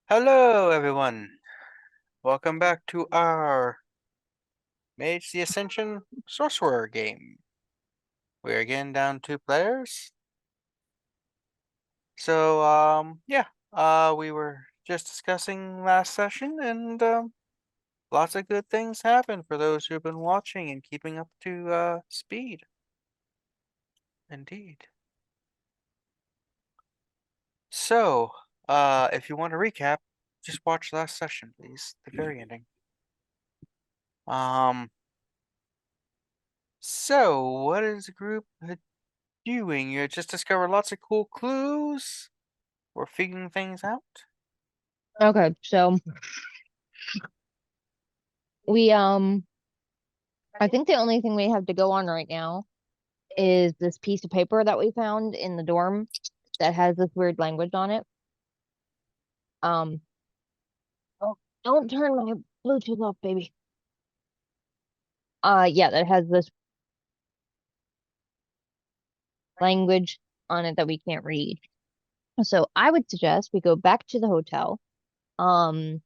Hello, everyone. Welcome back to our Mage the Ascension Sorcerer game. We're again down 2 players. So, we were just discussing last session, and lots of good things happened for those who've been watching and keeping up to speed. Indeed. So, if you want to recap, just watch last session, please. The very ending. So what is the group doing? You just discovered lots of cool clues? We're figuring things out? Okay, so we I think the only thing we have to go on right now is this piece of paper that we found in the dorm that has this weird language on it. Um oh, don't turn my Bluetooth off, baby. Yeah, that has this language on it that we can't read. So I would suggest we go back to the hotel. Um,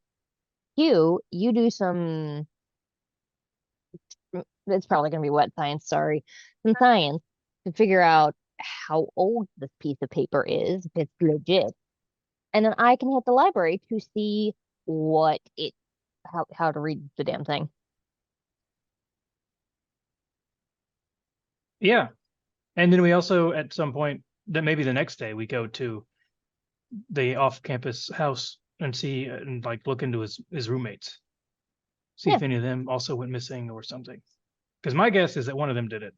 you do some it's probably gonna be wet science, sorry. Some science to figure out how old this piece of paper is, if it's legit. And then I can hit the library to see what it how to read the damn thing. Yeah. And then we also, at some point, that maybe the next day, we go to the off-campus house and see and like look into his roommates, see Yeah. if any of them also went missing or something. Because my guess is that one of them did it.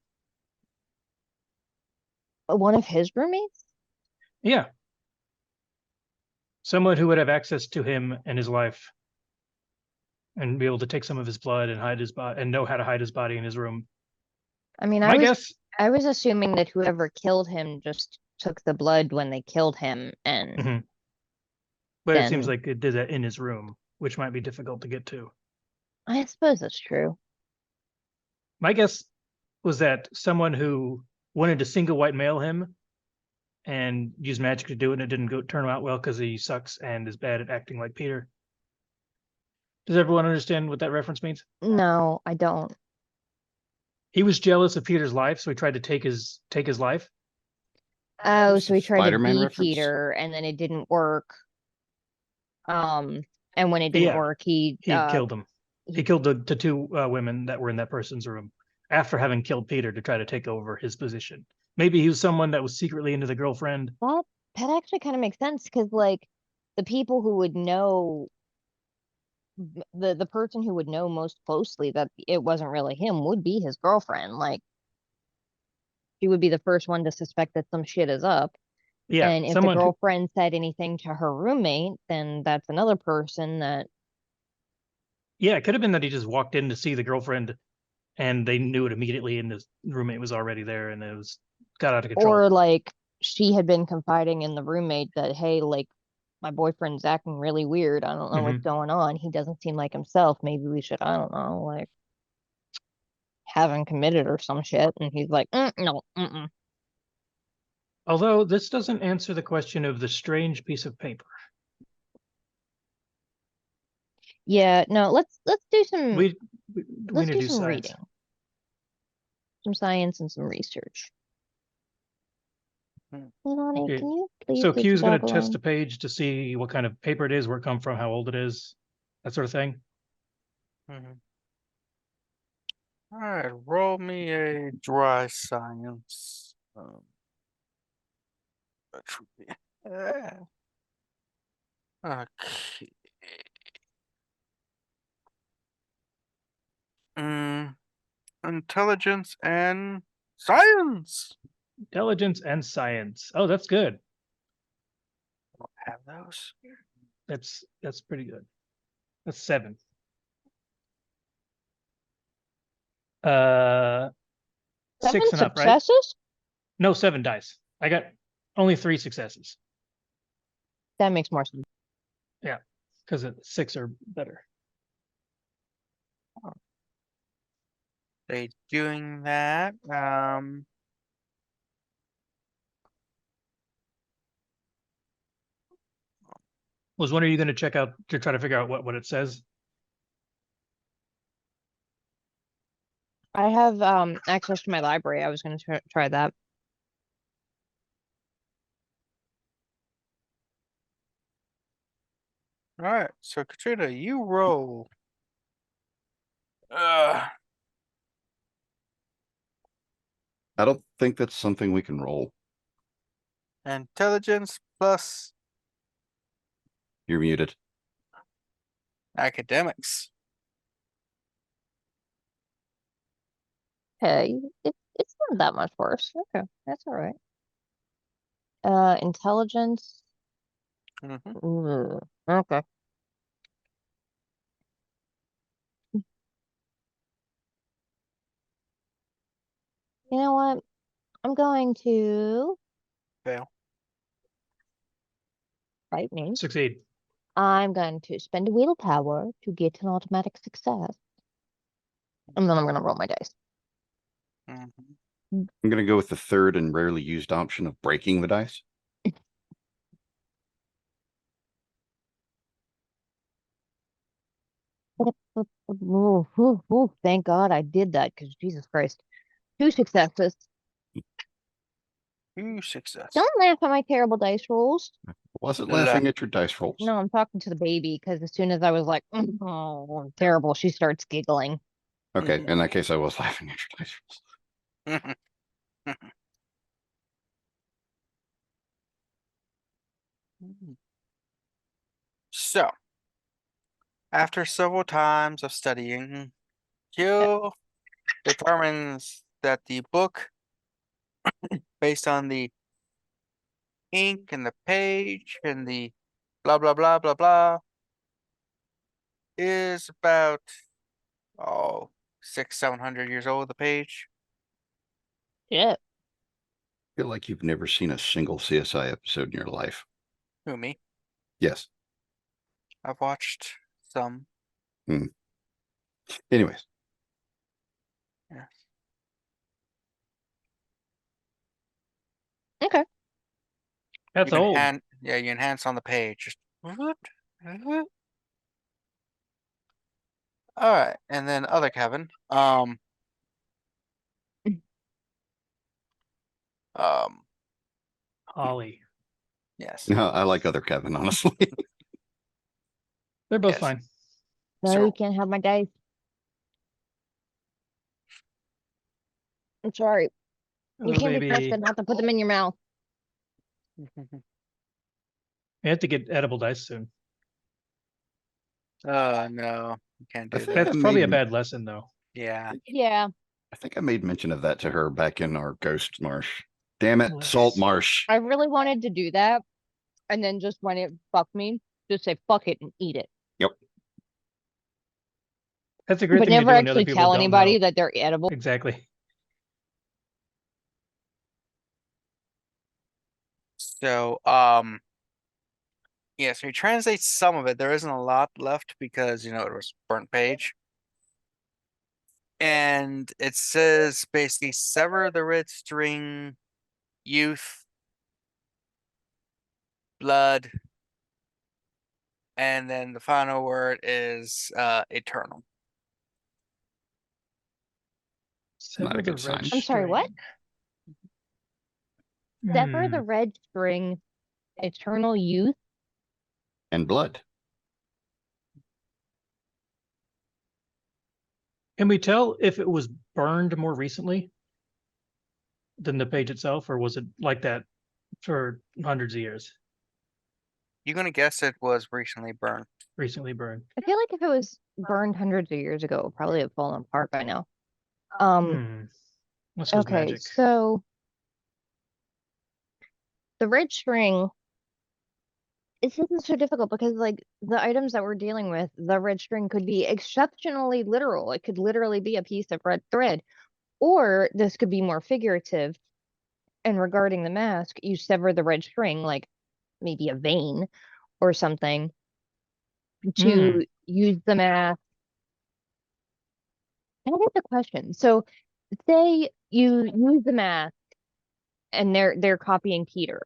One of his roommates? Yeah. Someone who would have access to him and his life and be able to take some of his blood and hide his body and know how to hide his body in his room. I mean, My guess, I was assuming that whoever killed him just took the blood when they killed him and mhm. But it seems then like it did that in his room, which might be difficult to get to. I suppose that's true. My guess was that someone who wanted to single white male him and use magic to do it, and it didn't turn out well because he sucks and is bad at acting like Peter. Does everyone understand what that reference means? No, I don't. He was jealous of Peter's life, so he tried to take his life. Oh, Just so a he tried to Spider-Man be reference? Peter and then it didn't work. And when it didn't Yeah, work, he killed them. He he killed the two women that were in that person's room after having killed Peter to try to take over his position. Maybe he was someone that was secretly into the girlfriend. that that actually kind of makes sense because like the people who would know the person who would know most closely that it wasn't really him would be his girlfriend. Like she would be the first one to suspect that some shit is up. Yeah, And if the someone who, girlfriend said anything to her roommate, then that's another person that yeah, it could have been that he just walked in to see the girlfriend and they knew it immediately, and his roommate was already there, and it was got out of control. or like she had been confiding in the roommate that, hey, like my boyfriend's acting really weird. I don't know what's Hmm. going on. He doesn't seem like himself. Maybe we should, I don't know, like have him committed or some shit. And he's like, no, mm-mm. Although this doesn't answer the question of the strange piece of paper. Yeah, no, let's do some We we let's need to do do some science. reading, some science and some research. Hmm. Lonnie, Okay. can you please So leave the Q's going dog to test the alone? page to see what kind of paper it is, where it come from, how old it is, that sort of thing. Mhm. Alright, roll me a dry science. That should be. Okay. Mm, intelligence and science. Intelligence and science. Oh, that's good. Don't have those. That's pretty good. That's 7. Uh, Seven 6 and up, right? successes? No, 7 dice. I got only 3 successes. That makes more sense. Yeah, because 6 are better. They doing that. Was when are you going to check out to try to figure out what it says? I have access to my library. I was going to try that. All right, so Katrina, you roll. I don't think that's something we can roll. Intelligence plus You're muted. academics. Okay, it's not that much worse. Okay, that's all right. Intelligence. Mm-hmm. Okay. You know what? I'm going to Fail. lightning. Succeed. I'm going to spend a willpower to get an automatic success. And then I'm going to roll my dice. Mm-hmm. I'm going to go with the third and rarely used option of breaking the dice. Ooh, ooh, ooh, thank God I did that because Jesus Christ. 2 successes. Two success. Don't laugh at my terrible dice rolls. Wasn't La- laughing at your dice rolls. No, I'm talking to the baby because as soon as I was like, oh, terrible, she starts giggling. Okay, in that case, I was laughing at your dice rolls. So, after several times of studying, Q determines that the book, based on the ink and the page and the blah blah blah blah blah, is about 600-700 years old. The page. Yeah. I feel like you've never seen a single CSI episode in your life. Who, me? Yes. I've watched some. Anyways, Yes. Okay. That's You old. you enhance on the page. Just whoop, whoop. All right, and then other Kevin. Um. Holly. Yes. no, I like other Kevin, honestly. They're both Yes. fine. No, So- you can't have my dice. I'm sorry. You Oh, can't be baby. trusted not to put them in your mouth. You have to get edible dice soon. No, you can't I do think that. That's I probably made- a bad lesson, though. Yeah. Yeah. I think I made mention of that to her back in our Ghost Marsh. Damn it, Nice. Salt Marsh. I really wanted to do that. And then just when it fucked me, just say fuck it and eat it. That's a great But thing to never do when other actually people tell don't anybody know. that they're edible. Exactly. So, yeah, so he translates some of it. There isn't a lot left because, it was burnt page. And it says basically sever the red string, youth, blood, and then the final word is eternal. Not a Sever the good sign. red I'm sorry, what? string. Sever Hmm. the red string, eternal youth. And blood. Can we tell if it was burned more recently than the page itself, or was it like that for hundreds of years? You're gonna guess it was recently burned. Recently burned. I feel like if it was burned hundreds of years ago, it would probably have fallen apart by now. This was Okay, magic. so the red string, this isn't so difficult because like the items that we're dealing with, the red string could be exceptionally literal. It could literally be a piece of red thread. Or this could be more figurative. And regarding the mask, you sever the red string, like maybe a vein or something, to use the mask. I get the question. So say you use the mask and they're copying Peter.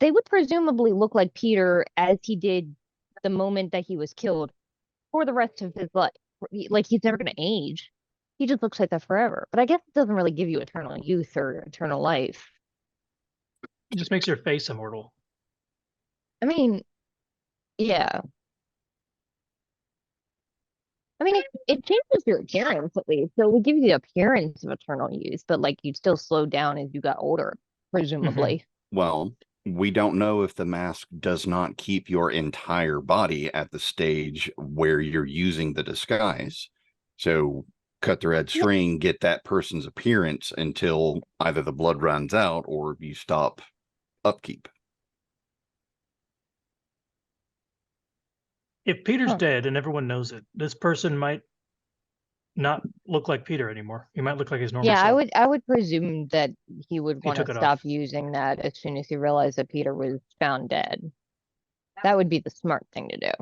they would presumably look like Peter as he did the moment that he was killed for the rest of his life. Like he's never going to age. He just looks like that forever. But I guess it doesn't really give you eternal youth or eternal life. It just makes your face immortal. I mean, yeah. I mean, it changes your appearance at least. So it would give you the appearance of eternal youth, but like you'd still slow down as you got older, presumably. Well, we don't know if the mask does not keep your entire body at the stage where you're using the disguise. So cut the red string, get that person's appearance until either the blood runs out or you stop upkeep. If Peter's Huh. dead and everyone knows it, this person might not look like Peter anymore. He might look like his normal Yeah, self. I would presume that he would He want took to it stop off. using that as soon as he realized that Peter was found dead. That would be the smart thing to do.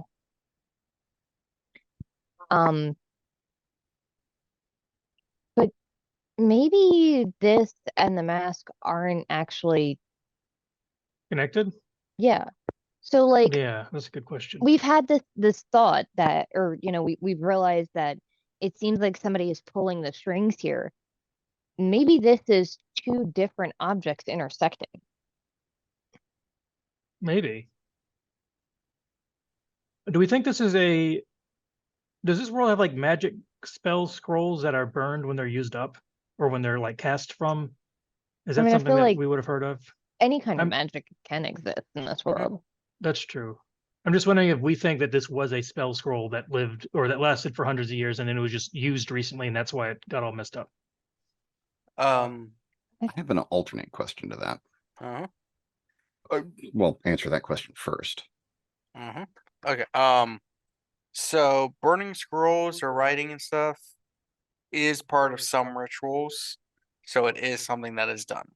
But maybe this and the mask aren't actually, Connected? yeah. So like Yeah, that's a good question. we've had this thought that, or you know, we've realized that it seems like somebody is pulling the strings here. Maybe this is two different objects intersecting. Maybe. Do we think this is a... Does this world have like magic spell scrolls that are burned when they're used up? Or when they're like cast from? Is I that mean, I something feel that like we would have heard of? any kind of I'm- magic can exist in this Mhm. world. That's true. I'm just wondering if we think that this was a spell scroll that lived or that lasted for hundreds of years and then it was just used recently and that's why it got all messed up. I have an alternate question to that. Uh-huh. Well, answer that question first. Uh-huh. Okay. So burning scrolls or writing and stuff is part of some rituals, so it is something that is done.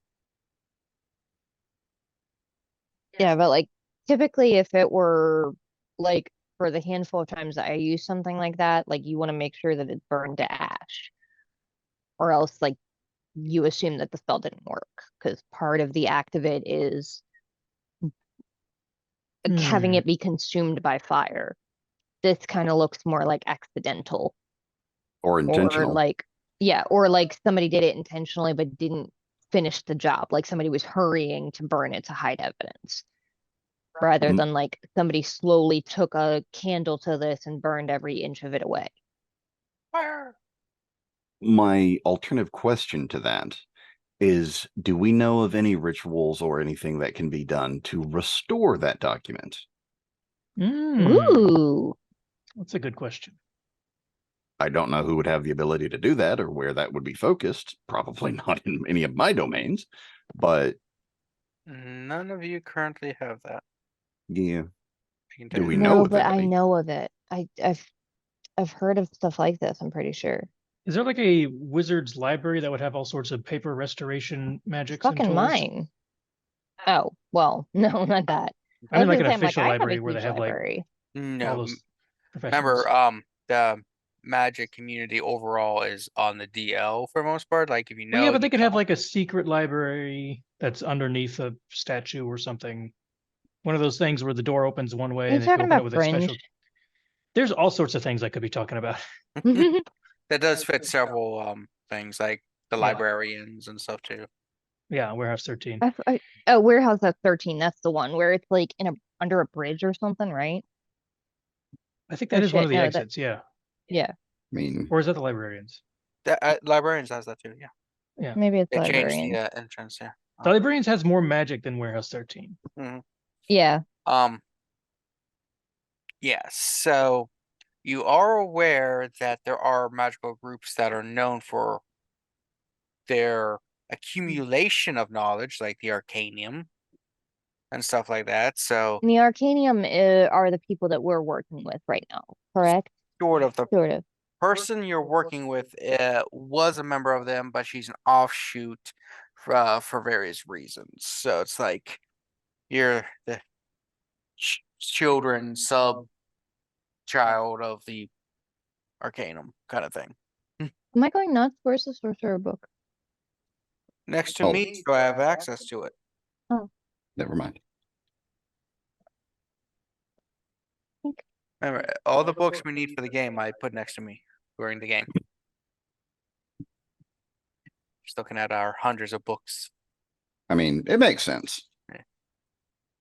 Yeah, but like typically if it were like for the handful of times that I use something like that, like you want to make sure that it's burned to ash. Or else like you assume that the spell didn't work because part of the act of it is having Hmm. it be consumed by fire. This kind of looks more like accidental Or or intentional. like, yeah, or like somebody did it intentionally but didn't finish the job. Like somebody was hurrying to burn it to hide evidence rather than like somebody slowly took a candle to this and burned every inch of it away. Fire. My alternative question to that is, do we know of any rituals or anything that can be done to restore that document? Ooh. That's a good question. I don't know who would have the ability to do that or where that would be focused. Probably not in any of my domains, but None of you currently have that. yeah. I can Do tell we you know No, of but I anybody? know of it. I've heard of stuff like this, I'm pretty sure. Is there like a wizard's library that would have all sorts of paper restoration magics and Fucking tools? mine. Oh, well, no, not that. I mean like an I'm like, official I have a library where they huge have like library. all No. those professionals. Remember, the magic community overall is on the DL for most part. Like if you Well, know, yeah, but they you could have don't. like a secret library that's underneath a statue or something. One of those things where the door opens one way Are you and they can talking open it about with a special. Fringe? There's all sorts of things I could be talking about. That does fit several things like the Yeah. librarians and stuff too. Yeah, Warehouse 13. Oh, Warehouse at 13. That's the one where it's like in a under a bridge or something, right? I think Oh that is one shit, of the no, exits. Yeah. yeah, I mean, Or is that the librarians? That librarians has that too. Yeah, Yeah. maybe it's they changed librarian. the entrance. Yeah. The librarians has more magic than Warehouse 13. Yeah, Yeah. So you are aware that there are magical groups that are known for their accumulation of knowledge, like the Arcanium and stuff like that. So and the Arcanium are the people that we're working with right now, correct? sort of the Sort of. person you're working with was a member of them, but she's an offshoot for various reasons. So it's like you're the children sub child of the Arcanum kind of thing. Am I going nuts? Where's the Sorcerer book? Next to Oh. me, so I have access to it. Oh, never mind. Remember, all the books we need for the game I put next to me during the game. Just looking at our hundreds of books. I mean, it makes sense. Yeah.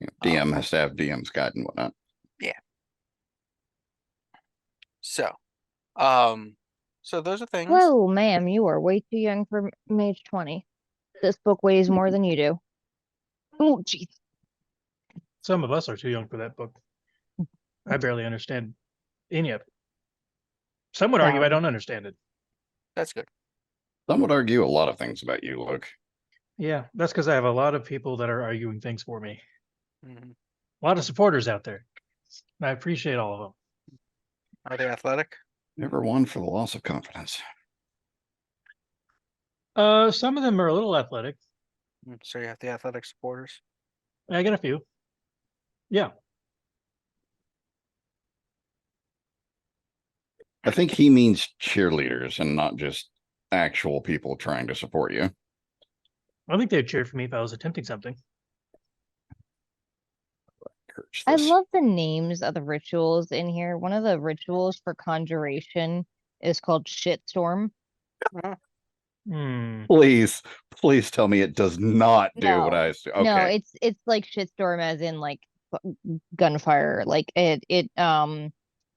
You know, DM has to have DM's guide and whatnot. So, so those are things. Whoa, ma'am, you are way too young for Mage 20. This book weighs more than you do. Oh, jeez. Some of us are too young for that book. I barely understand any of it. Some would argue I don't understand it. That's good. Some would argue a lot of things about you, Luke. Yeah, that's because I have a lot of people that are arguing things for me. Mhm. A lot of supporters out there. I appreciate all of them. Are they athletic? Never one for the loss of confidence. Some of them are a little athletic. So you have the athletic supporters. I get a few. Yeah. I think he means cheerleaders and not just actual people trying to support you. I think they'd cheer for me if I was attempting something. I love the names of the rituals in here. One of the rituals for conjuration is called Shitstorm. Please tell me it does not do what No. I assume. Okay. No, it's like shitstorm as in like gunfire. Like it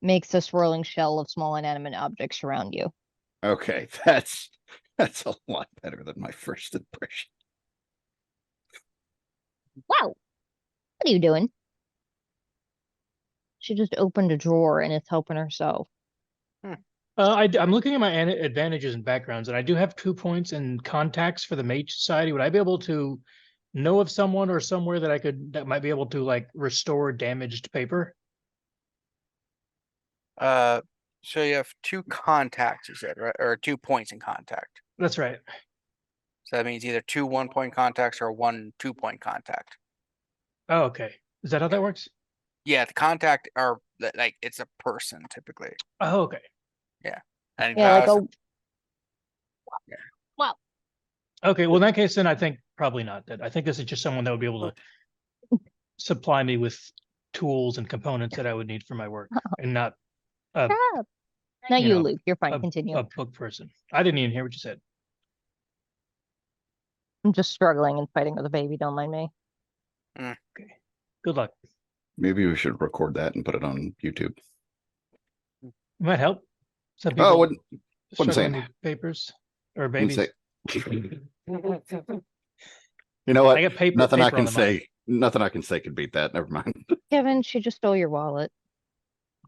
makes a swirling shell of small inanimate objects around you. Okay. That's a lot better than my first impression. Wow. What are you doing? She just opened a drawer and is helping herself. I'm looking at my advantages and backgrounds, and I do have 2 points in contacts for the Mage Society. Would I be able to know of someone or somewhere that might be able to like restore damaged paper? So you have 2 contacts, you said, right? Or 2 points in contact. That's right. So that means either 2 1-point contacts or 1 2-point contact. Oh, okay. Is that how that works? Yeah, the contact are like it's a person typically. Oh, okay. And Yeah, like guys, wow. Okay, well, in that case, then I think probably not. That I think this is just someone that would be able to supply me with tools and components that I would need for my work, and not a, Crap. Not you you, know, Luke. You're fine. Continue. a book person. I didn't even hear what you said. I'm just struggling and fighting with a baby. Don't mind me. Okay. Good luck. Maybe we should record that and put it on YouTube. It might help. Some Oh, people wouldn't say struggling that. with papers or Wouldn't babies. say- You know what? I got paper. Nothing I paper on can the mind. say. Nothing I can say could beat that. Never mind. Kevin, she just stole your wallet.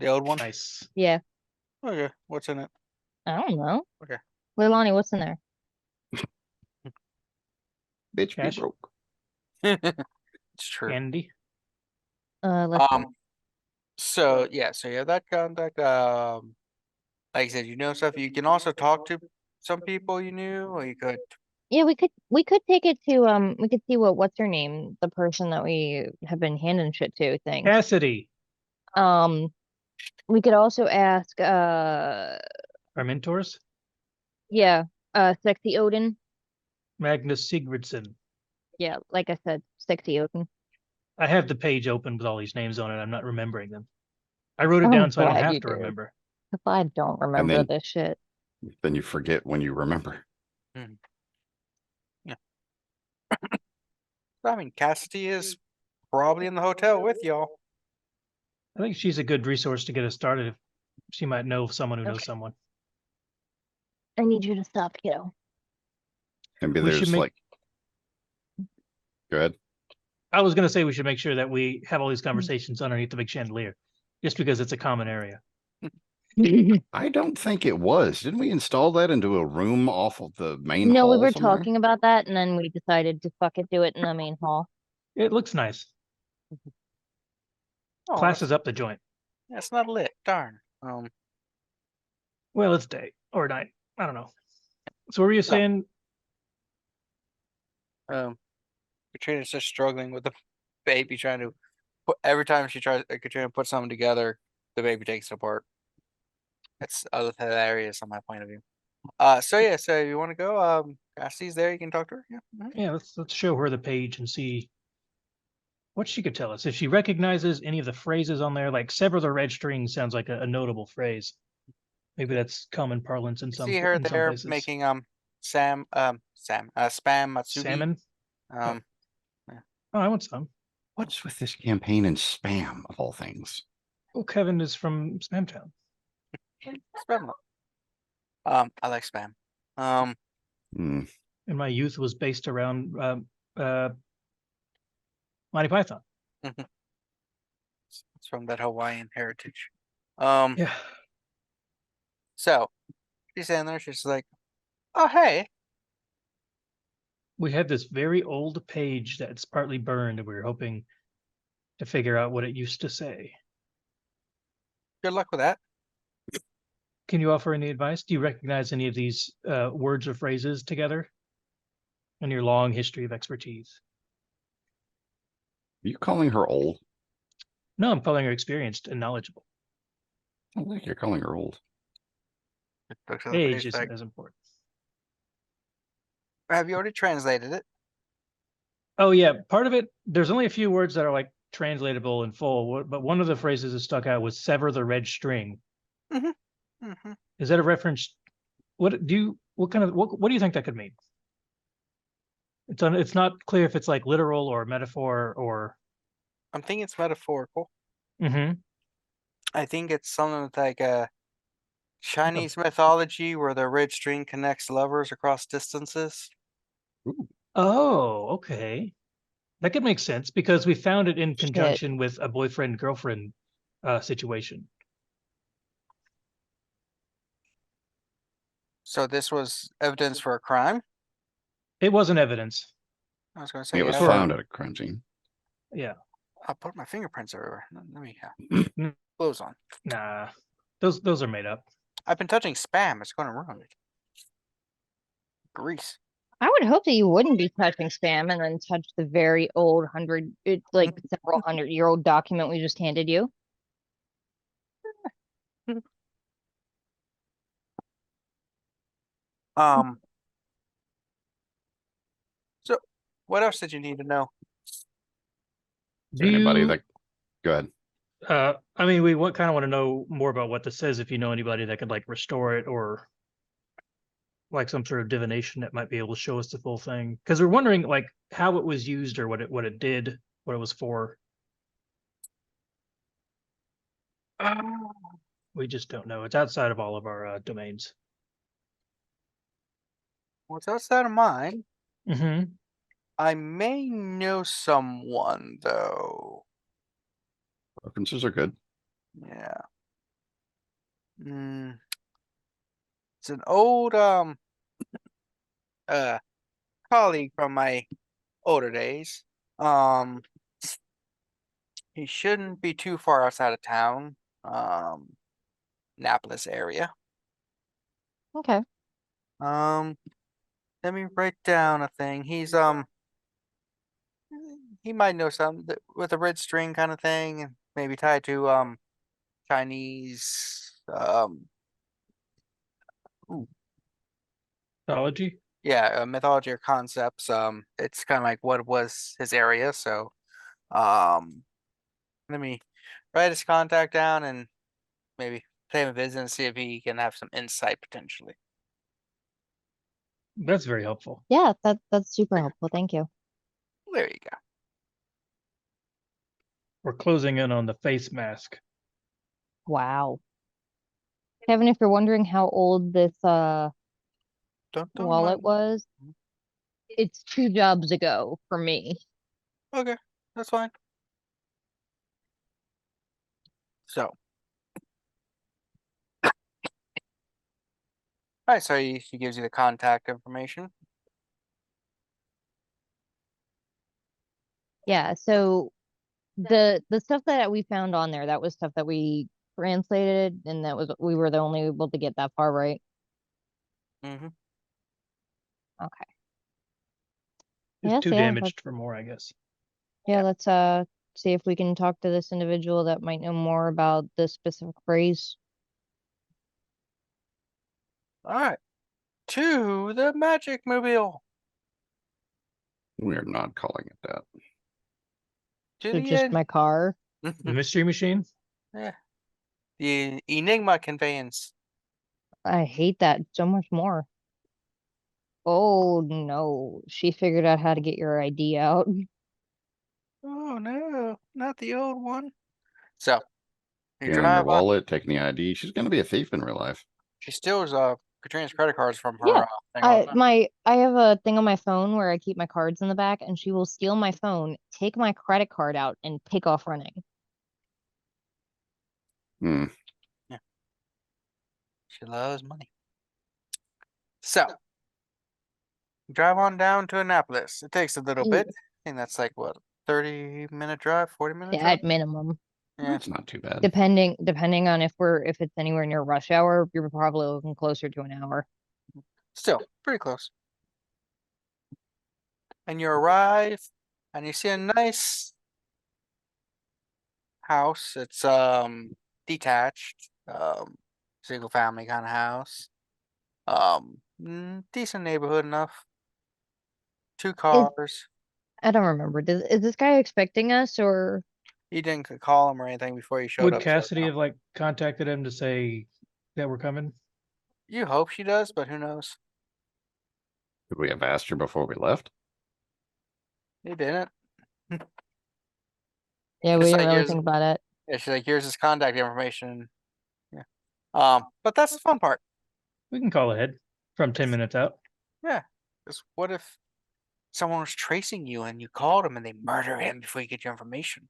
the old one. Nice. Yeah. Okay, what's in it? I don't know. Okay. Leilani, what's in there? Bitch, Cash? be broke. It's true. Candy. Let's So yeah, so you have that contact. Like I said, you know stuff. You can also talk to some people you knew, or you could. yeah, we could take it to we could see what's her name, the person that we have been handing shit to thing. Cassidy. We could also ask Our mentors. yeah, Sexy Odin. Magnus Sigurdsson. Yeah, like I said, Sexy Odin. I have the page open with all these names on it. I'm not remembering them. I wrote it I'm down so I don't glad have you to did. remember. If I don't remember then- this shit. Then you forget when you remember. I mean, Cassidy is probably in the hotel with y'all. I think she's a good resource to get us started. If she might know someone who knows Okay. someone. I need you to stop, kiddo. Maybe We should there's make- like. Go ahead. I was going to say we should make sure that we have all these conversations underneath the big chandelier, just because it's a common area. I don't think it was. Didn't we install that into a room off of the main No, we hall were somewhere? talking about that, and then we decided to fuck it, do it in the main hall. It looks nice. Oh, Classes up the joint. that's not lit. Darn. Well, it's day or night. I don't know. So what were you saying? Katrina's just struggling with the baby, trying to put every time she tries. Katrina put something together, the baby takes it apart. It's hilarious on my point of view. So yeah, so you want to go? Cassie's there. You can talk to her. Yeah. Yeah, let's show her the page and see what she could tell us. If she recognizes any of the phrases on there, like sever the red string sounds like a notable phrase. Maybe that's common parlance in You some see her in some there places. making spam Matsugi. Salmon. Um, Oh, I want some. What's with this campaign and spam of all things? Oh, Kevin is from Spamtown. spam. I like spam. Hmm. And my youth was based around Monty Python. It's from that Hawaiian heritage. Yeah. So she's in there. She's like, "Oh hey, We had this very old page that's partly burned, and we were hoping to figure out what it used to say. good luck with that." Can you offer any advice? Do you recognize any of these words or phrases together in your long history of expertise? Are you calling her old? No, I'm calling her experienced and knowledgeable. I don't think you're calling her old. Looks at the Age page isn't like, as important. have you already translated it? Oh yeah, part of it. There's only a few words that are like translatable in full, but one of the phrases that stuck out was "sever the red string." Mm-hmm. Is that a reference? What do you? What kind of? What do you think that could mean? It's not clear if it's like literal or metaphor or. I'm thinking it's metaphorical. Mm-hmm. I think it's something with like a Chinese mythology where the red string connects lovers across distances. Oh, okay. That could make sense because we found it in Shit. conjunction with a boyfriend-girlfriend situation. So this was evidence for a crime. It wasn't evidence. I was going to say, It was for- found at a crime scene. Yeah. I'll put my fingerprints everywhere. Let me Mm. clothes on. Nah. Those are made up. I've been touching spam. It's going to ruin it. Grease. I would hope that you wouldn't be touching spam and then touch the very old like several 100-year-old document we just handed you. So what else did you need to know? Is there anybody You- that? Go ahead. I mean, we kind of want to know more about what this says. If you know anybody that could like restore it or like some sort of divination that might be able to show us the full thing, because we're wondering like how it was used or what it did, what it was for. We just don't know. It's outside of all of our domains. What's outside of mine? Mm-hmm. I may know someone though. References are good. Yeah. It's an old colleague from my older days. He shouldn't be too far outside of town. Annapolis area. Okay. Let me write down a thing. He's he might know something with a red string kind of thing, and maybe tied to Chinese Mythology. yeah, mythology or concepts. It's kind of like what was his area. So, let me write his contact down and maybe pay him a visit and see if he can have some insight potentially. That's very helpful. Yeah, that's super helpful. Thank you. There you go. We're closing in on the face mask. Wow. Kevin, if you're wondering how old this Dun, dun, wallet dun. was, it's 2 jobs ago for me. Okay, that's fine. So, all right. So he gives you the contact information. Yeah, so the stuff that we found on there, that was stuff that we translated, and we were the only able to get that far, right? Mm-hmm. Okay. It's Yes, too yeah, damaged for more, I guess. Yeah, let's see if we can talk to this individual that might know more about this specific phrase. All right. To the magic mobile. We are not calling it that. So just my car. The mystery machine. Yeah. The Enigma conveyance. I hate that so much more. Oh no, she figured out how to get your ID out. Oh no, not the old one. So you Stealing your drive on. wallet, taking the ID. She's going to be a thief in real life. She steals Katrina's credit cards from her Yeah, thing all the time. I have a thing on my phone where I keep my cards in the back, and she will steal my phone, take my credit card out, and take off running. Hmm. She loves money. So drive on down to Annapolis. It takes a little bit. I think that's like what, 30-minute drive, 40-minute drive? At minimum. Yeah. That's not too bad. Depending on if it's anywhere near rush hour, you're probably looking closer to an hour. Still pretty close. And you arrive and you see a nice house. It's detached, single family kind of house. Decent neighborhood enough. 2 cars. I don't remember. Is this guy expecting us, or He didn't call him or anything before he showed Would up. so Cassidy no. have like contacted him to say that we're coming? You hope she does, but who knows? Could we have asked her before we left? He didn't. yeah, we Just didn't like really yours- think about it. Yeah, she's like, here's his contact information. Yeah. But that's the fun part. We can call ahead from 10 minutes out. Yeah. Because what if someone was tracing you and you called him and they murder him before you get your information?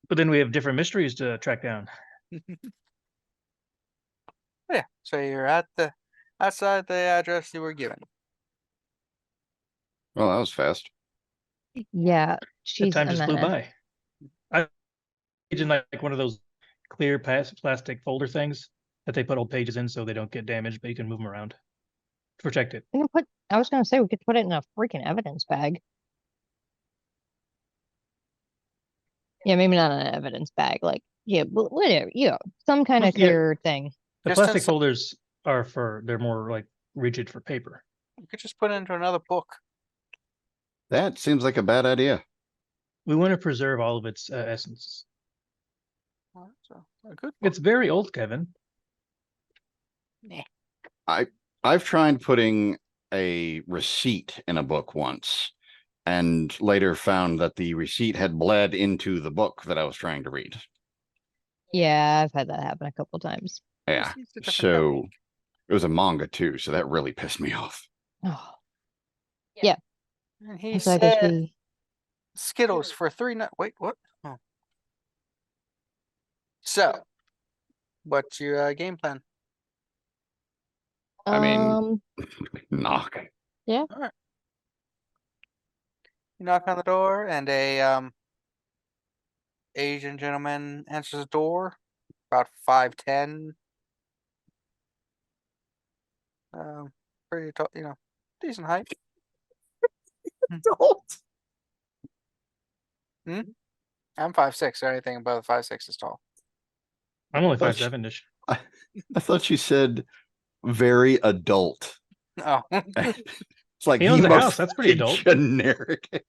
But then we have different mysteries to track down. Yeah. So you're outside the address you were given. Well, that was fast. Yeah, The she's time a just flew menace. by. I imagine like one of those clear plastic folder things that they put old pages in so they don't get damaged, but you can move them around to protect it. I was gonna say we could put it in a freaking evidence bag. Yeah, maybe not an evidence bag, like but whatever, some kind of Yeah. clear thing. The Just plastic inside- folders they're more like rigid for paper. You could just put it into another book. That seems like a bad idea. We want to preserve all of its essence. So a good book. It's very old, Kevin. I've tried putting a receipt in a book once and later found that the receipt had bled into the book that I was trying to read. Yeah, I've had that happen a couple times. Yeah. It's a different So technique. it was a manga too, so that really pissed me off. Oh, And he so I guess said we Skittles for 3 wait, what? Oh. So what's your game plan? I mean- Knock. You knock on the door and a Asian gentleman answers the door, about 5'10". Pretty tall, decent height. I'm 5'6", so anything above 5'6" is tall. I'm only That's- 5'7"ish. I thought you said very adult. Oh, It's like He owns the a most house, that's pretty fucking adult. generic.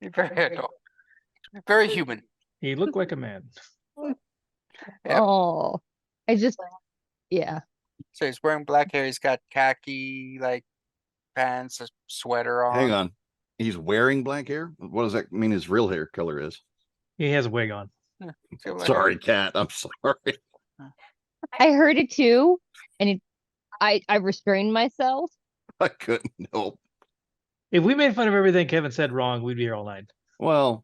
you're very adult. Very human. He looked like a man. Yeah. Oh, yeah. So he's wearing black hair. He's got khaki like pants, a sweater on. Hang on. He's wearing black hair? What does that mean his real hair color is? He has a wig on. He's got black hair. Sorry, Cat. I'm sorry. I heard it too, and I restrained myself. I couldn't help. If we made fun of everything Kevin said wrong, we'd be here all night. Well,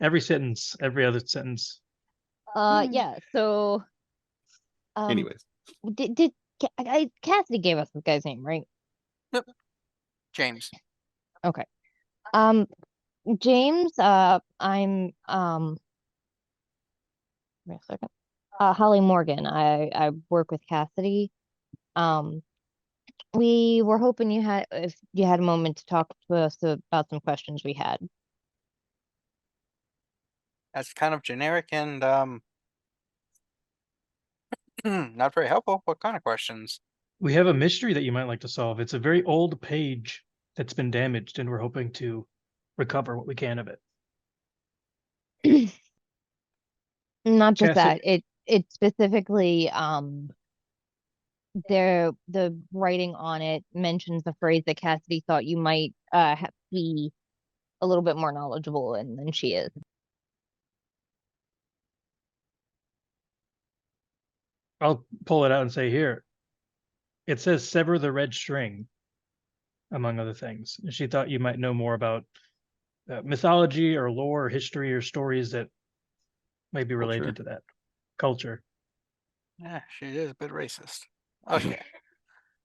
Every sentence, every other sentence. Yeah. So, anyways. Cassidy gave us this guy's name, right? James. James. I'm wait a second. Holly Morgan. I work with Cassidy. We were hoping if you had a moment to talk to us about some questions we had. That's kind of generic and not very helpful. What kind of questions? We have a mystery that you might like to solve. It's a very old page that's been damaged, and we're hoping to recover what we can of it. Not just Chastity- that, it specifically the writing on it mentions the phrase that Cassidy thought you might be a little bit more knowledgeable in than she is. I'll pull it out and say here. It says sever the red string, among other things. And she thought you might know more about mythology or lore or history or stories that might be related to that culture. Yeah, she is a bit racist. Okay.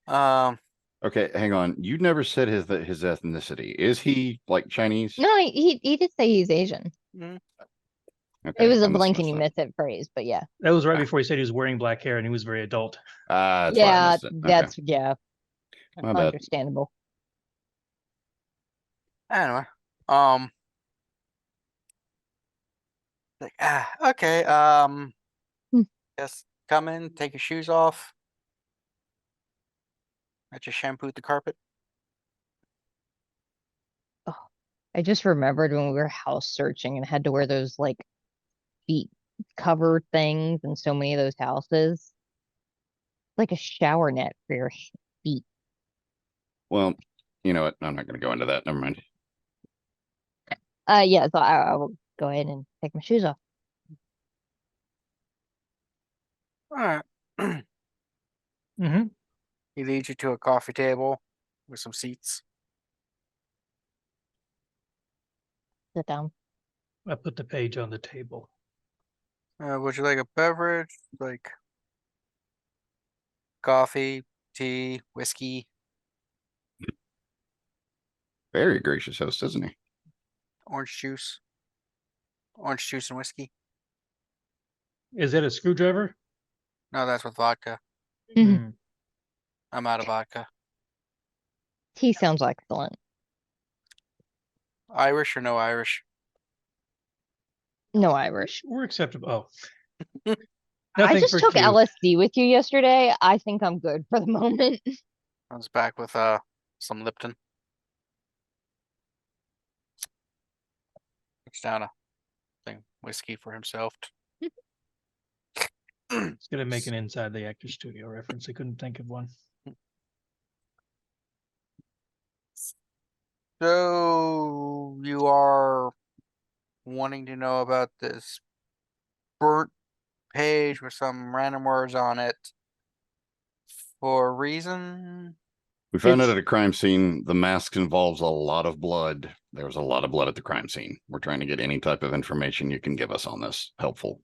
Um, Okay, hang on. You never said his ethnicity. Is he like Chinese? No, he did say he's Asian. mm, Okay, It was I a must blink have and you missed miss it phrase, but yeah. That was right Ah. before he said he was wearing black hair and he was very adult. that. That's why I Yeah, missed it. Okay, that's yeah, my bad. understandable. anyway. Like, okay. Hmm. Just come in, take your shoes off. I just shampooed the carpet. I just remembered when we were house searching and had to wear those like feet cover things in so many of those houses. Like a shower net for your feet. Well, you know what? I'm not going to go into that. Never mind. Yeah, so I will go ahead and take my shoes off. All right. Mm-hmm. He leads you to a coffee table with some seats. Sit down. I put the page on the table. Would you like a beverage? Like coffee, tea, whiskey, Very gracious host, isn't he? orange juice? Orange juice and whiskey? Is that a screwdriver? No, that's with vodka. Mhm. Mm. I'm out of vodka. Tea sounds excellent. Irish or no Irish? No Irish. We're acceptable. Oh. I Nothing just for took Q. LSD with you yesterday. I think I'm good for the moment. I was back with some Lipton. Puts down a thing whiskey for himself. It's gonna make an Inside the Actor Studio reference. I couldn't think of one. So you are wanting to know about this burnt page with some random words on it for a reason? We found it It's- at a crime scene. The mask involves a lot of blood. There was a lot of blood at the crime scene. We're trying to get any type of information you can give us on this. Helpful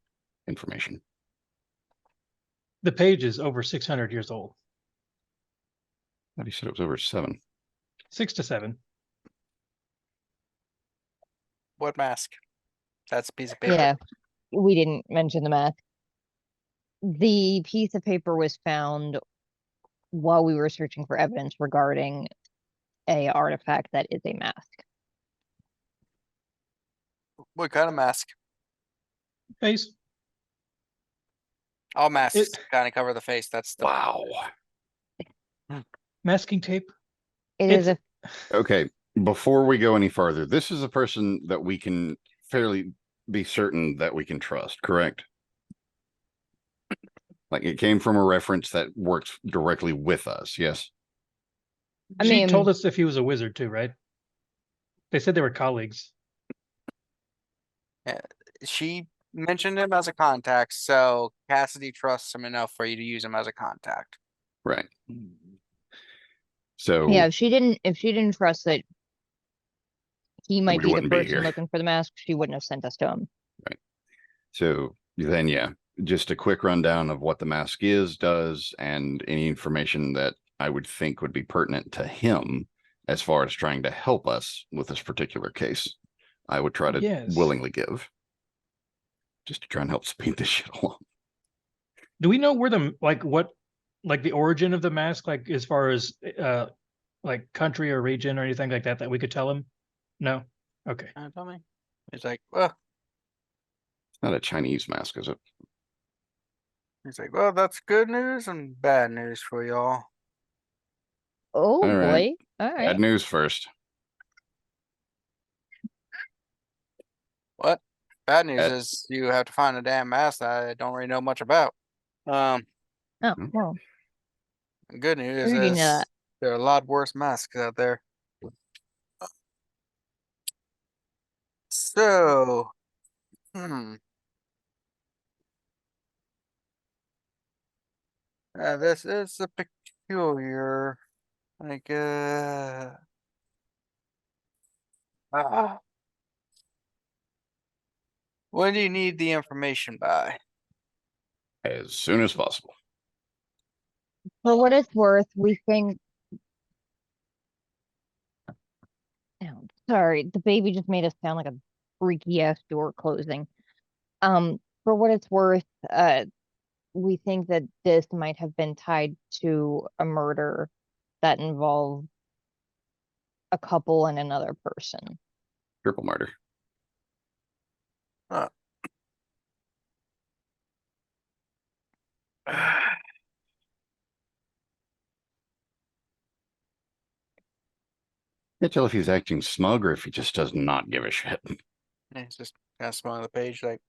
information. The page is over 600 years old. I thought he said it was over 7. 6 to 7. What mask? That's a piece of paper. Yeah, we didn't mention the mask. The piece of paper was found while we were searching for evidence regarding a artifact that is a mask. What kind of mask? Face. All masks It- kind of cover the face. That's the Wow. Masking tape. It is a Okay, before we go any farther, this is a person that we can fairly be certain that we can trust, correct? Like it came from a reference that works directly with us, yes? I She mean- told us if he was a wizard too, right? They said they were colleagues. she mentioned him as a contact, so Cassidy trusts him enough for you to use him as a contact. Right. So yeah, if she didn't trust that he might We be the wouldn't be person here. looking for the mask, she wouldn't have sent us to him. So then, yeah, just a quick rundown of what the mask is, does, and any information that I would think would be pertinent to him as far as trying to help us with this particular case. I would try to Yes. willingly give, just to try and help speed this shit along. Do we know where the origin of the mask, like as far as like country or region or anything like that we could tell him? No. Okay. Tell me. He's like, well, It's not a Chinese mask, is it? that's good news and bad news for y'all. Oh All right. boy. All Bad right. news first. What? Bad news Uh, is you have to find a damn mask that I don't really know much about. Oh, Hmm. well, Good news Where do you know is that? there are a lot worse masks out there. So, hmm. This is a peculiar, like, ah. When do you need the information by? As soon as possible. for what it's worth, we think. Oh, sorry, the baby just made us sound like a freaky ass door closing. For what it's worth, we think that this might have been tied to a murder that involved a couple and another person. Triple murder. Uh, Can't tell if he's acting smug or if he just does not give a shit. It's just kind of small on the page, like,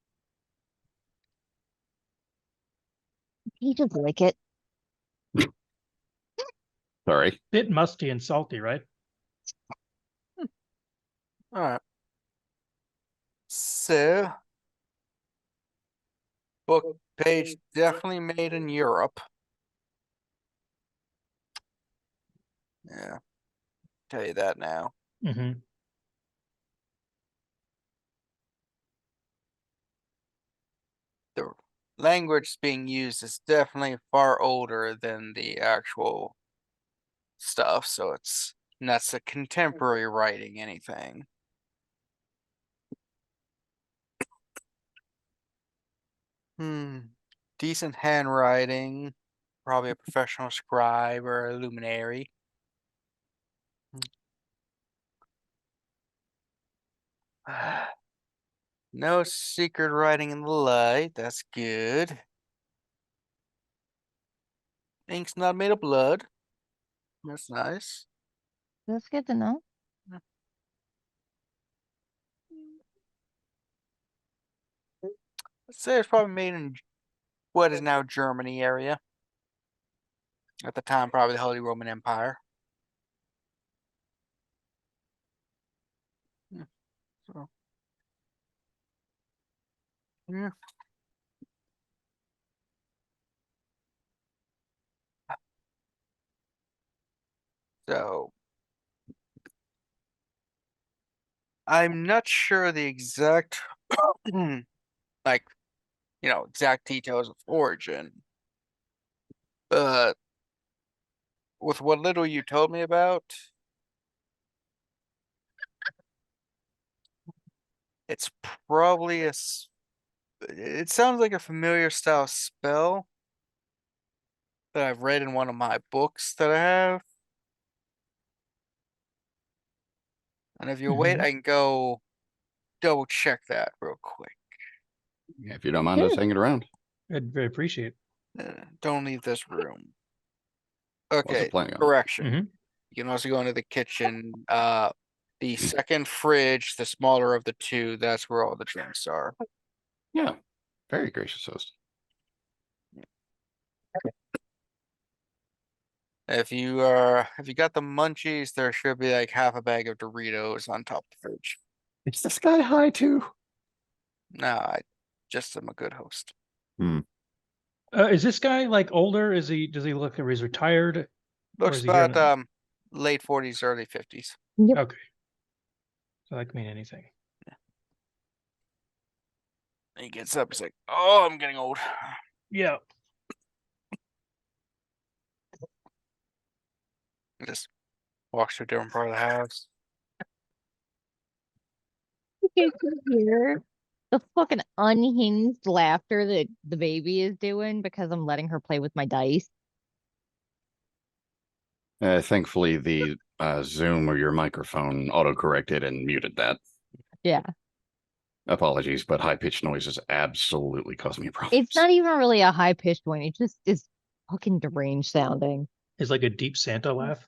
He just like it. Sorry. Bit musty and salty, right? all right. So, book page definitely made in Europe. Yeah, tell you that now. Mm-hmm. The language being used is definitely far older than the actual stuff, so it's that's a contemporary writing anything. Decent handwriting, probably a professional scribe or a luminary. No secret writing in the light, that's good. Ink's not made of blood. That's nice. That's good to know. Let's say it's probably made in what is now Germany area. At the time, probably the Holy Roman Empire. So, yeah. So, I'm not sure the exact, like, exact details of origin, but with what little you told me about, it's probably it sounds like a familiar style spell that I've read in one of my books that I have. And if you wait, I can go double check that real quick. Yeah, if you don't mind us hanging around. I'd very appreciate. Don't leave this room. Wasn't Okay, planning on it. correction. Mhm. You can also go into the kitchen. The second fridge, the smaller of the two, that's where all the drinks are. Yeah. Very gracious host. If you got the munchies, there should be like half a bag of Doritos on top of the fridge. Is this guy high too? No, I just am a good host. Is this guy like older? Does he look like he's retired? Looks is he here about now? late 40s, early 50s. Okay. So that could mean anything. He gets up, he's like, "Oh, I'm getting old." Yeah. He just walks to a different part of the house. You can hear the fucking unhinged laughter that the baby is doing because I'm letting her play with my dice. Thankfully, the Zoom or your microphone auto-corrected and muted that. Yeah. Apologies, but high-pitched noises absolutely cause me problems. It's not even really a high pitched one. It just is fucking deranged sounding. It's like a deep Santa laugh.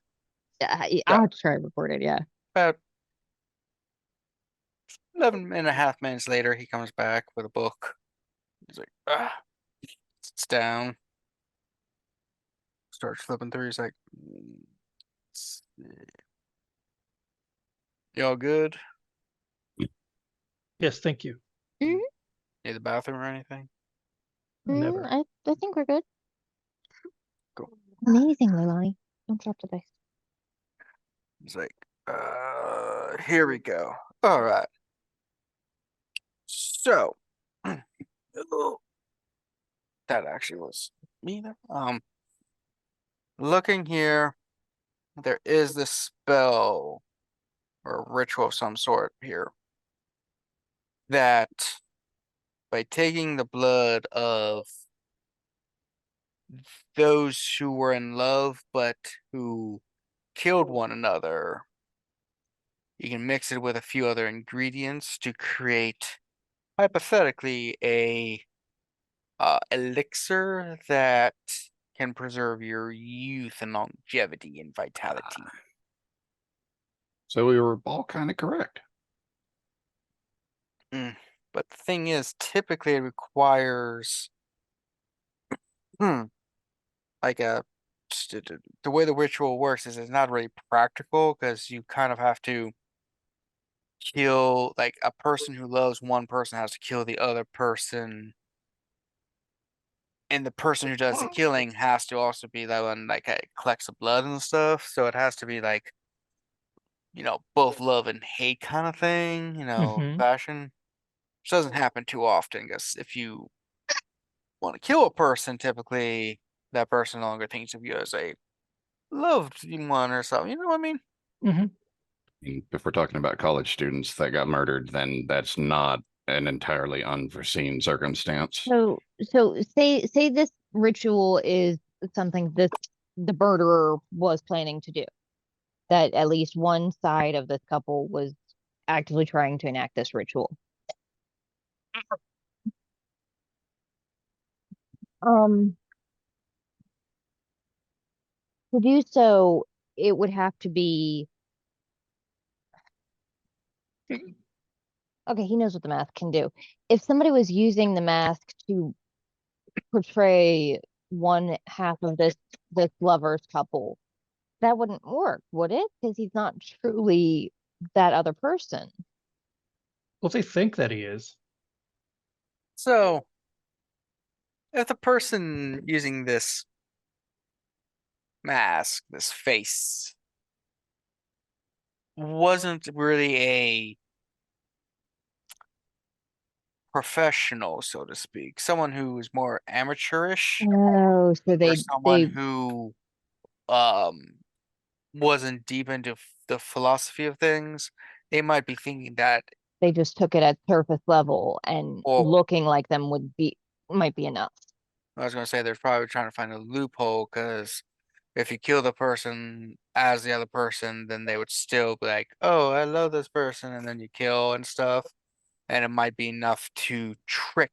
I'll try to record it. Yeah. About 11.5 minutes later, he comes back with a book. He's like, sits down, starts flipping through. He's like, let's see. Y'all good? Yes, thank you. Mhm. Need the bathroom or anything? Never. I think we're good. Cool. Amazing, Lilani. Don't drop the dice. He's like, here we go. All right. So, oh, that actually was me there. Looking here, there is this spell or ritual of some sort here that by taking the blood of those who were in love but who killed one another, you can mix it with a few other ingredients to create hypothetically a elixir that can preserve your youth and longevity and vitality. So we were all kind of correct. But the thing is, typically it requires like the way the ritual works is it's not really practical because you kind of have to kill, like, a person who loves one person has to kill the other person, and the person who does the killing has to also be the one like collects the blood and stuff. So it has to be like, both love and hate kind of thing, Mhm. fashion. Which doesn't happen too often because if you want to kill a person, typically that person no longer thinks of you as a loved one or something. You know what I mean? Mhm. If we're talking about college students that got murdered, then that's not an entirely unforeseen circumstance. So say this ritual is something the murderer was planning to do. That at least one side of this couple was actively trying to enact this ritual. Um, to do so, it would have to be okay. He knows what the mask can do. If somebody was using the mask to portray one half of this lovers couple, that wouldn't work, would it? Because he's not truly that other person. Well, they think that he is. So if the person using this mask, this face, wasn't really a professional, so to speak, someone who was more amateurish, Oh, so or they someone who um wasn't deep into the philosophy of things, they might be thinking that, they just took it at surface level and well, looking like them might be enough. I was gonna say they're probably trying to find a loophole because if you kill the person as the other person, then they would still be like, "Oh, I love this person," and then you kill and stuff, and it might be enough to trick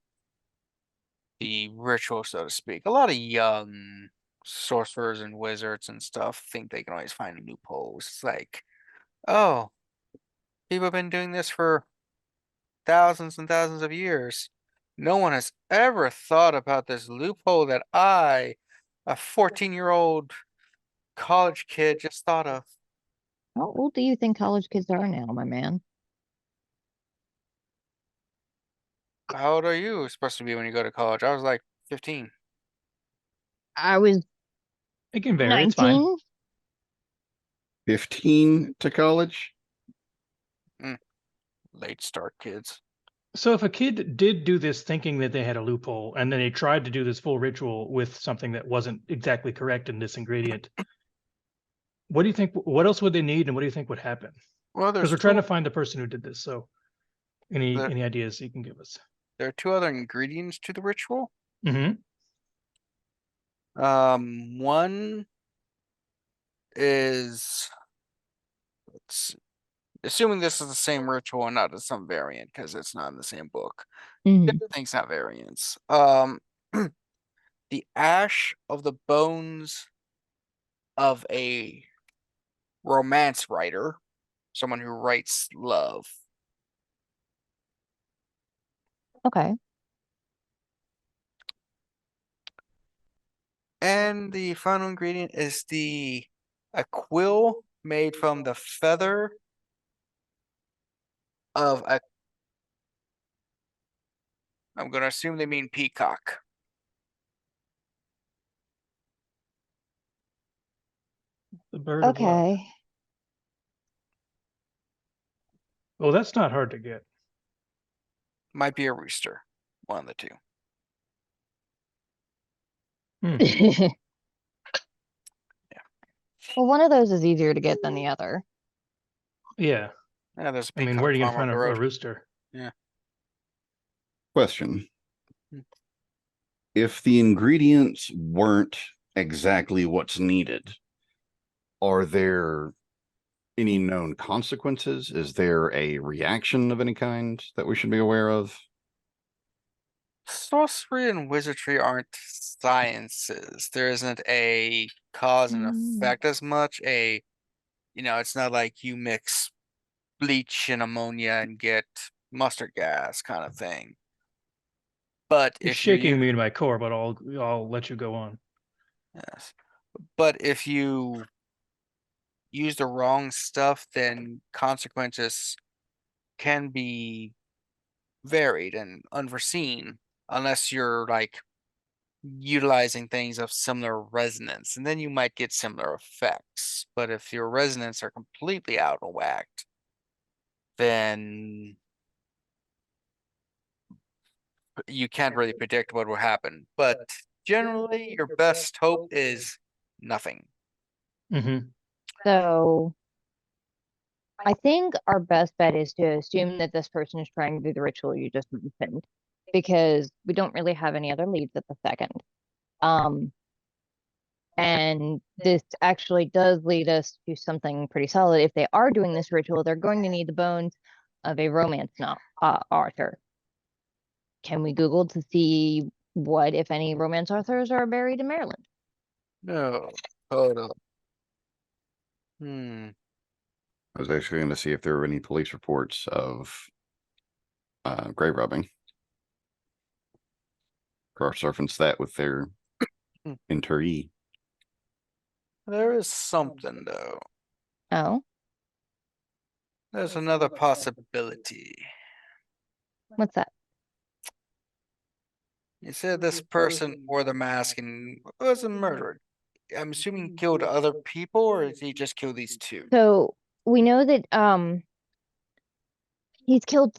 the ritual, so to speak. A lot of young sorcerers and wizards and stuff think they can always find loopholes. It's like, oh, people have been doing this for thousands and thousands of years. No one has ever thought about this loophole that I, a 14-year-old college kid, just thought of. How old do you think college kids are now, my man? How old are you supposed to be when you go to college? I was like 15. I was It can vary. It's fine. 19. 15 to college? Late start kids. So if a kid did do this thinking that they had a loophole, and then they tried to do this full ritual with something that wasn't exactly correct in this ingredient, what do you think? What else would they need, and what do you think would happen? Well, Because we're trying to find the person who did this. So, any ideas you can give us? there are two other ingredients to the ritual. Mm-hmm. One is, let's see, assuming this is the same ritual and not some variant because it's not in the same book. Mhm. Everything's not variants. The ash of the bones of a romance writer, someone who writes love, Okay. And the final ingredient is a quill made from the feather of a. I'm gonna assume they mean peacock. The bird of luck. Okay. Well, that's not hard to get. Might be a rooster. One of the two. Well, one of those is easier to get than the other. Yeah. Yeah, there's a I mean, peacock where are you farm gonna up find the a road. rooster? Question. Hmm. If the ingredients weren't exactly what's needed, are there any known consequences? Is there a reaction of any kind that we should be aware of? Sorcery and wizardry aren't sciences. There isn't a cause and effect as much. It's not like you mix bleach and ammonia and get mustard gas kind of thing. But It's if you shaking me in my core, but I'll let you go on. yes, but if you use the wrong stuff, then consequences can be varied and unforeseen unless you're like utilizing things of similar resonance, and then you might get similar effects. But if your resonance are completely out of whack, then you can't really predict what will happen. But generally, your best hope is nothing. Mm-hmm. So I think our best bet is to assume that this person is trying to do the ritual you just mentioned, because we don't really have any other leads at the second. And this actually does lead us to something pretty solid. If they are doing this ritual, they're going to need the bones of a romance author. Can we Google to see what, if any, romance authors are buried in Maryland? No, hold up. I was actually going to see if there were any police reports of grave robbing. Cross-reference that with their interee. There is something though. Oh, There's another possibility. what's that? You said this person wore the mask and wasn't murdered. I'm assuming he killed other people, or did he just kill these two? So we know that he's killed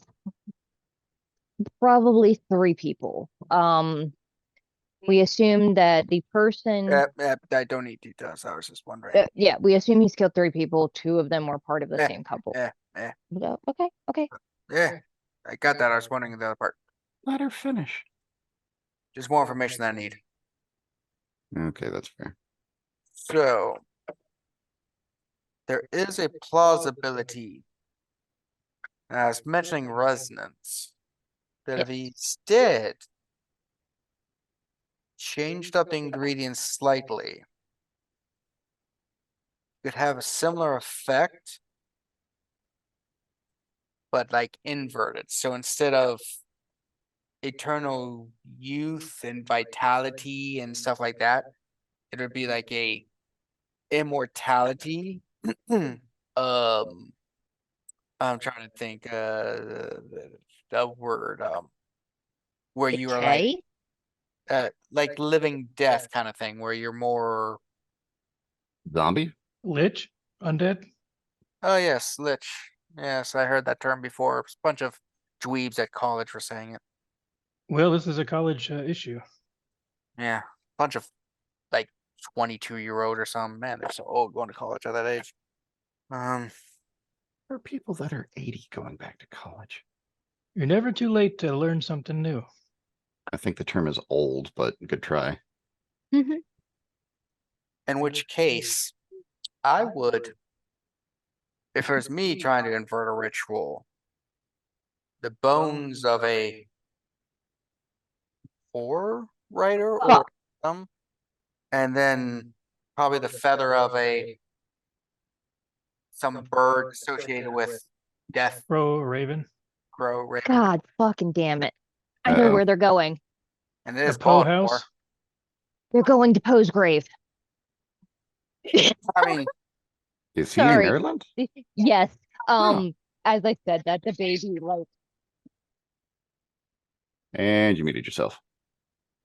probably 3 people. We assume that the person I don't need details. I was just wondering. yeah, we assume he's killed 3 people. 2 of them were part of the Eh, same couple. eh, eh. Okay. Yeah, I got that. I was wondering the other part. Let her finish. Just more information than I need. Okay, that's fair. So there is a plausibility. I was mentioning resonance. That if he's dead, changed up the ingredients slightly, could have a similar effect, but like inverted. So instead of eternal youth and vitality and stuff like that, it would be like a immortality. I'm trying to think the word where you are like living death kind of thing, where you're more. Zombie? Lich? Undead? Oh yes, lich. Yes, I heard that term before. A bunch of dweebs at college were saying it. Well, this is a college issue. Yeah, bunch of like 22-year-old or something. Man, they're so old going to college at that age. There are people that are 80 going back to college. You're never too late to learn something new. I think the term is old, but good try. Mhm. In which case, I would, if it was me trying to invert a ritual, the bones of a horror writer Oh. or some, and then probably the feather of some bird associated with death, Crow, Raven. crow, raven. God fucking damn it. I know Uh-oh. where they're going. And it The is Poe Baltimore. house. They're going to Poe's grave. I mean, Is he in Sorry. Maryland? Yes. Oh. As I said, that the baby, like, And you muted yourself.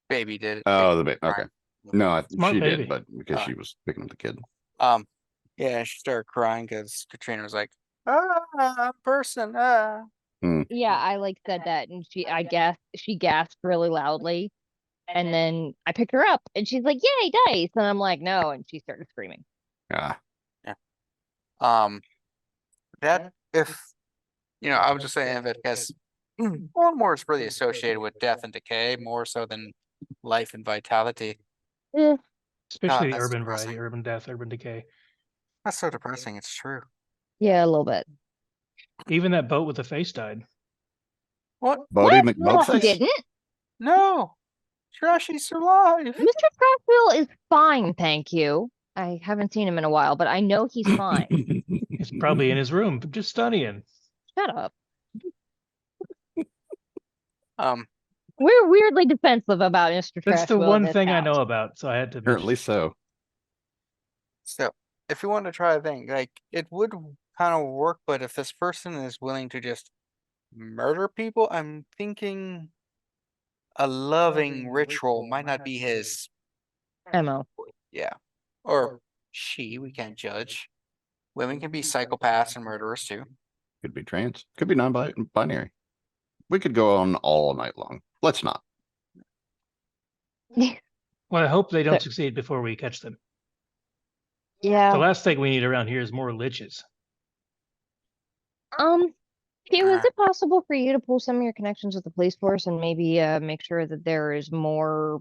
baby did it. Oh, the baby. Baby Okay. cried. No, Smart she baby. did, but because Ah. she was picking up the kid. Yeah, she started crying because Katrina was like, person, yeah, I like said that, and she gasped really loudly, and then I picked her up, and she's like, "Yay, dice!" And I'm like, "No," and she started screaming. Ah, That if I was just saying that because Baltimore is really associated with death and decay more so than life and vitality. Eh, Especially the that's urban depressing. variety, urban death, urban decay. That's so depressing. It's true. yeah, a little bit. Even that boat with the face died. What? Bodie What? No, she McBoatface? didn't. No, Trashy's alive. Mr. Trashville is fine, thank you. I haven't seen him in a while, but I know he's fine. He's probably in his room, just studying. Shut up. Um, We're weirdly defensive about Mr. That's the Trashville in one this thing I house. know about, so I had to Apparently mention. so. so if you want to try a thing, like it would kind of work, but if this person is willing to just murder people, I'm thinking a loving ritual might not be his. Emo. Yeah, or she. We can't judge. Women can be psychopaths and murderers too. Could be trans. Could be non-binary. We could go on all night long. Let's not. Well, I hope they don't But- succeed before we catch them. Yeah. The last thing we need around here is more liches. Hugh, is it possible for you to pull some of your connections with the police force and maybe make sure that there is more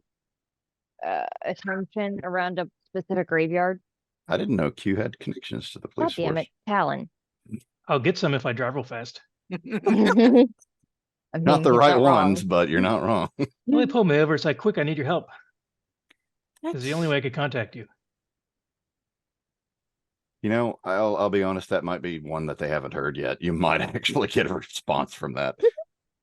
attention around a specific graveyard? I didn't know Q had connections to the God police damn force. it, Talon. I'll get some if I drive real fast. I mean, Not the he's right not wrong. ones, but you're not wrong. Well, they pulled me over. It's like, quick, I need your help. It's the only way I could contact you. I'll be honest, that might be one that they haven't heard yet. You might actually get a response from that.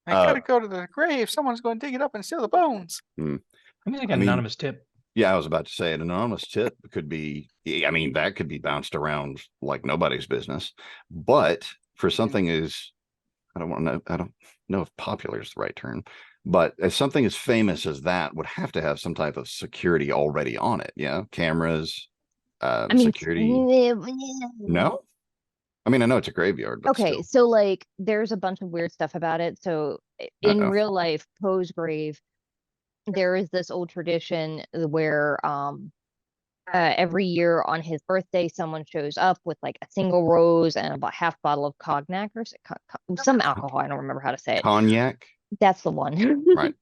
I gotta go to the grave. Someone's going to dig it up and steal the bones. I mean, like I an mean- anonymous tip. Yeah, I was about to say an anonymous tip could be, that could be bounced around like nobody's business. But for something I don't know if popular is the right term, but as something as famous as that would have to have some type of security already on it. Yeah. Cameras, I mean, security. No? I mean, I know it's a graveyard, but Okay, still. so like there's a bunch of weird stuff about it. So in Uh-oh. real life, Poe's grave, there is this old tradition where every year on his birthday, someone shows up with like a single rose and about half bottle of cognac or some alcohol. I don't remember how to say it. Cognac? That's the one. Right.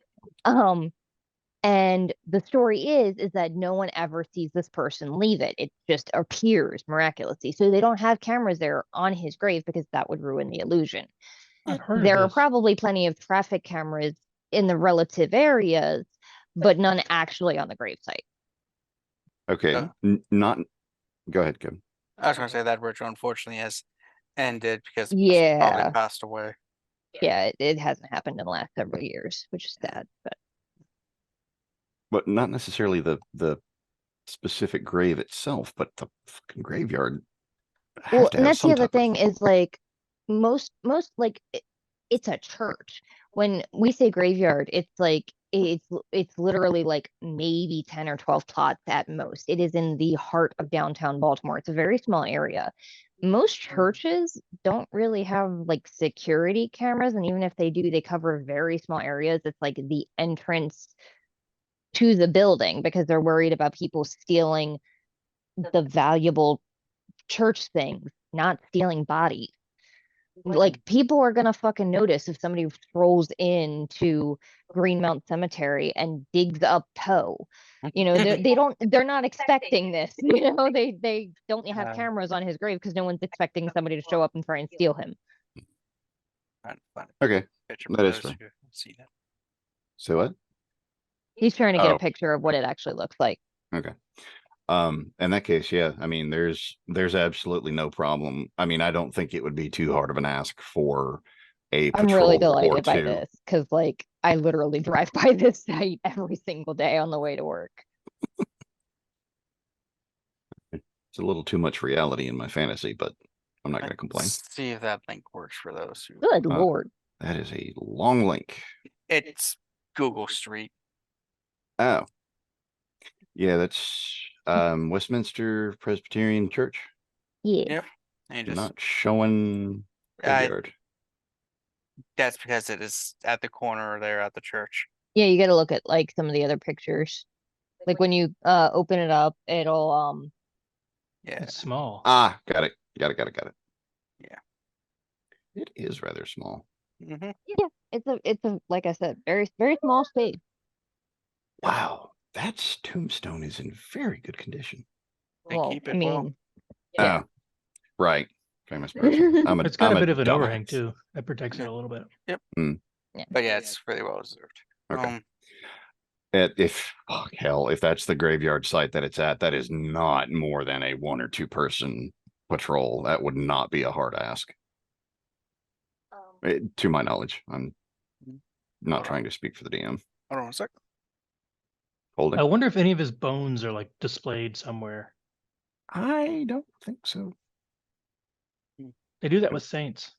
And the story is that no one ever sees this person leave it. It just appears miraculously. So they don't have cameras there on his grave because that would ruin the illusion. I've heard There of are this. probably plenty of traffic cameras in the relative areas, but none actually on the gravesite. Okay. Not. Go ahead, Kim. I was gonna say that ritual unfortunately has ended because the person Yeah. probably passed away. Yeah, it hasn't happened in the last several years, which is sad. But not necessarily the specific grave itself, but the fucking graveyard. Well, Have to and have that's the some other type of- thing is like most like it's a church. When we say graveyard, it's like it's literally like maybe 10 or 12 plots at most. It is in the heart of downtown Baltimore. It's a very small area. Most churches don't really have like security cameras, and even if they do, they cover very small areas. It's like the entrance to the building because they're worried about people stealing the valuable church things, not stealing bodies. Like people are gonna fucking notice if somebody strolls into Greenmount Cemetery and digs up Poe. They're not expecting this. They don't have cameras on his grave because no one's expecting somebody to show up and try and steal him. Find Okay. picture That for is those fair. who haven't seen it. So what? He's trying to get Oh. a picture of what it actually looks like. Okay. In that case, yeah, I mean, there's absolutely no problem. I mean, I don't think it would be too hard of an ask for a I'm really patrol or delighted by two. this because like I literally drive by this site every single day on the way to work. It's a little too much reality in my fantasy, but I'm not going to complain. See if that link works for those who. Good lord. That is a long link. It's Google Street. Oh. Yeah, that's Westminster Presbyterian Church. Yeah. Yep. And just Not showing I- graveyard. that's because it is at the corner there at the church. Yeah, you gotta look at like some of the other pictures. Like when you open it up, it'll Yeah. It's small. Ah, got it. Got it. Yeah. It is rather small. Mm-hmm. yeah, it's a like I said, very very small space. Wow. That tombstone is in very good condition. They Well, keep I it well. mean, yeah. Oh, right. Famous person. It's got I'm a bit of an overhang dumbass. too. That protects it a little bit. But yeah, it's really well deserved. Okay. If that's the graveyard site that it's at, that is not more than a 1 or 2 person patrol. That would not be a hard ask. To my knowledge, I'm not Hold on. trying to speak for the DM. Hold on a sec. Holding. I wonder if any of his bones are like displayed somewhere. I don't think so. They do that with saints.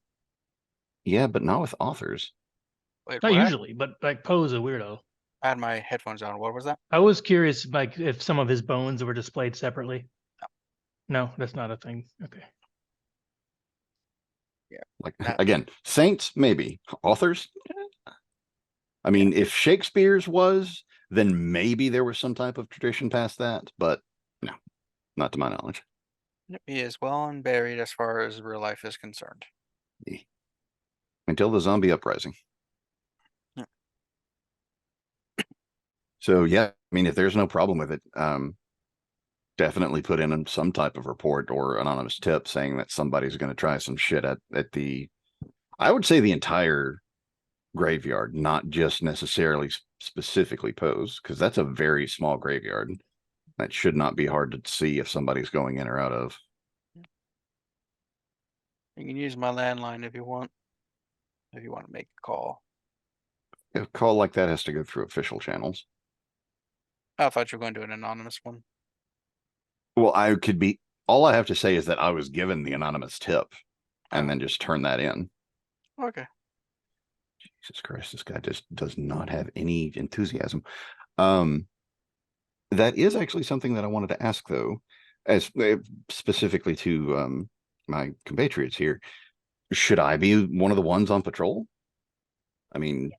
Yeah, but not with authors. Wait, Not what? usually, but like Poe's a weirdo. I had my headphones on. What was that? I was curious, like, if some of his bones were displayed separately. No, that's not a thing. Okay. Like That- again, saints maybe, authors. I mean, if Shakespeare's was, then maybe there was some type of tradition past that, but no, not to my knowledge. He is well and buried as far as real life is concerned. Until the zombie uprising. Yeah. So yeah, I mean, if there's no problem with it, definitely put in some type of report or anonymous tip saying that somebody's going to try some shit at the, I would say the entire graveyard, not just necessarily specifically Pose, because that's a very small graveyard. That should not be hard to see if somebody's going in or out of. You can use my landline if you want. If you want to make a call. A call like that has to go through official channels. I thought you were going to do an anonymous one. Well, I could be, all I have to say is that I was given the anonymous tip and Oh. then just turn that in. Okay. Jesus Christ, this guy just does not have any enthusiasm. That is actually something that I wanted to ask though, as specifically to my compatriots here. Should I be one of the ones on patrol? I mean,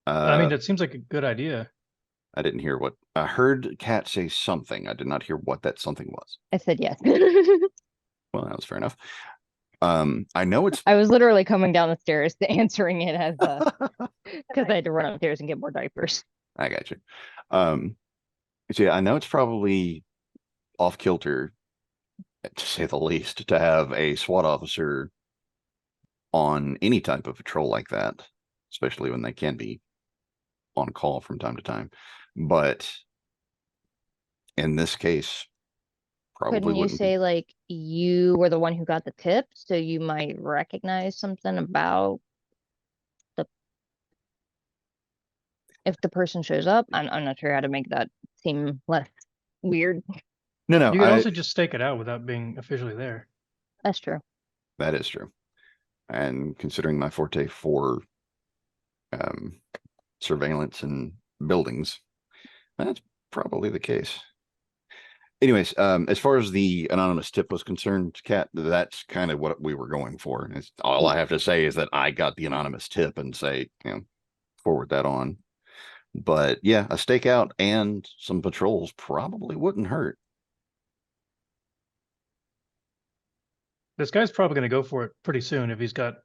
I mean, that seems like a good idea. I didn't hear what I heard. Cat say something. I did not hear what that something was. I said yes. Well, that was fair enough. I know it's I was literally coming down the stairs to answering it as because I had to run upstairs and get more diapers. I got you. So yeah, I know it's probably off kilter, to say the least, to have a SWAT officer on any type of patrol like that, especially when they can be on call from time to time. But in this case, probably Couldn't you wouldn't say be. like you were the one who got the tip, so you might recognize something about the if the person shows up? I'm not sure how to make that seem less weird. No, You could also just stake it out without being officially there. That's true. that is true. And considering my forte for surveillance and buildings, that's probably the case. Anyways, as far as the anonymous tip was concerned, Kat, that's kind of what we were going for. It's, all I have to say is that I got the anonymous tip and say, forward that on. But yeah, a stakeout and some patrols probably wouldn't hurt. This guy's probably going to go for it pretty soon if he's got.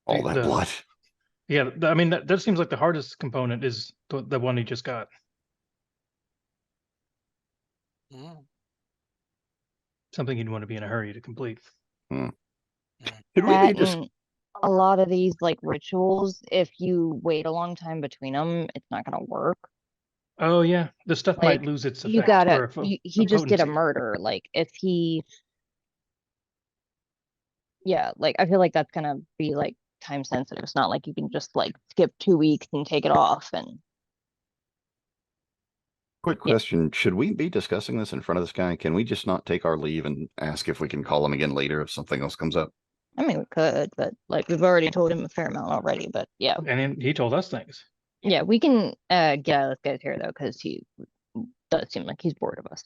All that The- blood. Yeah, I mean, that seems like the hardest component is the one he just got. Mm. Something you'd want to be in a hurry to complete. Did we That need to and a lot of these like rituals, if you wait a long time between them, it's not gonna work. Oh yeah, the stuff might Like, lose its effect. You gotta. or He just did a potency. murder. Like if he. Yeah, like I feel like that's gonna be like time sensitive. It's not like you can just like skip 2 weeks and take it off. And Quick Yeah. question. Should we be discussing this in front of this guy? Can we just not take our leave and ask if we can call him again later if something else comes up? I mean, we could, but like we've already told him a fair amount already. But yeah, And then he told us things. yeah, we can get out of this guy's hair though, because he does seem like he's bored of us.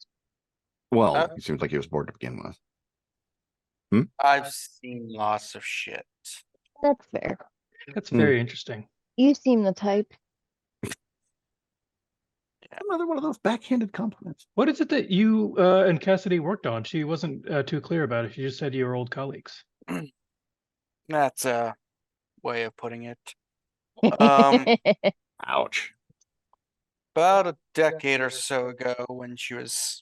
Well, Uh, he seems like he was bored to begin with. I've seen lots of shit. That's fair. That's Hmm. very interesting. You seem the type. Another one of those backhanded compliments. What is it that you and Cassidy worked on? She wasn't too clear about it. She just said you were old colleagues. That's a way of putting it. Um, Ouch. About a decade or so ago, when she was,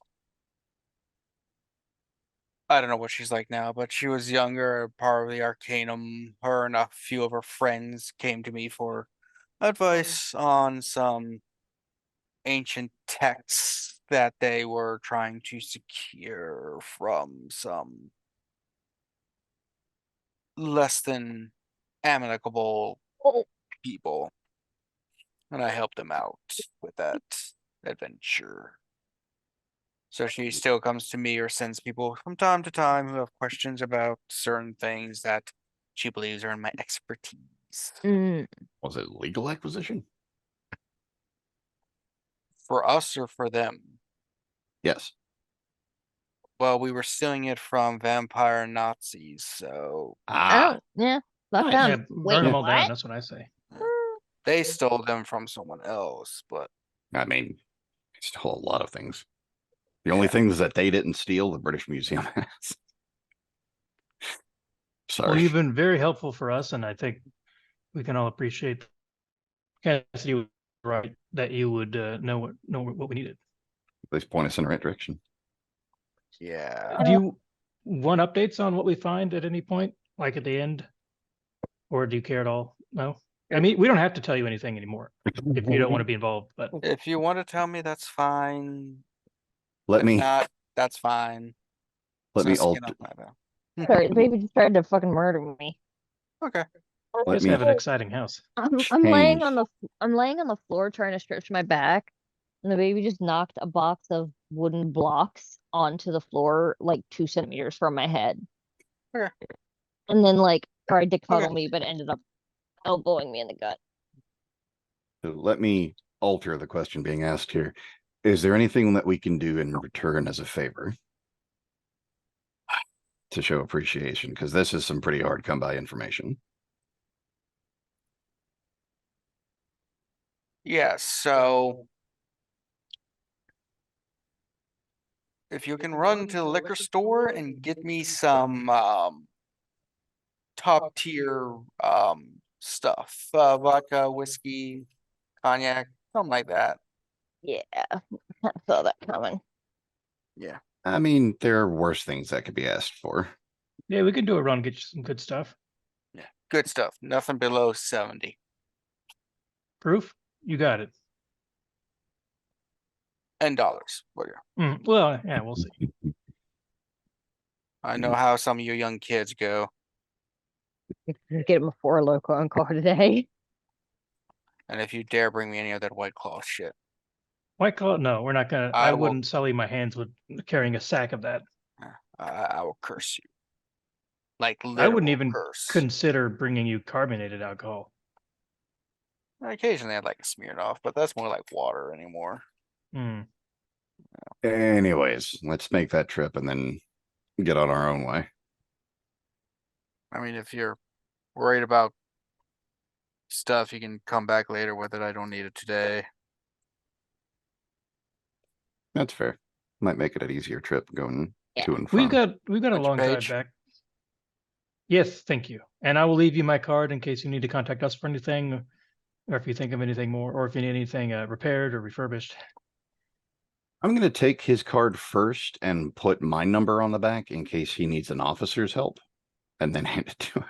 I don't know what she's like now, but she was younger, part of the Arcanum. Her and a few of her friends came to me for advice on some ancient texts that they were trying to secure from some less than amicable Oh, people. And I helped them out with that adventure. So she still comes to me or sends people from time to time who have questions about certain things that she believes are in my expertise. Was it legal acquisition? For us or for them? Yes. Well, we were stealing it from vampire Nazis, so oh, yeah. Fuck Nice. them. Yeah, Wait, burn them all what? down. That's what I say. they stole them from someone else. But I mean, it's still a lot of things. The only Yeah. things that they didn't steal, the British Museum has. Well, Sorry. you've been very helpful for us, and I think we can all appreciate Cassidy was right that you would know what we needed. Please point us in the right direction. yeah, Do you want updates on what we find at any point, like at the end, or do you care at all? No. I mean, we don't have to tell you anything anymore if you don't want to be involved. But if you want to tell me, that's fine. Let If me not, that's fine. let So me skin alter off my back. Sorry, the baby just tried to fucking murder me. Okay. let just me have an exciting house. I'm laying change. on the I'm laying on the floor trying to stretch my back, and the baby just knocked a box of wooden blocks onto the floor like 2 centimeters from my head. Okay. And then like tried to Okay. cuddle me, but ended up elbowing me in the gut. let me alter the question being asked here. Is there anything that we can do in return as a favor to show appreciation? Because this is some pretty hard come by information. Yeah, so if you can run to the liquor store and get me some top tier stuff, vodka, whiskey, cognac, something like that. Yeah, I saw that coming. Yeah. I mean, there are worse things that could be asked for. Yeah, we can do a run, get you some good stuff. Yeah. Good stuff. Nothing below 70. Proof? You got it. And dollars. Well, yeah. Well, yeah, we'll see. I know how some of you young kids go. Get him a 4 Loco on call today. And if you dare bring me any of that White Claw shit, White Claw? No, we're not gonna. I will- wouldn't sully my hands with carrying a sack of that. I will curse you. Like I literal wouldn't even curse. consider bringing you carbonated alcohol. Occasionally I'd like a Smirnoff, but that's more like water anymore. Hmm. Anyways, let's make that trip and then get on our own way. I mean, if you're worried about stuff, you can come back later with it. I don't need it today. That's fair. Might make it an easier trip going Yeah. to and We've from. got a Which long drive page? back. Yes, thank you. And I will leave you my card in case you need to contact us for anything, or if you think of anything more, or if you need anything repaired or refurbished. I'm going to take his card first and put my number on the back in case he needs an officer's help, and then hand it to him.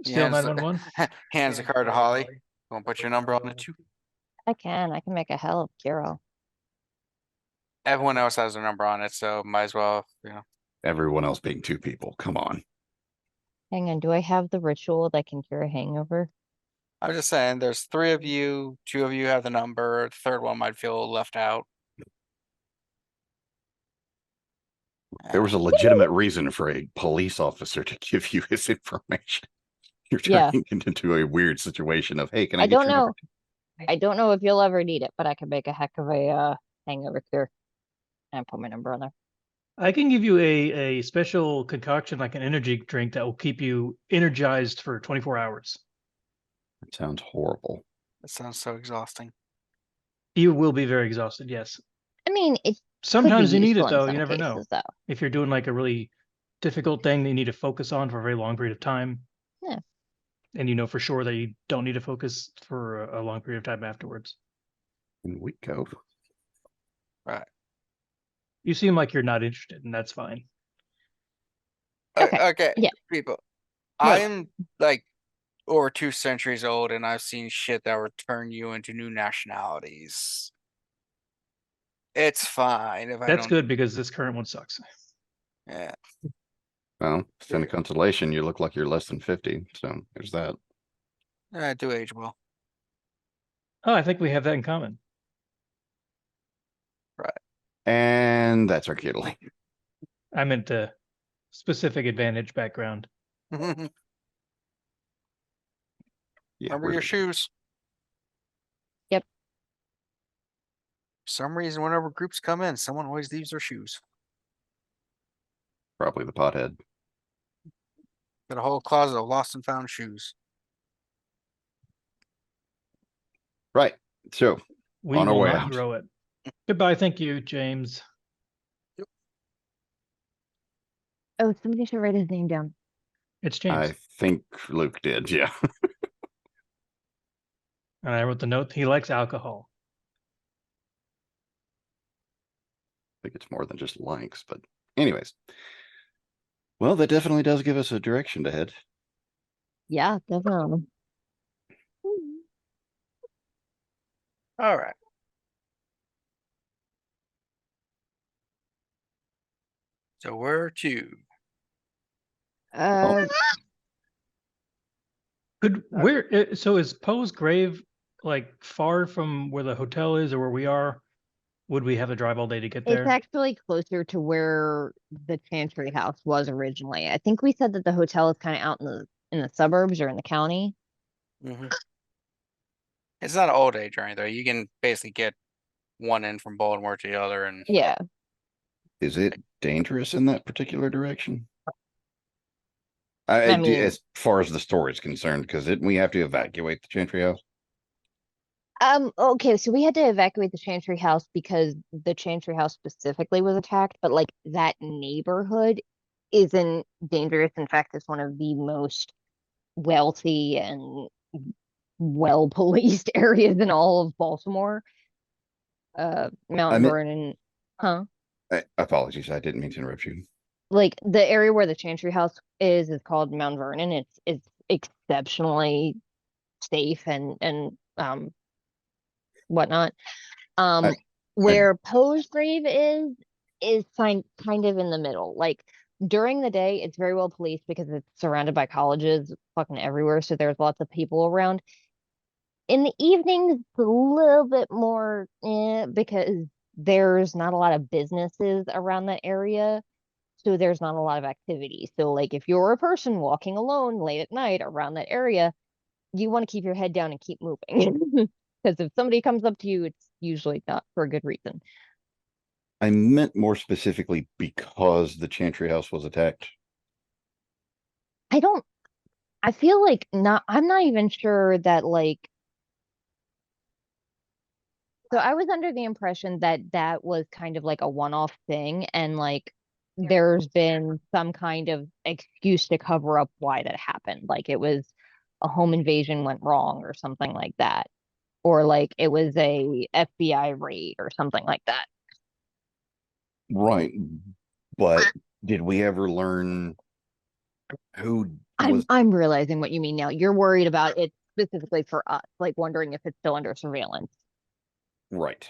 Still hands the- 911. Hands the card to Holly. Want to put your number on it too? I can make a hell of a hero. Everyone else has a number on it, so might as well, Everyone else being two people. Come on. Hang on, do I have the ritual that can cure a hangover? I'm just saying, there's 3 of you, 2 of you have the number, the third one might feel left out. There was a legitimate reason for a police officer to give you his information. You're Yeah. turning it into a weird situation of, hey, can I I get don't your number? know. I don't know if you'll ever need it, but I can make a heck of a hangover cure. And put my number on there. I can give you a special concoction, like an energy drink that will keep you energized for 24 hours. It sounds horrible. That sounds so exhausting. You will be very exhausted, yes. I mean, it Sometimes could you be need it, useful in though. some You never know. cases, though. If you're doing like a really difficult thing that you need to focus on for a very long period of time. Yeah. And you know for sure that you don't need to focus for a long period of time afterwards. And we go. You seem like you're not interested, and that's fine. Okay, Okay, yeah. people. What? I'm like over 2 centuries old, and I've seen shit that will turn you into new nationalities. It's fine if I That's don't. good because this current one sucks. Yeah. Well, send a consolation. You look like you're less than 50. So there's that. I do age well. Oh, I think we have that in common. And that's our Kiddly. I meant a specific advantage background. Remember Yeah, your shoes. Yep. For some reason, whenever groups come in, someone always leaves their shoes. probably the pothead. Got a whole closet of lost and found shoes. Right. So We On our will way not out. grow it. Goodbye. Thank you, James. Oh, somebody should write his name down. It's James. I think Luke did. Yeah. And I wrote the note. He likes alcohol. I think it's more than just likes, but anyways. Well, that definitely does give us a direction to head. Yeah, definitely. All right. So where to? So is Poe's grave like far from where the hotel is or where we are? Would we have to drive all day to get It's there? actually closer to where the Chantry House was originally. I think we said that the hotel is kind of out in the suburbs or in the county. It's not an old age or anything. You can basically get one in from Baltimore to the other, and Yeah. Is it dangerous in that particular direction? I mean- as far as the story is concerned, because didn't we have to evacuate the Chantry House? Okay, so we had to evacuate the Chantry House because the Chantry House specifically was attacked, but like that neighborhood isn't dangerous. In fact, it's one of the most wealthy and well policed areas in all of Baltimore. Mount meant- Vernon, huh? Apologies, I didn't mean to interrupt you. Like the area where the Chantry House is called Mount Vernon. It's exceptionally safe and whatnot. Where Poe's grave is kind of in the middle. Like during the day, it's very well policed because it's surrounded by colleges fucking everywhere, so there's lots of people around. In the evenings, it's a little bit more because there's not a lot of businesses around that area. So there's not a lot of activity. So like if you're a person walking alone late at night around that area, you want to keep your head down and keep moving. Because if somebody comes up to you, it's usually not for a good reason. I meant more specifically because the Chantry House was attacked. I feel like I'm not even sure that like, so I was under the impression that that was kind of like a one-off thing and like there's been some kind of excuse to cover up why that happened. Like it was a home invasion went wrong or something like that. Or like it was a FBI raid or something like that. Right. But did we ever learn who was I'm realizing what you mean now. You're worried about it specifically for us, like wondering if it's still under surveillance. right?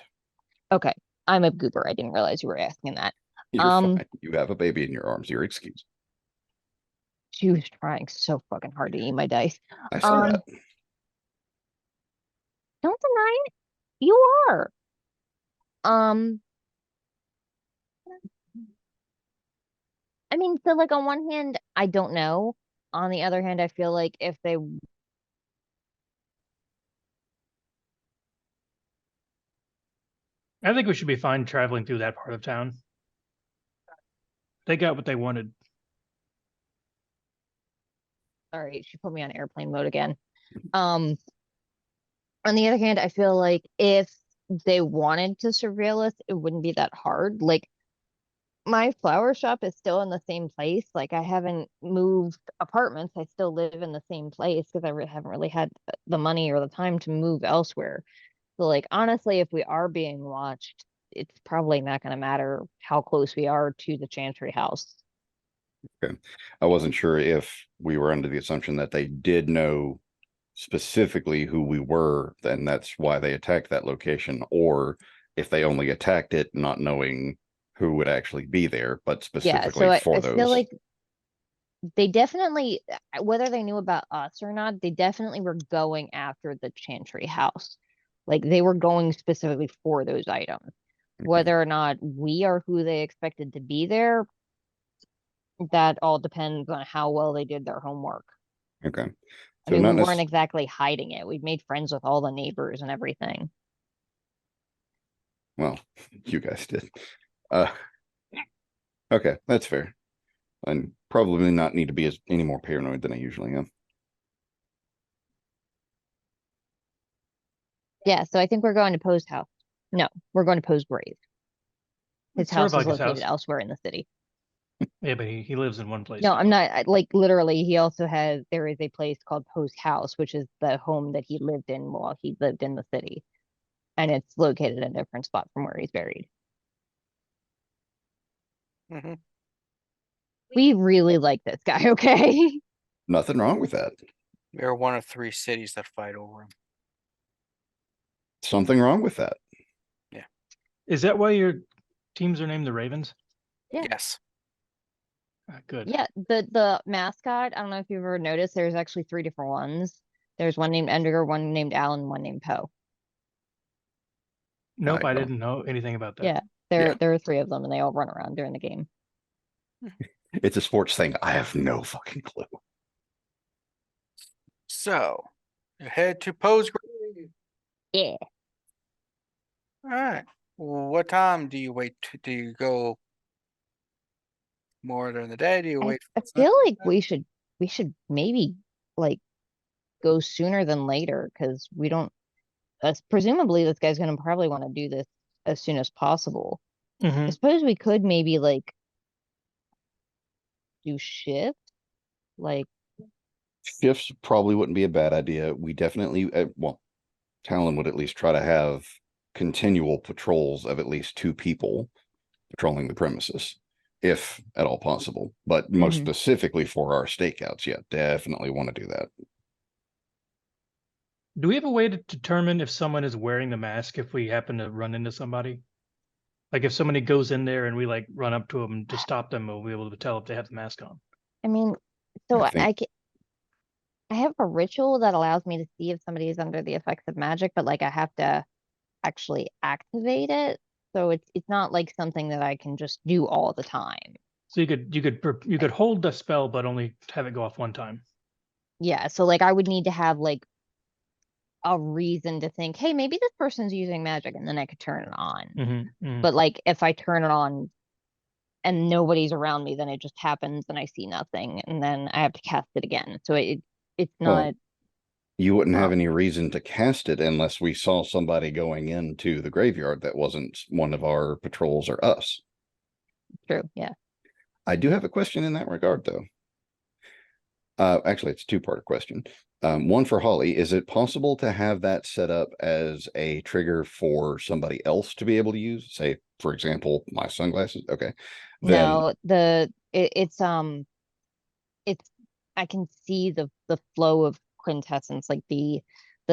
Okay. I'm a goober. I didn't realize you were asking that. You're fine. You have a baby in your arms. You're excused. She was trying so fucking hard to eat my dice. I saw Um, that. don't deny it. You are. Um, I mean, so like on one hand, I don't know. On the other hand, I feel like if they I think we should be fine traveling through that part of town. They got what they wanted. Sorry, she put me on airplane mode again. Um, on the other hand, I feel like if they wanted to surveil us, it wouldn't be that hard. Like my flower shop is still in the same place. Like I haven't moved apartments. I still live in the same place because haven't really had the money or the time to move elsewhere. So like honestly, if we are being watched, it's probably not going to matter how close we are to the Chantry House. Okay. I wasn't sure if we were under the assumption that they did know specifically who we were, and that's why they attacked that location, or if they only attacked it not knowing who would actually be there, but Yeah, specifically so for I feel those. like they definitely, whether they knew about us or not, they definitely were going after the Chantry House. Like they were going specifically for those items. Whether or not we are who they expected to be there, that all depends on how well they did their homework. Okay. I So mean, we not weren't necessarily. exactly hiding it. We made friends with all the neighbors and everything. Well, you guys did. Uh, okay, that's fair. And probably not need to be any more paranoid than I usually am. Yeah, so I think we're going to Poe's house. No, we're going to Poe's grave. His It's sort of house is like his located house. elsewhere in the city. Yeah, but he lives in one place No, now. I'm not like literally. He also has there is a place called Poe's house, which is the home that he lived in while he lived in the city, and it's located in a different spot from where he's buried. Mhm. We really like this guy. Okay. Nothing wrong with that. We're one of 3 cities that fight over him. Something wrong with that. Is that why your teams are named the Ravens? Yeah. Yes. Good. Yeah, the mascot, I don't know if you've ever noticed, there's actually 3 different ones. There's one named Edgar, one named Alan, one named Poe. Nope, I don't- didn't know anything about that. Yeah, there are 3 of them, and they all run around during the game. It's a sports thing. I have no fucking clue. So, you head to Poe's grave. Yeah. Alright. What time do you wait? Do you go more during the day? Do you I, wait I for feel like sunset? we should maybe like go sooner than later because we don't presumably this guy's gonna probably want to do this as soon as possible. I Hmm. suppose we could maybe like do shift, like Shifts probably wouldn't be a bad idea. We definitely, well, Talon would at least try to have continual patrols of at least 2 people patrolling the premises, if at all possible. But most Mhm. specifically for our stakeouts, yeah, definitely want to do that. Do we have a way to determine if someone is wearing the mask if we happen to run into somebody? Like if somebody goes in there and we like run up to them to stop them, we'll be able to tell if they have the mask on. I mean, so I think I have a ritual that allows me to see if somebody is under the effects of magic, but like I have to actually activate it. So it's not like something that I can just do all the time. So you could hold the spell, but only have it go off one time. Yeah, so like I would need to have like a reason to think, hey, maybe this person's using magic, and then I could turn it on. Mm-hmm. But like if I turn it on and nobody's around me, then it just happens and I see nothing, and then I have to cast it again. So it's well, not you wouldn't have well, any reason to cast it unless we saw somebody going into the graveyard that wasn't one of our patrols or us. true. Yeah. I do have a question in that regard, though. Actually, it's a 2-part question. One for Holly. Is it possible to have that set up as a trigger for somebody else to be able to use? Say, for example, my sunglasses. Okay. Then, No, it's I can see the flow of quintessence, like the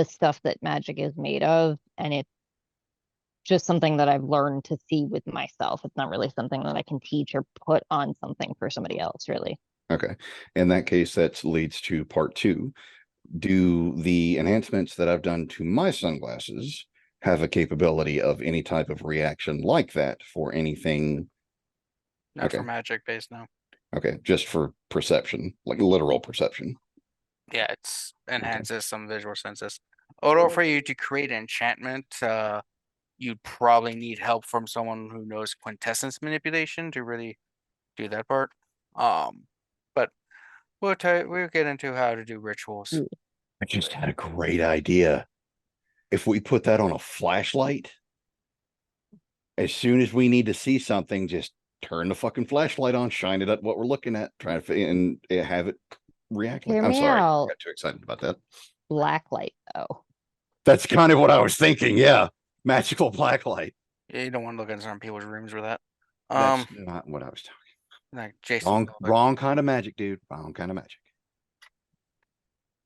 stuff that magic is made of, and it's just something that I've learned to see with myself. It's not really something that I can teach or put on something for somebody else, really. Okay. In that case, that leads to part 2. Do the enhancements that I've done to my sunglasses have a capability of any type of reaction like that for anything? Not for Okay. magic based, no. Okay, just for perception, like literal perception. Yeah, it's enhances some visual senses. Although for you to create an enchantment, you'd probably need help from someone who knows quintessence manipulation to really do that part. But we'll get into how to do rituals. Ooh. I just had a great idea. If we put that on a flashlight, as soon as we need to see something, just turn the fucking flashlight on, shine it at what we're looking at, try to and have it react. Hear I'm me sorry, I out. got too excited about that. Blacklight, though. That's kind of what I was thinking. Yeah, magical blacklight. Yeah, you don't want to look in some people's rooms with that. That's not what I was talking. Like Jason. Wrong kind of magic, dude. Wrong kind of magic.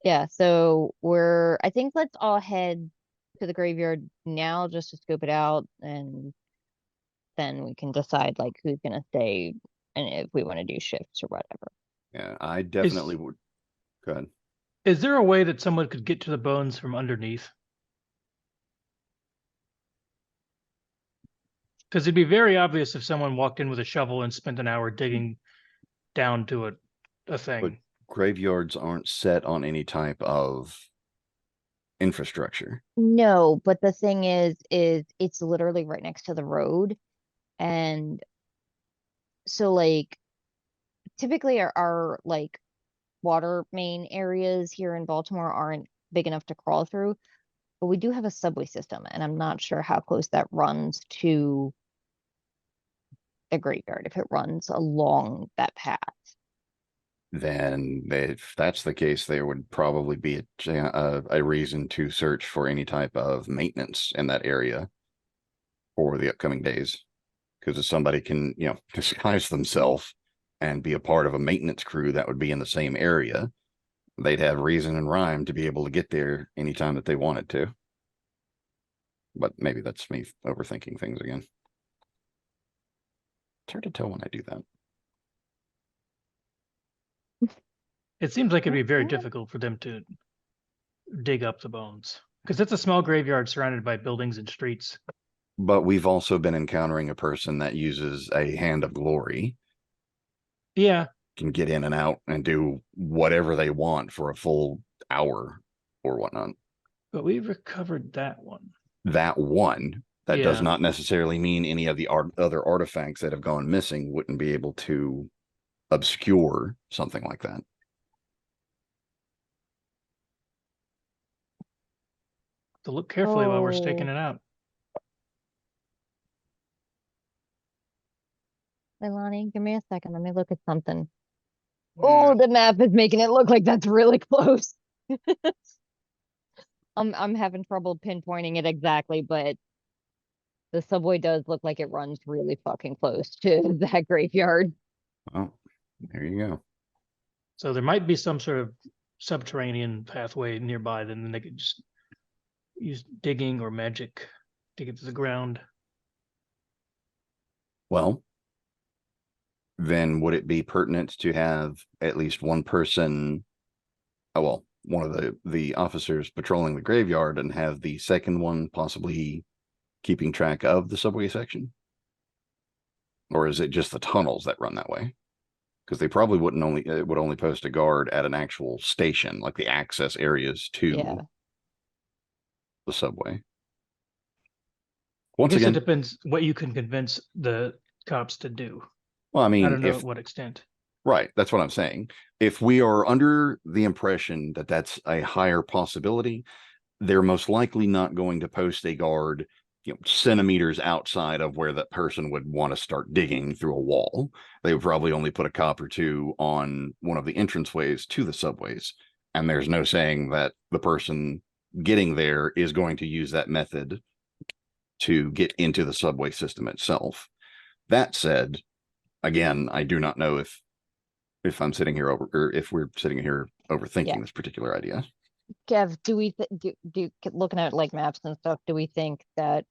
Yeah, so I think let's all head to the graveyard now just to scope it out, and then we can decide like who's gonna stay and if we want to do shifts or whatever. Yeah, I definitely would. Go ahead. Is there a way that someone could get to the bones from underneath? Because it'd be very obvious if someone walked in with a shovel and spent an hour digging down to a thing. Graveyards aren't set on any type of infrastructure. No, but the thing is it's literally right next to the road. And so like typically our like water main areas here in Baltimore aren't big enough to crawl through, but we do have a subway system, and I'm not sure how close that runs to the graveyard, if it runs along that path. Then if that's the case, there would probably be a reason to search for any type of maintenance in that area for the upcoming days. Because if somebody can, disguise themselves and be a part of a maintenance crew that would be in the same area, they'd have reason and rhyme to be able to get there anytime that they wanted to. But maybe that's me overthinking things again. It's hard to tell when I do that. It seems like it'd be very difficult for them to dig up the bones. Because it's a small graveyard surrounded by buildings and streets. But we've also been encountering a person that uses a hand of glory. Yeah. Can get in and out and do whatever they want for a full hour or whatnot. But we recovered that one. That one. That does Yeah. not necessarily mean any of the other artifacts that have gone missing wouldn't be able to obscure something like that. So look carefully while we're staking it out. Leilani, give me a second. Let me look at something. Oh, the map is making it look like that's really close. I'm having trouble pinpointing it exactly, but the subway does look like it runs really fucking close to that graveyard. Oh, there you go. So there might be some sort of subterranean pathway nearby, then they could just use digging or magic to get to the ground. Well, then would it be pertinent to have at least one person, one of the officers patrolling the graveyard and have the second one possibly keeping track of the subway section? Or is it just the tunnels that run that way? Because they probably would only post a guard at an actual station, like the access areas to the subway. Once again, it depends what you can convince the cops to do. Well, I mean, I don't know at what extent. Right, that's what I'm saying. If we are under the impression that that's a higher possibility, they're most likely not going to post a guard, centimeters outside of where that person would want to start digging through a wall. They would probably only put a cop or two on one of the entranceways to the subways. And there's no saying that the person getting there is going to use that method to get into the subway system itself. That said, again, I do not know if I'm sitting here or if we're sitting here overthinking this particular idea. Kev, do we do looking at like maps and stuff, do we think that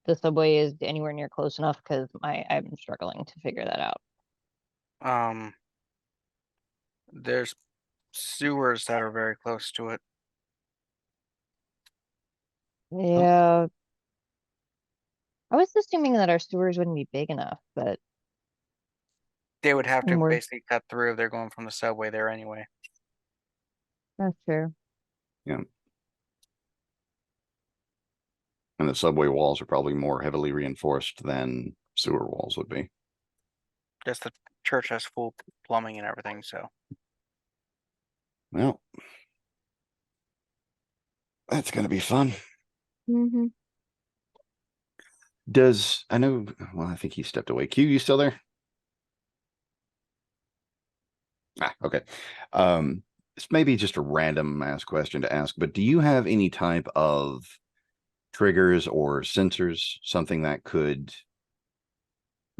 the subway is anywhere near close enough? Because I'm struggling to figure that out. There's sewers that are very close to it. Yeah. I was assuming that our sewers wouldn't be big enough, but They would have to we're basically cut through if they're going from the subway there anyway. that's true. And the subway walls are probably more heavily reinforced than sewer walls would be. Just the church has full plumbing and everything, so. Well, that's going to be fun. Mm-hmm. I know, well, I think he stepped away. Q, you still there? Okay. This may be just a random ass question to ask, but do you have any type of triggers or sensors, something that could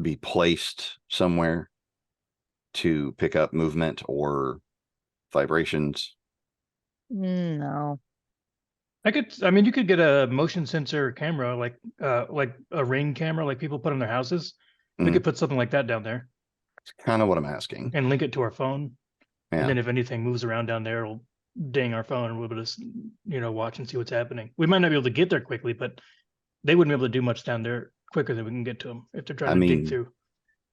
be placed somewhere to pick up movement or vibrations? No. I mean, you could get a motion sensor camera, like a Ring camera, like people put in their houses. We Mhm. could put something like that down there It's kind of what I'm asking. and link it to our phone. Yeah. And then if anything moves around down there, it'll ding our phone and we'll be able to, watch and see what's happening. We might not be able to get there quickly, but they wouldn't be able to do much down there quicker than we can get to them if they're trying to dig through.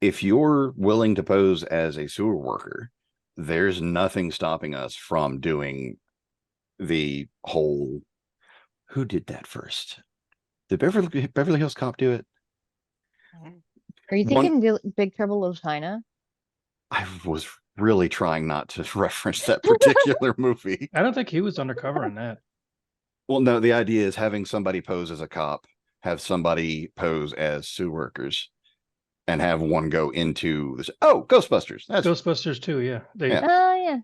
If you're willing to pose as a sewer worker, there's nothing stopping us from doing the whole. Who did that first? Did Beverly Hills Cop do it? Are you thinking Big Trouble Little China? I was really trying not to reference that particular movie. I don't think he was undercover in that. Well, no, the idea is having somebody pose as a cop, have somebody pose as sewer workers, and have one go into this. Oh, Ghostbusters. That's Ghostbusters too, yeah. Yeah. Oh yeah.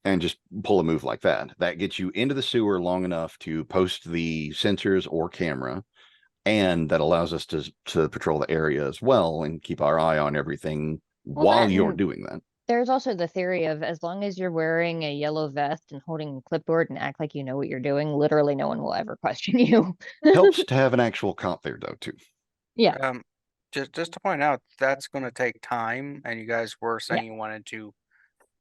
And just pull a move like that. That gets you into the sewer long enough to post the sensors or camera, and that allows us to patrol the area as well and keep our eye on everything while you're doing that. There's also the theory of as long as you're wearing a yellow vest and holding a clipboard and act like you know what you're doing, literally no one will ever question you. Helps to have an actual cop there though too. Yeah. Just to point out, that's going to take time, and you guys were saying you wanted to.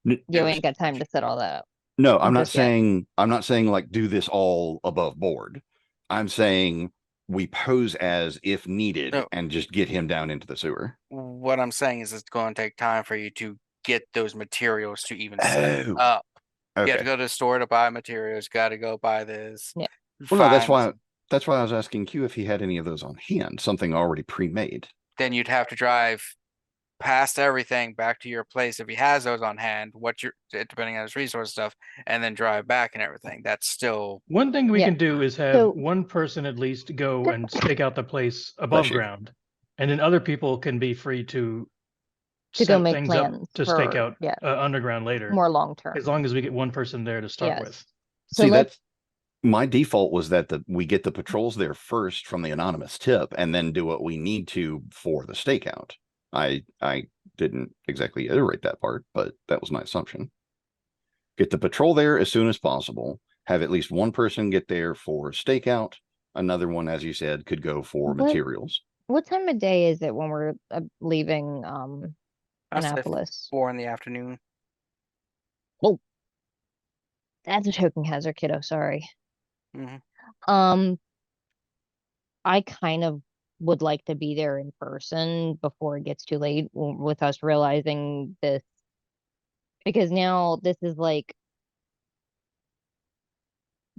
You ain't got time to set all that up. No, I'm not Just yet. saying like do this all above board. I'm saying we pose as if needed No. and just get him down into the sewer. What I'm saying is it's going to take time for you to get those materials to even set Oh, up. You okay. have to go to the store to buy materials. Got to go buy this. Yeah. Well, no, that's find- why I was asking Q if he had any of those on hand, something already pre-made. Then you'd have to drive past everything back to your place if he has those on hand. Depending on his resource stuff, and then drive back and everything. That's still One thing we Yeah. can do is have So- one person at least go and stake out the place above you. ground. And then other people can be free to To go set make things plans up to stake for- out yeah. Underground later. More long term. As long as we get one person there to start Yes. with. So See, let's that's my default was that we get the patrols there first from the anonymous tip and then do what we need to for the stakeout. I didn't exactly iterate that part, but that was my assumption. Get the patrol there as soon as possible. Have at least one person get there for stakeout. Another one, as you said, could go for What- materials. what time of day is it when we're leaving I'd say Annapolis? 4 in the afternoon. That's a choking hazard, kiddo. Sorry. Mhm. I kind of would like to be there in person before it gets too late with us realizing this, because now this is like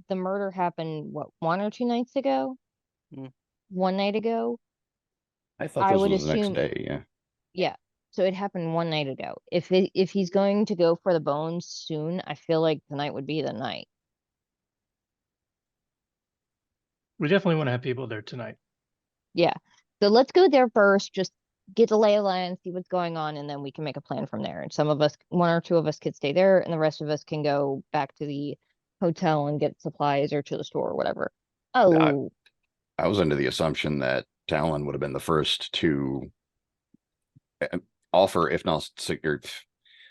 the murder happened, what, 1 or 2 nights ago? Mm. 1 night ago? I thought I this would was the next assume- day. Yeah. Yeah. So it happened 1 night ago. If he's going to go for the bones soon, I feel like tonight would be the night. We definitely want to have people there tonight. Yeah. So let's go there first, just get the lay of the land, see what's going on, and then we can make a plan from there. And some of us, 1 or 2 of us could stay there, and the rest of us can go back to the hotel and get supplies or to the store or whatever. Oh, I was under the assumption that Talon would have been the first to offer, if not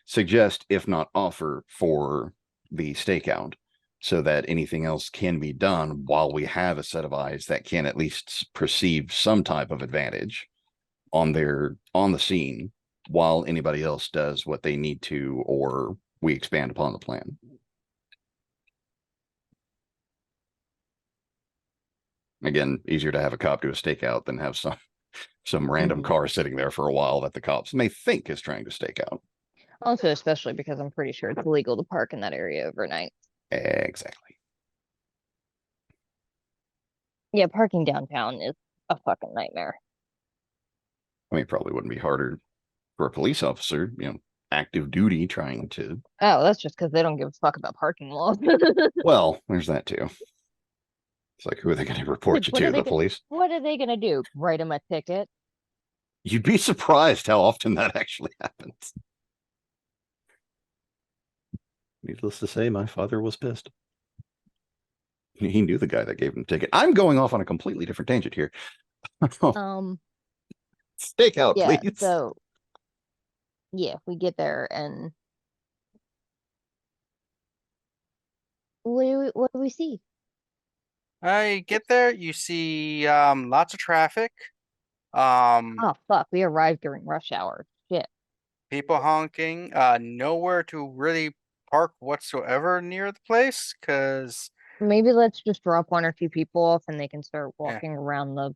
suggest, if not offer for the stakeout, so that anything else can be done while we have a set of eyes that can at least perceive some type of advantage on the scene while anybody else does what they need to or we expand upon the plan. Again, easier to have a cop do a stakeout than have some random Mhm. car sitting there for a while that the cops may think is trying to stake out. Also, especially because I'm pretty sure it's illegal to park in that area overnight. Exactly. Yeah, parking downtown is a fucking nightmare. I mean, it probably wouldn't be harder for a police officer, active duty trying to. Oh, that's just because they don't give a fuck about parking laws. Well, there's that too. It's like, who are they going to report you What are to? they The police? What are they gonna do? Write them a ticket? You'd be surprised how often that actually happens. Needless to say, my father was pissed. He knew the guy that gave him the ticket. I'm going off on a completely different tangent here. Stakeout, Yeah. please. So, yeah, we get there and what do we see? I get there, you see lots of traffic. Oh fuck, we arrived during rush hour. Shit. People honking, nowhere to really park whatsoever near the place, because Maybe let's just drop one or two people off and they can start Yeah. walking around the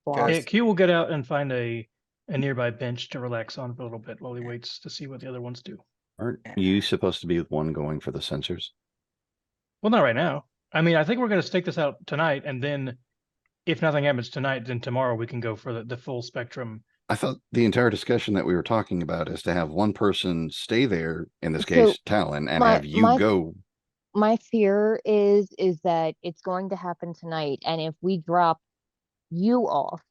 block. Guys. Yeah, Q will get out and find a nearby bench to relax on for a little bit while he waits to see what the other ones do. Aren't you supposed to be the one going for the sensors? Well, not right now. I mean, I think we're going to stake this out tonight, and then if nothing happens tonight, then tomorrow we can go for the full spectrum. I thought the entire discussion that we were talking about is to have one person stay there, in this So, case, Talon, and my- have you my- go. My fear is that it's going to happen tonight, and if we drop you off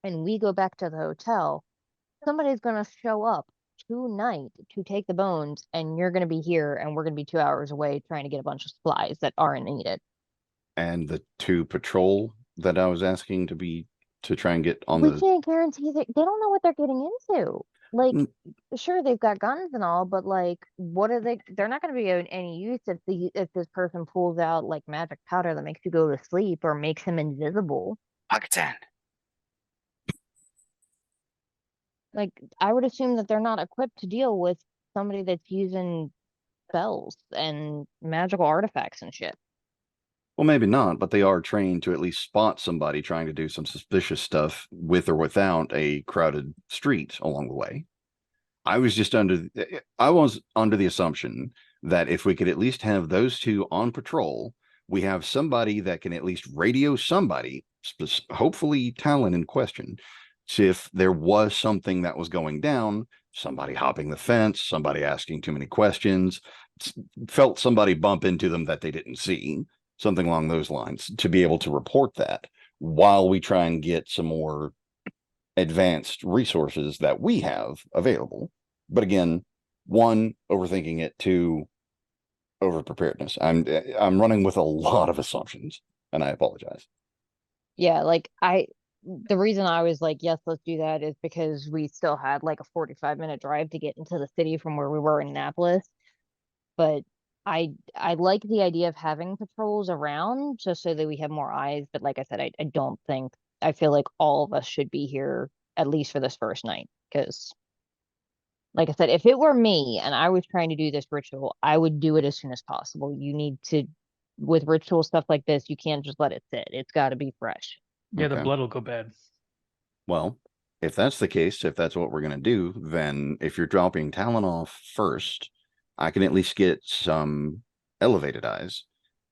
and we go back to the hotel, somebody's gonna show up tonight to take the bones, and you're gonna be here, and we're gonna be 2 hours away trying to get a bunch of supplies that aren't needed. And the 2 patrol that I was asking to try and get on We the. can't guarantee that they don't know what they're getting into. Like, Mm. sure, they've got guns and all, but like, what are they? They're not going to be of any use if this person pulls out like magic powder that makes you go to sleep or makes him invisible. pockets in. Like, I would assume that they're not equipped to deal with somebody that's using spells and magical artifacts and shit. Well, maybe not, but they are trained to at least spot somebody trying to do some suspicious stuff with or without a crowded street along the way. I was under the assumption that if we could at least have those 2 on patrol, we have somebody that can at least radio somebody, hopefully Talon in question, see if there was something that was going down, somebody hopping the fence, somebody asking too many questions, felt somebody bump into them that they didn't see, something along those lines, to be able to report that while we try and get some more advanced resources that we have available. But again, 1, overthinking it, 2, over preparedness. I'm running with a lot of assumptions, and I apologize. Yeah, like the reason I was like, yes, let's do that is because we still had like a 45-minute drive to get into the city from where we were in Annapolis. But I like the idea of having patrols around just so that we have more eyes. But like I said, I don't think, I feel like all of us should be here at least for this first night. Because like I said, if it were me and I was trying to do this ritual, I would do it as soon as possible. You need to, with ritual stuff like this, you can't just let it sit. It's got to be fresh. Yeah, the Okay. blood will go bad. Well, if that's the case, if that's what we're going to do, then if you're dropping Talon off first, I can at least get some elevated eyes.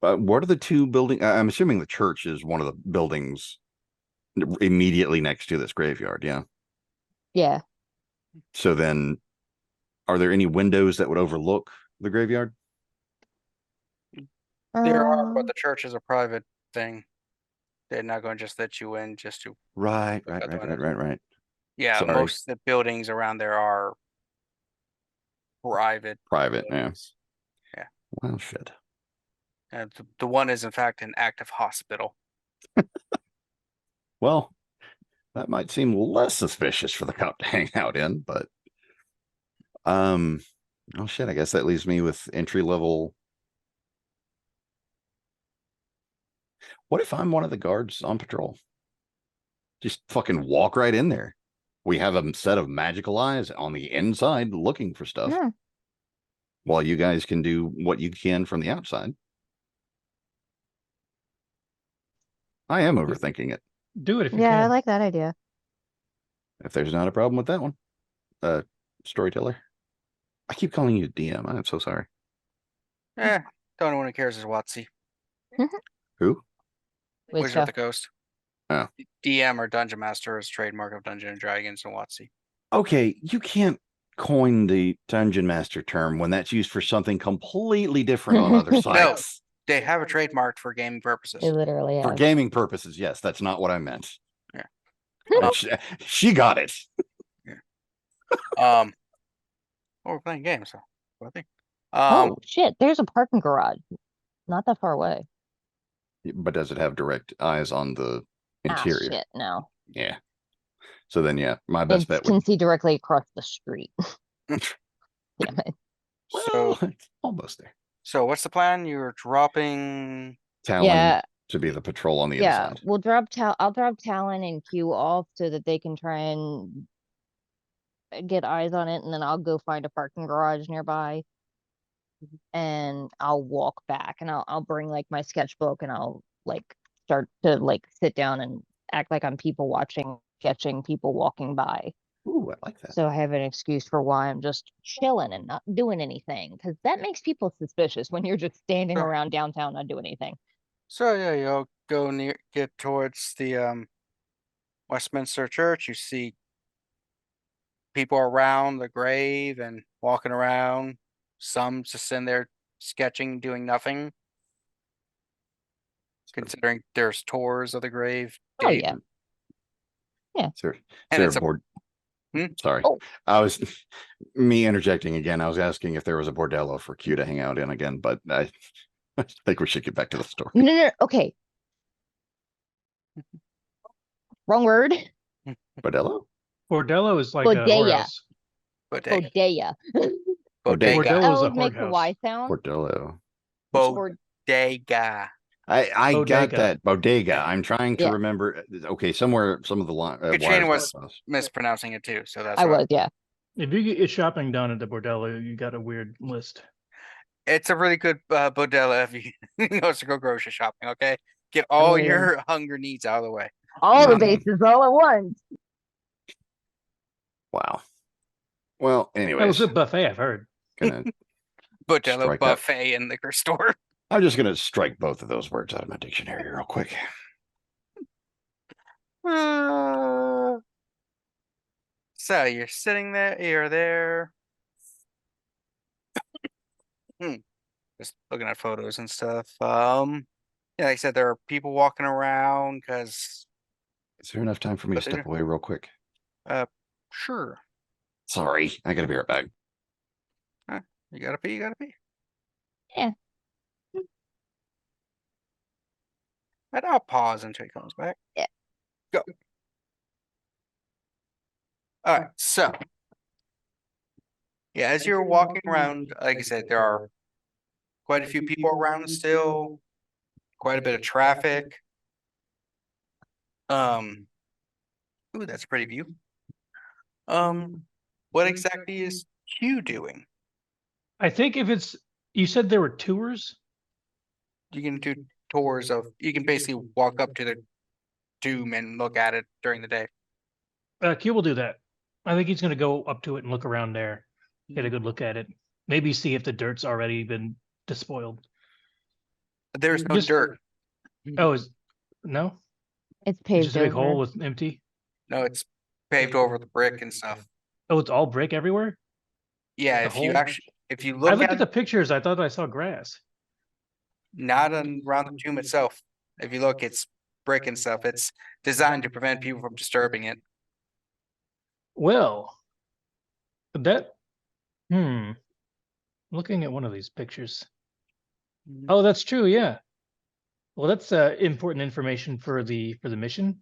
But what are the 2 buildings? I'm assuming the church is one of the buildings immediately next to this graveyard. Yeah. Yeah. So then, are there any windows that would overlook the graveyard? There are, but Um, the church is a private thing. They're not going to just let you in just to. Right. Look out the windows. Yeah, Sorry. most of the buildings around there are private. Private. Yeah. buildings. Yeah. Well, shit. And the one is in fact an active hospital. Well, that might seem less suspicious for the cop to hang out in, but oh shit, I guess that leaves me with entry level. What if I'm one of the guards on patrol? Just fucking walk right in there. We have a set of magical eyes on the inside looking for stuff. yeah. While you guys can do what you can from the outside. I am overthinking it. Do it if you Yeah, I can. like that idea. If there's not a problem with that one. Storyteller. I keep calling you DM. I'm so sorry. The only one who cares is Watsy. Who? Wizard of the Wizka. Coast. Oh. DM or Dungeon Master is trademark of Dungeons and Dragons and Watsy. Okay, you can't coin the Dungeon Master term when that's used for something completely different on other sites. They have a trademark for gaming purposes. They literally For have. gaming purposes, yes, that's not what I meant. Yeah. And she got it. Well, we're playing games, so what I think. Oh shit! There's a parking garage, not that far away. But does it have direct eyes on the Ah interior? shit! No. Yeah. So then, yeah, my best bet Can would. see directly across the street. Damn it! So, Well, almost there. so what's the plan? You're dropping. Talon Yeah, to be the patrol on the yeah. inside. We'll drop I'll drop Talon and Q off so that they can try and get eyes on it, and then I'll go find a parking garage nearby, and I'll walk back, and I'll bring like my sketchbook, and I'll like start to like sit down and act like I'm people watching, sketching people walking by. Ooh, I like that. So I have an excuse for why I'm just chilling and not doing anything, because that makes people suspicious when you're just standing Sure. around downtown not doing anything. So yeah, you'll get towards the Westminster Church. You see people around the grave and walking around. Some just in there sketching, doing nothing. Considering there's tours of the grave. Oh yeah. Sir, And sir, it's a- board. Hmm? Sorry, Oh. I was me interjecting again. I was asking if there was a bordello for Q to hang out in again, but I think we should get back to the story. No, okay. Wrong word. Bordello? Bordello is like Bodega. a whorehouse. bodega. Bodega. Bodega. Bordello is a L's make the whorehouse. Y sound. Bordello. Bodega. I got Bodega. that bodega. I'm trying to Yeah. remember. Okay, somewhere some of the Katrina wires was mispronouncing it too, so that's I why. was, yeah. If you get your shopping done at the Bordello, you got a weird list. It's a really good bodega if you goes to go grocery shopping. Okay, get all mean- your hunger needs out of the way. All the Um, bases all at once. Wow. Well, That anyways, was a buffet, I've heard. gonna Bodega Strike that. buffet and liquor store. I'm just gonna strike both of those words out of my dictionary real quick. So you're sitting there, you're there. Just looking at photos and stuff. Yeah, like I said, there are people walking around because Is there enough time for me to But they step don't- away real quick? sure, Sorry, I gotta be right back. you gotta pee, you gotta pee. Yeah. And I'll pause until he comes back. Yeah. Go. Alright, so yeah, as you're walking around, like I said, there are quite a few people around still, quite a bit of traffic. Ooh, that's a pretty view. What exactly is Q doing? I think if it's, you said there were tours? You can do tours of, you can basically walk up to the tomb and look at it during the day. Q will do that. I think he's going to go up to it and look around there, get a good look at it. Maybe see if the dirt's already been despoiled. There's no Just- dirt. Oh, no? It's It's paved just a big over. hole with empty? No, it's paved over the brick and stuff. Oh, it's all brick everywhere? Yeah, The if you hole? actually, if you I look looked at at the pictures, I thought I saw grass. not around the tomb itself, if you look, it's brick and stuff. It's designed to prevent people from disturbing it. Well, that, looking at one of these pictures. Oh, that's true, yeah. Well, that's important information for the mission.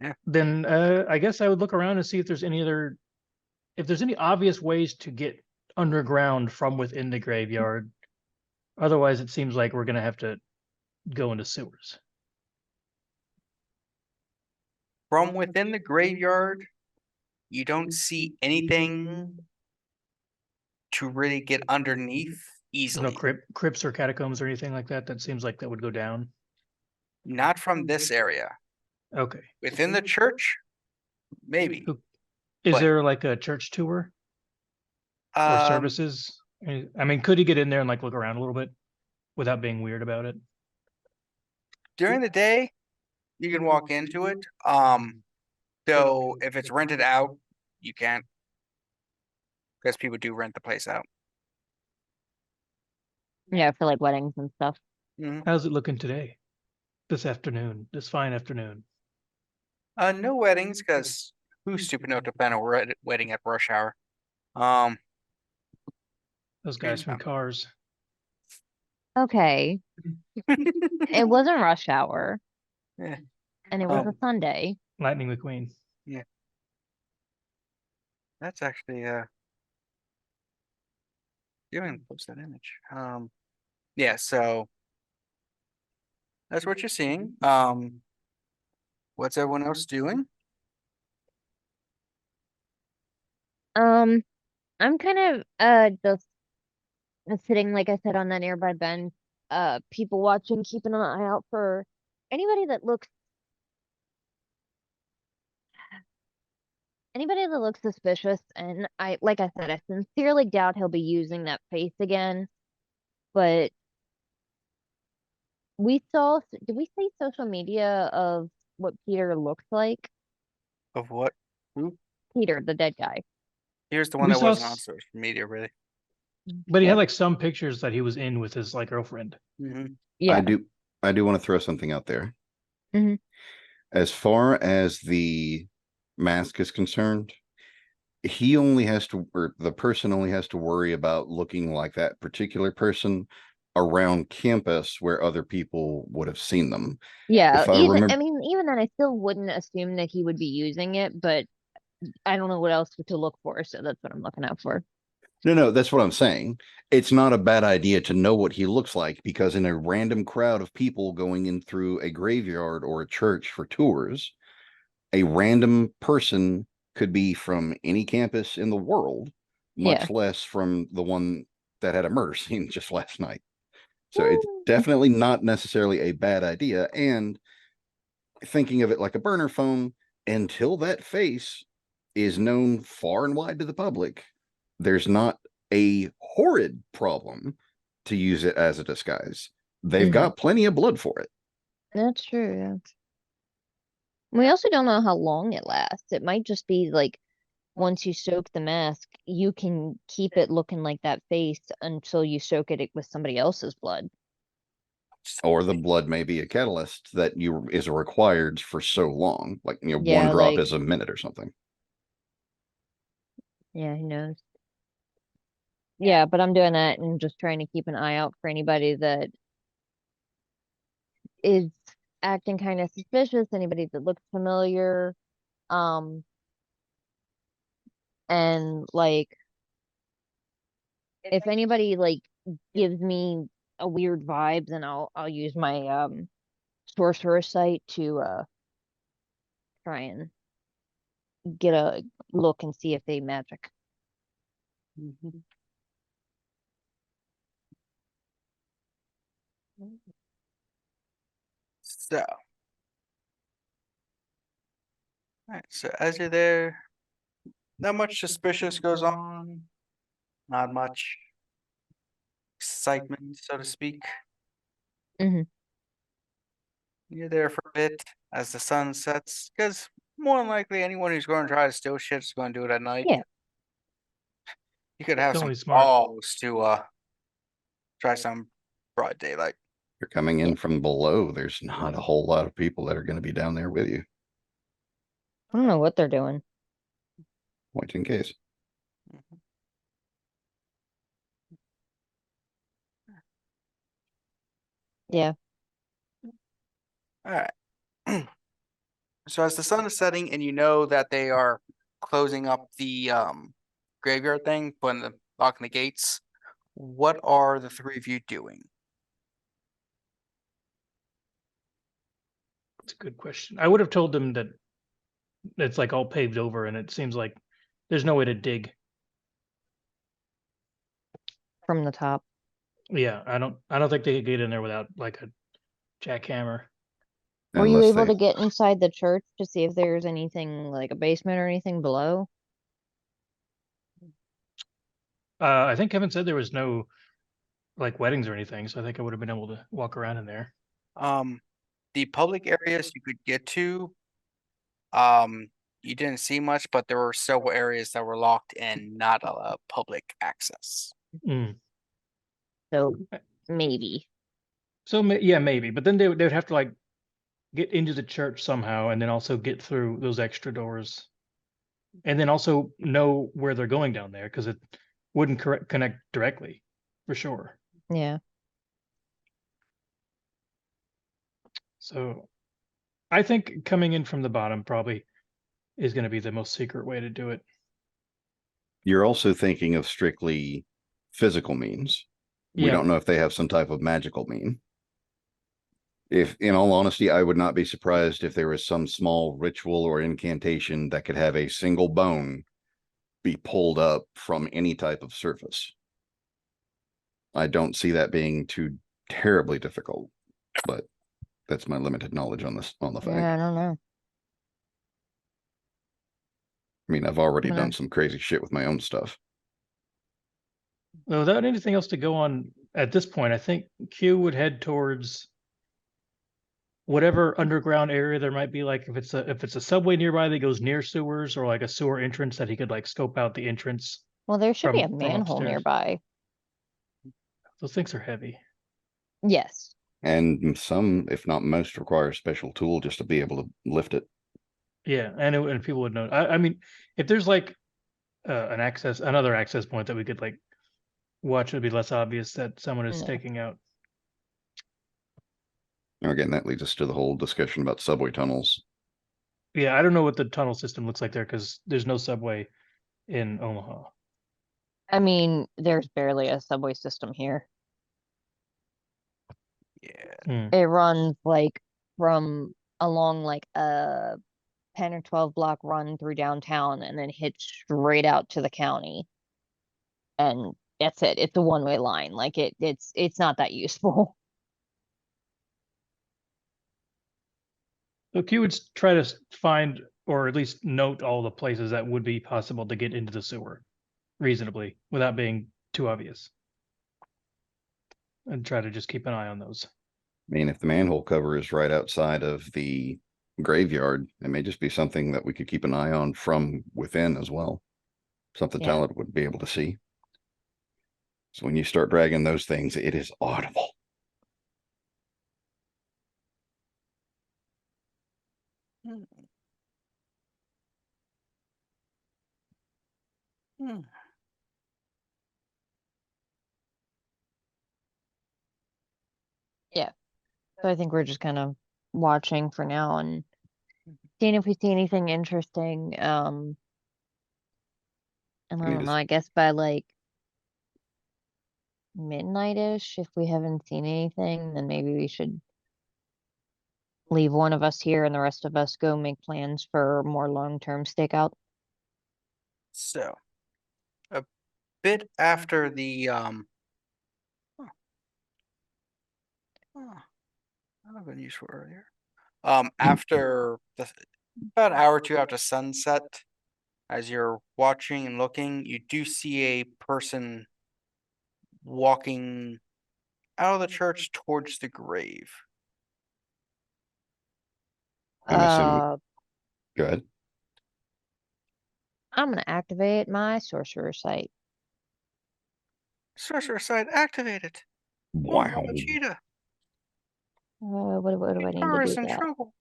Yeah. Then I guess I would look around and see if there's any obvious ways to get underground from within the graveyard. Otherwise, it seems like we're gonna have to go into sewers. From within the graveyard, You don't see anything to really get underneath There's no easily. crypts or catacombs or anything like that. That seems like that would go down. Not from this area. Okay. Within the church, maybe. Is But- there like a church tour or services? I mean, could he get in there and like look around a little bit without being weird about it? During the day, you can walk into it. Though if it's rented out, you can't. Because people do rent the place out. Yeah, for like weddings and stuff. Mhm. How's it looking today? This afternoon, this fine afternoon. No weddings, because who's stupid enough to plan a wedding at rush hour? Um, Those guys from Yeah. Cars. Okay. It wasn't rush hour. Yeah. And it was a Sunday. Lightning McQueen. That's actually you can post that image. Yeah, so that's what you're seeing. What's everyone else doing? I'm kind of just sitting, like I said, on that nearby bench, people watching, keeping an eye out for anybody that looks suspicious. And like I said, I sincerely doubt he'll be using that face again. But did we see social media of what Peter looks like? Of what? Who? Peter, the dead guy. Here's the one We that saw wasn't on s- social media, really. But he Yeah. had like some pictures that he was in with his like girlfriend. Mhm. Yeah. I do want to throw something out there. Mhm. As far as the mask is concerned, he only has to, or the person only has to worry about looking like that particular person around campus where other people would have seen them. Yeah, If I even remember, I mean, even then, I still wouldn't assume that he would be using it, but I don't know what else to look for, so that's what I'm looking out for. no, that's what I'm saying. It's not a bad idea to know what he looks like, because in a random crowd of people going in through a graveyard or a church for tours, a random person could be from any campus in the world, Yeah. much less from the one that had a murder scene just last night. So it's definitely not necessarily a bad idea. And thinking of it like a burner phone, until that face is known far and wide to the public, there's not a horrid problem to use it as a disguise. They've Mhm. got plenty of blood for it. That's true, yeah. We also don't know how long it lasts. It might just be like once you soak the mask, you can keep it looking like that face until you soak it with somebody else's blood. Or the blood may be a catalyst that is required for so long, like one Yeah, drop like is a minute or something. yeah, who knows? Yeah, but I'm doing that and just trying to keep an eye out for anybody that is acting kind of suspicious, anybody that looks familiar. And like if anybody like gives me a weird vibe, then I'll use my sorcerer site to try and get a look and see if they magic. Mhm. So, alright, so as you're there, not much suspicious goes on, not much excitement, so to speak. Mhm. You're there for a bit as the sun sets, because more than likely anyone who's going to try to steal shit is going to do it at night. Yeah. You could have It's some only smart. balls to try some broad daylight. You're coming in from below. There's not a whole lot of people that are going to be down there with you, I don't know what they're doing. point in case. Mhm. Yeah. All right. So as the sun is setting and you know that they are closing up the graveyard thing, locking the gates, what are the three of you doing? That's a good question. I would have told them that it's like all paved over, and it seems like there's no way to dig. From the top. Yeah, I don't think they could get in there without like a jackhammer. Were you Unless able they, to get inside the church to see if there's anything like a basement or anything below? I think Kevin said there was no like weddings or anything, so I think I would have been able to walk around in there. The public areas you could get to, you didn't see much, but there were several areas that were locked and not allowed public access. Mm. So maybe. So yeah, maybe, but then they would have to like get into the church somehow, and then also get through those extra doors, and then also know where they're going down there because it wouldn't connect directly, for sure. Yeah. So I think coming in from the bottom probably is going to be the most secret way to do it. you're also thinking of strictly physical means. We Yeah. don't know if they have some type of magical mean. If, in all honesty, I would not be surprised if there was some small ritual or incantation that could have a single bone be pulled up from any type of surface. I don't see that being too terribly difficult, but that's my limited knowledge on this, on the fact. Yeah, I don't know. I mean, I've already I'm gonna- done some crazy shit with my own stuff. Well, without anything else to go on at this point, I think Q would head towards whatever underground area there might be. Like if it's a subway nearby that goes near sewers, or like a sewer entrance that he could like scope out the entrance. Well, there should be a from manhole upstairs. nearby. Those things are heavy. Yes. And some, if not most, require a special tool just to be able to lift it. Yeah, and people would know. I mean, if there's like another access point that we could like watch, it'd be less obvious that someone is Yeah. staking out. Now, again, that leads us to the whole discussion about subway tunnels. Yeah, I don't know what the tunnel system looks like there because there's no subway in Omaha. I mean, there's barely a subway system here. Yeah. Hmm. It runs like from along like a 10 or 12 block run through downtown and then hits straight out to the county. And that's it. It's a one-way line. Like it's not that useful. So Q would try to find or at least note all the places that would be possible to get into the sewer reasonably without being too obvious. And try to just keep an eye on those. I mean, if the manhole cover is right outside of the graveyard, it may just be something that we could keep an eye on from within as well. Something Yeah. Talon would be able to see. So when you start dragging those things, it is audible. Hmm. Hmm. So I think we're just kind of watching for now and seeing if we see anything interesting. And I need don't to know, I guess by like midnight-ish, if we haven't seen anything, then maybe we should leave one of us here and the rest of us go make plans for more long-term stakeout. So, a bit after the that would have been useful earlier. After about an hour or two after sunset, as you're watching and looking, you do see a person walking out of the church towards the grave. I'm assuming. Go ahead. I'm gonna activate my sorcerer site. Sorcerer side activated. Oh, Wow. Cheetah. What do I need to Power do is in that? trouble.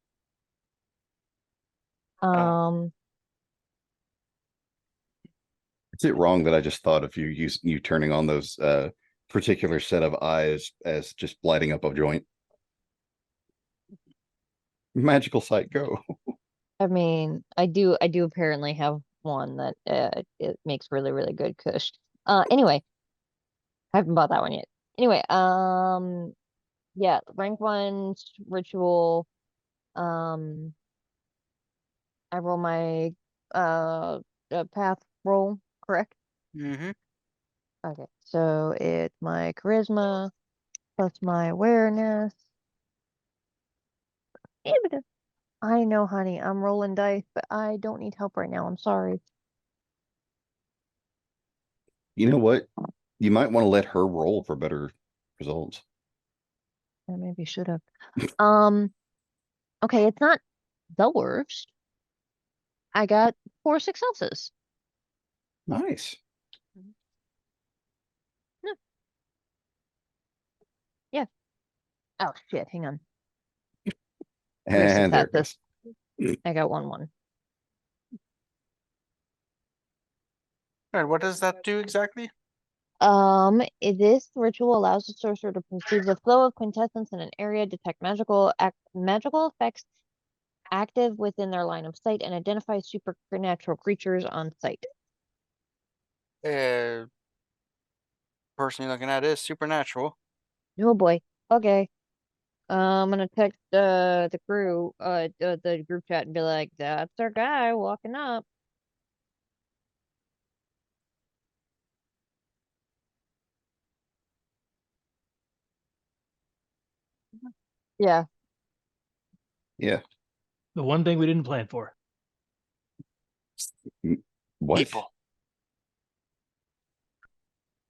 Is it wrong that I just thought of you turning on those particular set of eyes as just lighting up a joint? Magical sight, go. I mean, I do apparently have one that it makes really, really good kush. Anyway, I haven't bought that one yet. Anyway, yeah, rank 1 ritual. I roll my path roll, correct? Mm-hmm. Okay, so it's my charisma plus my awareness. Yeah, but I know, honey, I'm rolling dice, but I don't need help right now. I'm sorry. You know what? You might want to let her roll for better results. I maybe should have. Okay, it's not the worst. I got 4 successes. Nice. Yeah. Oh shit, hang on. And there it successes. goes. I got 1-1. And what does that do exactly? This ritual allows the sorcerer to perceive the flow of quintessence in an area, detect magical effects active within their line of sight, and identify supernatural creatures on sight. Person you're looking at is supernatural. Oh boy. Okay. I'm gonna text the crew, the group chat and be like, "That's our guy walking up." Yeah. Yeah. The one thing we didn't plan for. What? People.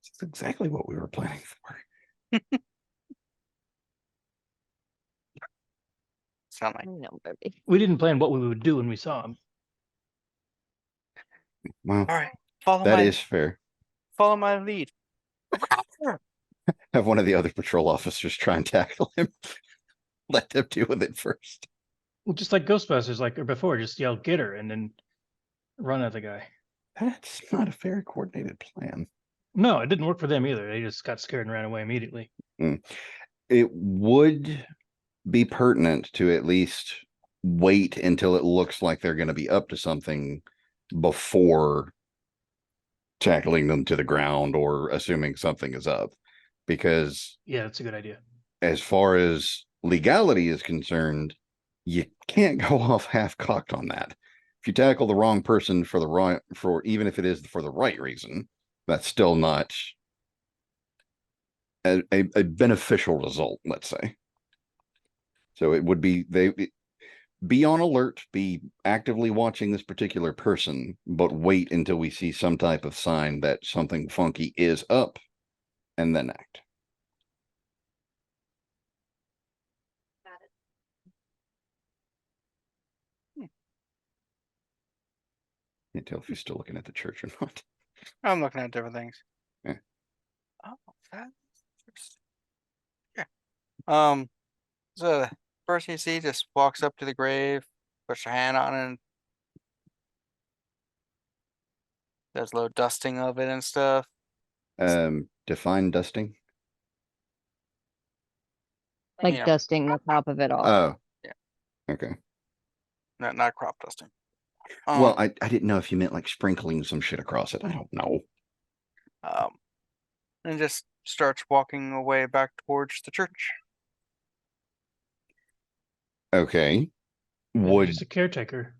That's exactly what we were planning for. Sound like No, baby. We didn't plan what we would do when we saw him. Well, all right. Follow that my is fair. follow my lead. Have one of the other patrol officers try and tackle him. Let them deal with it first. Well, just like Ghostbusters, like or before, just yell "get her" and then run at the guy. That's not a very coordinated plan. No, it didn't work for them either. They just got scared and ran away immediately. It would be pertinent to at least wait until it looks like they're going to be up to something before tackling them to the ground or assuming something is up. Because Yeah, that's a good idea. as far as legality is concerned, you can't go off half-cocked on that. If you tackle the wrong person for the right, for even if it is for the right reason, that's still not a beneficial result, let's say. So it would be be on alert, be actively watching this particular person, but wait until we see some type of sign that something funky is up, and then act. Can't tell if you're still looking at the church or not. I'm looking at different things. Yeah. Oh, that's interesting. Yeah. So the person you see just walks up to the grave, puts your hand on it, and does a little dusting of it and stuff. Define dusting. Like Yeah. dusting the top of it off. Oh. Yeah. Okay. Not crop dusting. Well, I didn't know if you meant like sprinkling some shit across it. I don't know. And just starts walking away back towards the church. Okay. Maybe Would just a caretaker.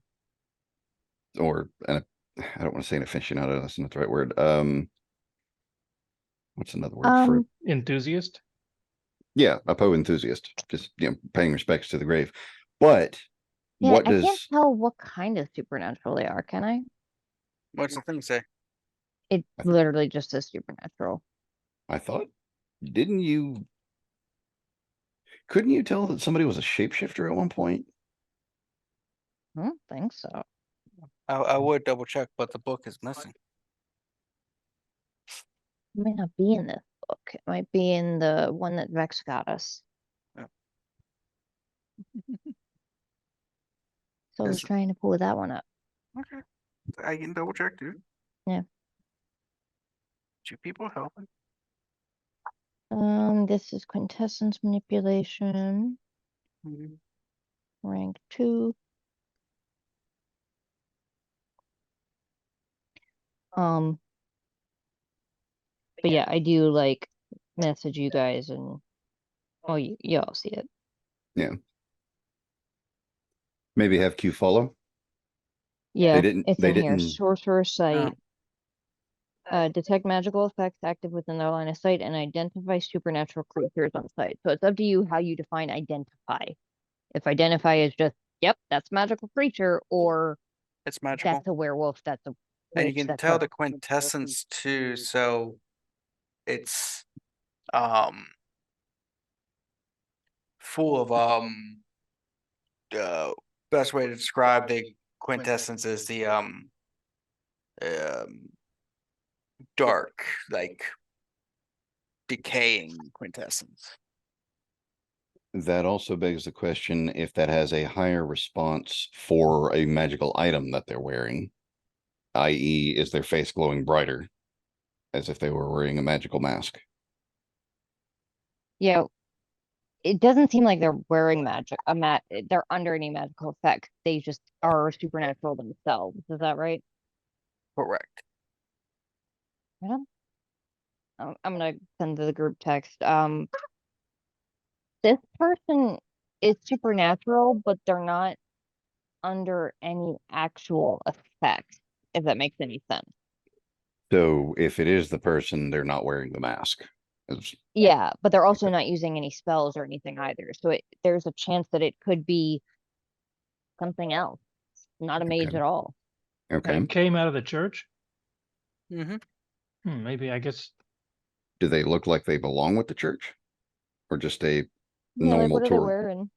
or I don't want to say an aficionado. That's not the right word. What's another word for? Enthusiast. Yeah, a Poe enthusiast, just paying respects to the grave. But Yeah, what I can't does tell what kind of supernatural they are, can I? What's the thing say? It I th- literally just says supernatural. I thought? Didn't you? Couldn't you tell that somebody was a shapeshifter at one point? I don't think so. I would double check, but the book is missing. It might not be in this book. It might be in the one that Vex got us. Yeah. So I was Is- trying to pull that one up. Okay. I can double check, dude. Yeah. 2 people helping. This is quintessence manipulation, rank 2. But yeah, I do like message you guys and you all see it. Yeah. Maybe have Q follow. Yeah, didn't- it's they in here. didn't- Sorcerer Oh, sight. Detect magical effects active within their line of sight and identify supernatural creatures on sight. So it's up to you how you define identify. If identify is just, yep, that's a magical creature, or it's magical. that's a werewolf, that's a And you witch, can that's tell a... the quintessence too, so it's um full of best way to describe the quintessence is the um dark, like decaying quintessence. That also begs the question if that has a higher response for a magical item that they're wearing, i.e., is their face glowing brighter as if they were wearing a magical mask? Yeah, it doesn't seem like they're wearing they're under any magical effect. They just are supernatural themselves. Is that right? Correct. Yeah. I'm gonna send to the group text. This person is supernatural, but they're not under any actual effect, if that makes any sense. So if it is the person, they're not wearing the mask. Yeah, but they're also Okay. not using any spells or anything either. So there's a chance that it could be something else, not a mage Okay. at all. Okay. It came out of the church. Mm-hmm. Maybe, I guess. Do they look like they belong with the church? Or just a Yeah, like normal what are they tour? wearing?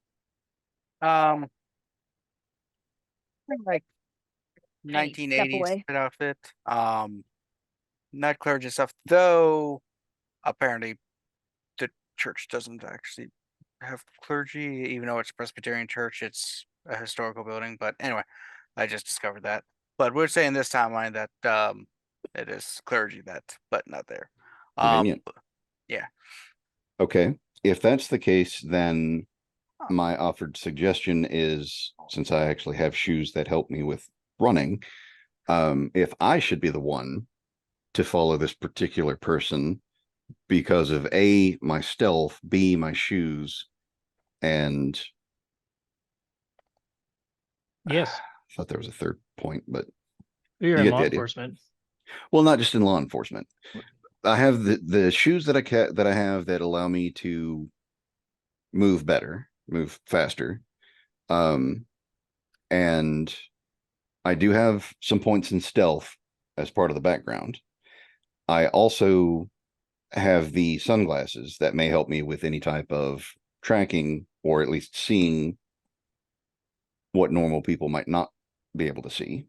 Like Hey, step 1980s away. outfit. Not clergy stuff, though apparently the church doesn't actually have clergy, even though it's a Presbyterian church, it's a historical building. But anyway, I just discovered that. But we're saying this timeline that it is clergy that, but not there. Convenient. Yeah. Okay. If that's the case, then Huh. my offered suggestion is, since I actually have shoes that help me with running, if I should be the one to follow this particular person because of A, my stealth, B, my shoes, and Yes, I thought there was a third point, but you're you in get law the idea. enforcement. Well, not just in law enforcement. I have the shoes that I have that allow me to move better, move faster. And I do have some points in stealth as part of the background. I also have the sunglasses that may help me with any type of tracking or at least seeing what normal people might not be able to see.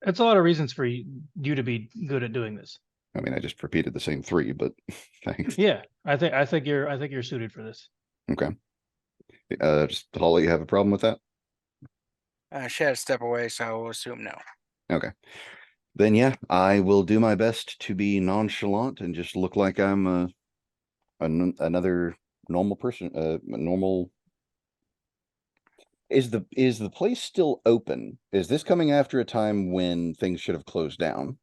It's a lot of reasons for you to be good at doing this. I mean, I just repeated the same three, but thanks. Yeah, I think you're suited for this. Okay. Just Holly, you have a problem with that? She had to step away, so I will assume no. Okay. Then yeah, I will do my best to be nonchalant and just look like I'm another normal person. Normal. Is the place still open? Is this coming after a time when things should have closed down?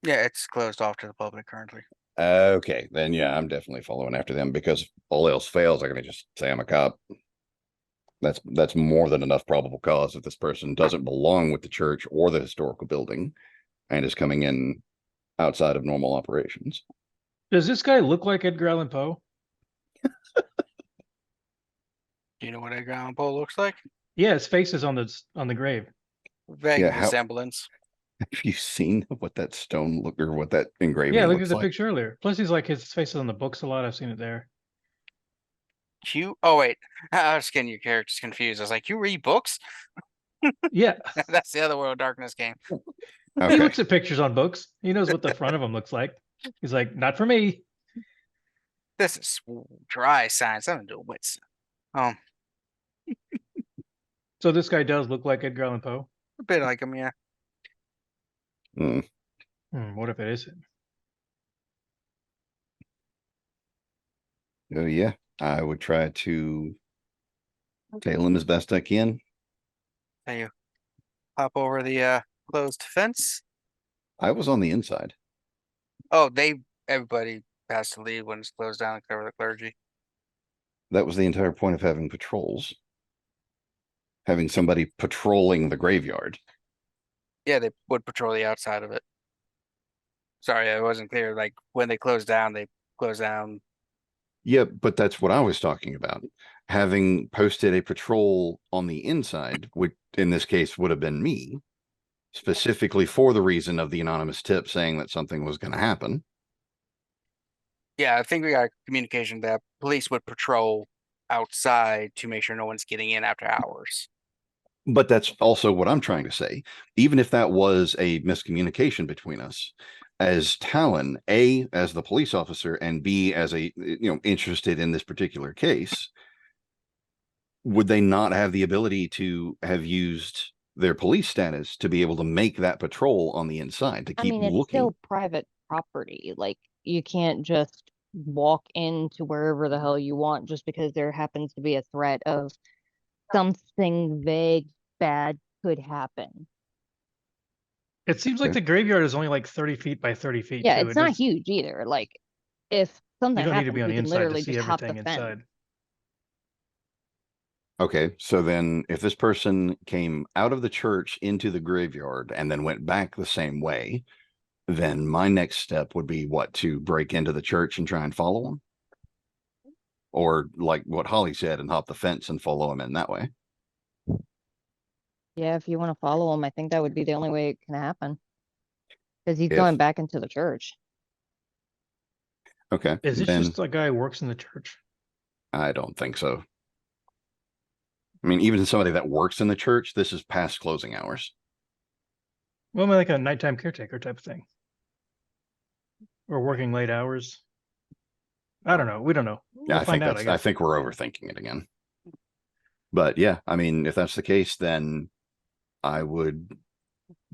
Yeah, it's closed off to the public currently. Okay, then yeah, I'm definitely following after them because if all else fails, I'm gonna just say I'm a cop. That's more than enough probable cause if this person doesn't belong with the church or the historical building and is coming in outside of normal operations. Does this guy look like Edgar Allan Poe? Do you know what Edgar Allan Poe looks like? Yeah, his face is on the grave. Vague Yeah, resemblance. Have you seen what that stone look or what that engraving Yeah, look at looks the like? picture earlier. Plus, he's like his face is on the books a lot. I've seen it there. You? Oh wait, I was getting your characters confused. I was like, you read books? Yeah, That's the other World of Darkness game. he Okay. looks at pictures on books. He knows what the front of them looks like. He's like, not for me. This is dry science. I don't do wits. A So this guy does look like Edgar Allan Poe. bit like him, yeah. Hmm. What if it isn't? Oh yeah, I would try to tail him as best I can. There you hop over the closed fence. I was on the inside. Oh, everybody has to leave when it's closed down to cover the clergy. That was the entire point of having patrols. Having somebody patrolling the graveyard. Yeah, they would patrol the outside of it. Sorry, I wasn't clear. Like when they close down, they close down. Yeah, but that's what I was talking about. Having posted a patrol on the inside, which in this case would have been me, specifically for the reason of the anonymous tip saying that something was going to happen. Yeah, I think we got communication that police would patrol outside to make sure no one's getting in after hours. But that's also what I'm trying to say. Even if that was a miscommunication between us, as Talon, A, as the police officer, and B, as a, interested in this particular case, would they not have the ability to have used their police status to be able to make that patrol on the inside to I keep mean, it's looking? still private property. Like, you can't just walk into wherever the hell you want just because there happens to be a threat of something vague, bad could happen. It seems like Okay. the graveyard is only like 30 feet by 30 feet Yeah, too. it's It not does, huge either. Like, if you something don't need to be happens, on we the can inside to literally see just hop the everything fence. inside. Okay, so then if this person came out of the church into the graveyard and then went back the same way, then my next step would be what, to break into the church and try and follow them? Or like what Holly said, and hop the fence and follow him in that way. Yeah, if you want to follow him, I think that would be the only way it can happen. Because he's If going back into the church. okay, Is this then just a guy who works in the church? I don't think so. I mean, even somebody that works in the church, this is past closing hours. Well, like a nighttime caretaker type of thing. Or working late hours. I don't know. We don't know. Yeah, We'll find out, I I guess. think we're overthinking it again. But yeah, I mean, if that's the case, then I would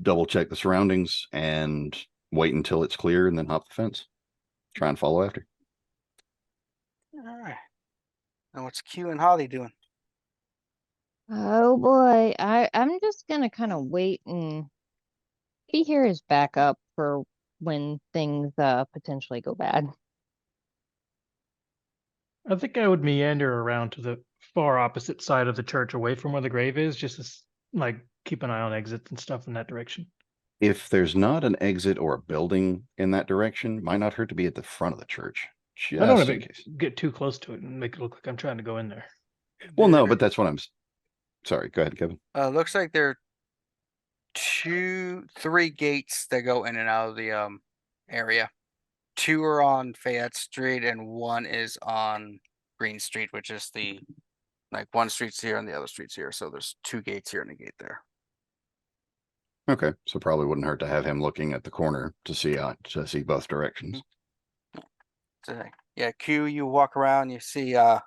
double check the surroundings and wait until it's clear and then hop the fence. Try and follow after. All right. And what's Q and Holly doing? Oh boy, I'm just gonna kind of wait and be here as backup for when things potentially go bad. I think I would meander around to the far opposite side of the church away from where the grave is, just to like keep an eye on exits and stuff in that direction. If there's not an exit or a building in that direction, might not hurt to be at the front of the church. I don't Just want in to case. get too close to it and make it look like I'm trying to go in there. Well, no, but that's what I'm sorry. Go ahead, Kevin. Looks like there are 3 gates that go in and out of the area. 2 are on Fayette Street and 1 is on Green Street, which is the like one street's here and the other street's here. So there's 2 gates here and a gate there. Okay, so probably wouldn't hurt to have him looking at the corner to see both directions. So yeah, Q, you walk around, you see a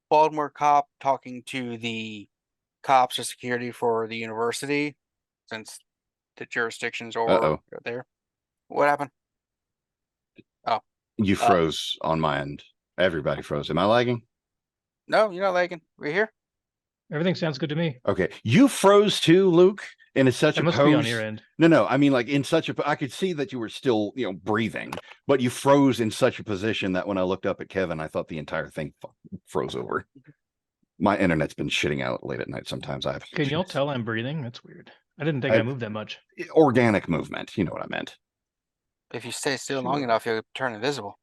Baltimore cop talking to the cops or security for the university, since the jurisdictions over there. What happened? You froze on my end. Everybody froze. Am I lagging? No, you're not lagging. We're here. Everything sounds good to me. Okay, you froze too, Luke. And it's such That a must pose. be on your end. No. I mean, like in such a. I could see that you were still, breathing, but you froze in such a position that when I looked up at Kevin, I thought the entire thing froze over. My internet's been shitting out late at night. Sometimes I have. Can y'all tell I'm breathing? That's weird. I didn't think I moved that much. Organic movement. You know what I meant. If you stay still Sure. long enough, you'll turn invisible.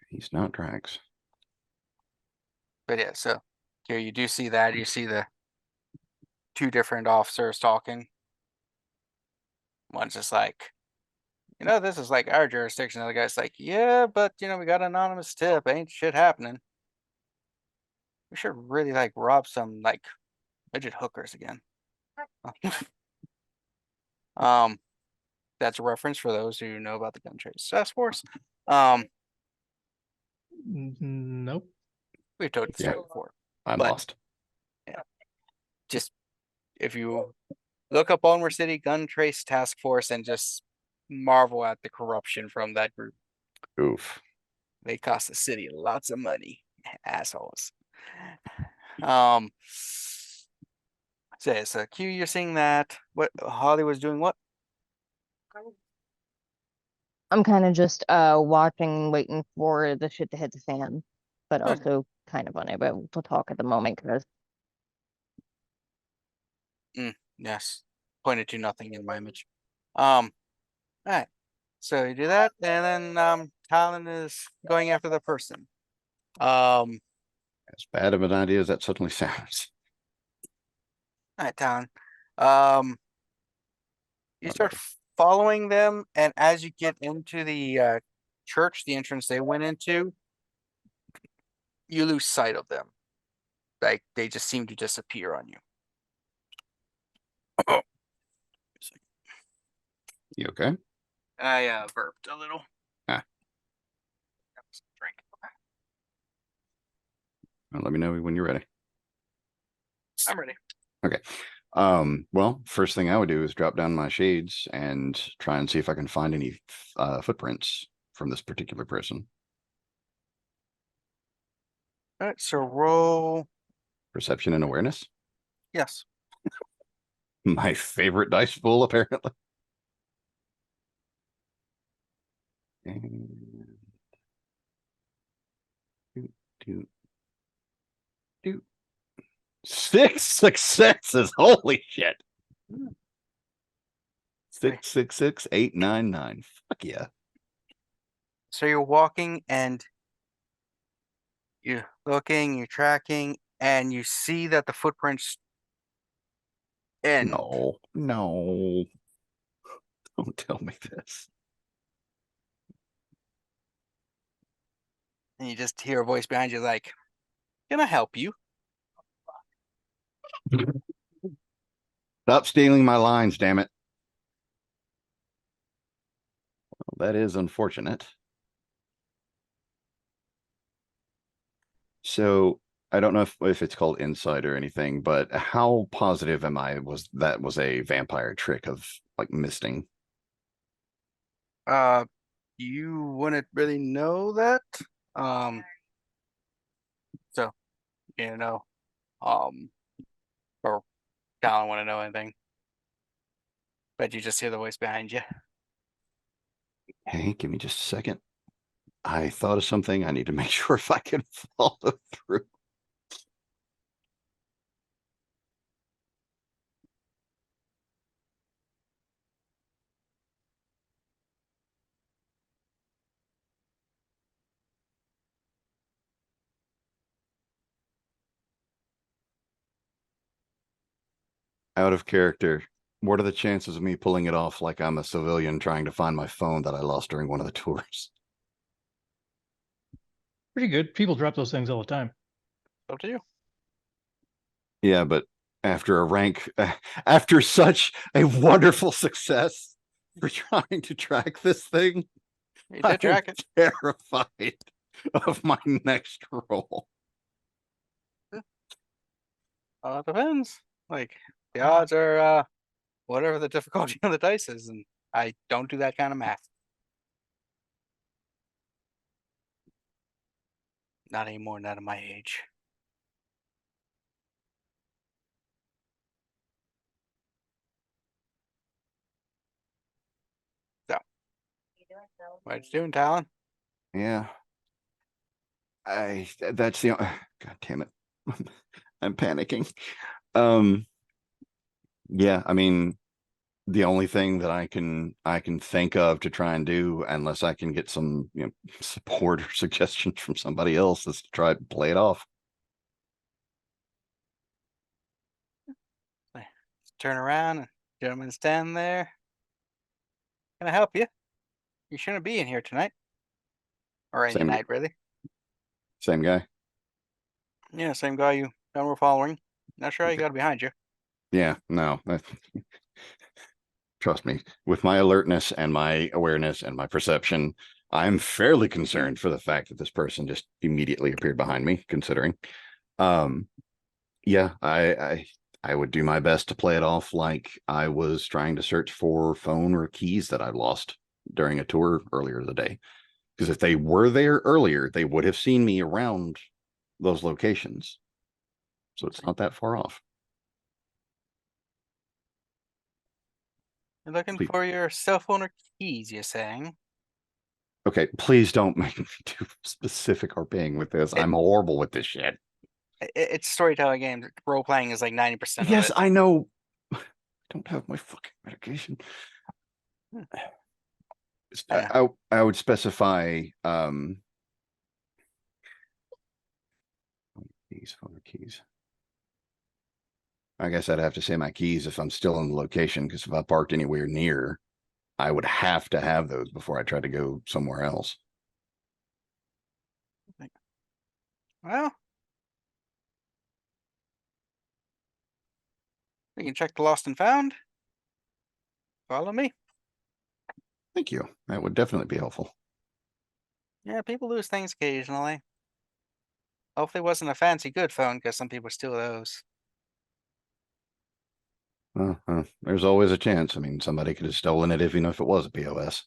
He's not Drax. But yeah, so here you do see that. You see the 2 different officers talking. One's just like, this is like our jurisdiction. The other guy's like, yeah, but we got an anonymous tip. Ain't shit happening. We should really like rob some like midget hookers again. That's a reference for those who know about the gun trace task force. Nope. We've told the Yeah. story before. I'm But- lost. Just if you look up Baltimore City Gun Trace Task Force and just marvel at the corruption from that group. Oof. They cost the city lots of money, assholes. So Q, you're seeing that. What Holly was doing? What? I'm kind of just watching, waiting for the shit to hit the fan, but Good. also kind of unable to talk at the moment because Yes. Pointed to nothing in my image. Alright. So you do that, and then Talon is going after the person. Alright, As bad of an idea as that suddenly sounds. Talon. You Oh, start buddy. following them, and as you get into the church, the entrance they went into, you lose sight of them. Like they just seem to disappear on you. You okay? I burped a little. Ah. That was a drink. Well, let me know when you're ready. I'm ready. Okay. Well, first thing I would do is drop down my shades and try and see if I can find any footprints from this particular person. All right, so roll. Perception and awareness. Yes. My favorite dice pool, apparently. And... do. 6 successes. Holy shit. 6, 6, 6, 8, 9, 9. Fuck yeah. So you're walking and you're looking, you're tracking, and you see that the footprints end. No. Don't tell me this. And you just hear a voice behind you like, "Can I help you?" Stop stealing my lines, damn it. Well, that is unfortunate. So I don't know if it's called insight or anything, but how positive am I was a vampire trick of like misting? You wouldn't really know that. So you know, or Talon want to know anything, but you just hear the voice behind you. Hey, give me just a second. I thought of something. I need to make sure if I can follow through. Out of character. What are the chances of me pulling it off like I'm a civilian trying to find my phone that I lost during one of the tours? Pretty good. People drop those things all the time. Up to you. Yeah, but after after such a wonderful success for trying to track this thing, You did track it. terrified of my next roll. It depends. Like the odds are whatever the difficulty of the dice is, and I don't do that kind of math. Not anymore, not at my age. So, what you doing, Talon? Yeah. That's the God damn it. I'm panicking. Yeah, I mean, the only thing that I can think of to try and do, unless I can get some support or suggestions from somebody else, is to try to play it off. Turn around and gentleman stand there. Can I help you? You shouldn't be in here tonight. Or any Same- night, really. Same guy. Yeah, same guy you were following. Not sure how you Okay. got behind you. Yeah, no. Trust me, with my alertness and my awareness and my perception, I'm fairly concerned for the fact that this person just immediately appeared behind me, considering. Yeah, I would do my best to play it off like I was trying to search for phone or keys that I lost during a tour earlier today. Because if they were there earlier, they would have seen me around those locations. So it's not that far off. You're looking Please. for your cell phone or keys, you're saying? Okay, please don't make me too specific or being with this. I'm horrible with this shit. It's storytelling games. Role playing is like 90% of Yes, it. I know. don't have my fucking medication. Hmm. I would specify keys. I guess I'd have to say my keys if I'm still in the location, because if I parked anywhere near, I would have to have those before I try to go somewhere else. Well, we can check the lost and found. Follow me. Thank you. That would definitely be helpful. Yeah, people lose things occasionally. Hopefully it wasn't a fancy good phone, because some people steal those. There's always a chance. I mean, somebody could have stolen it even if it was a POS.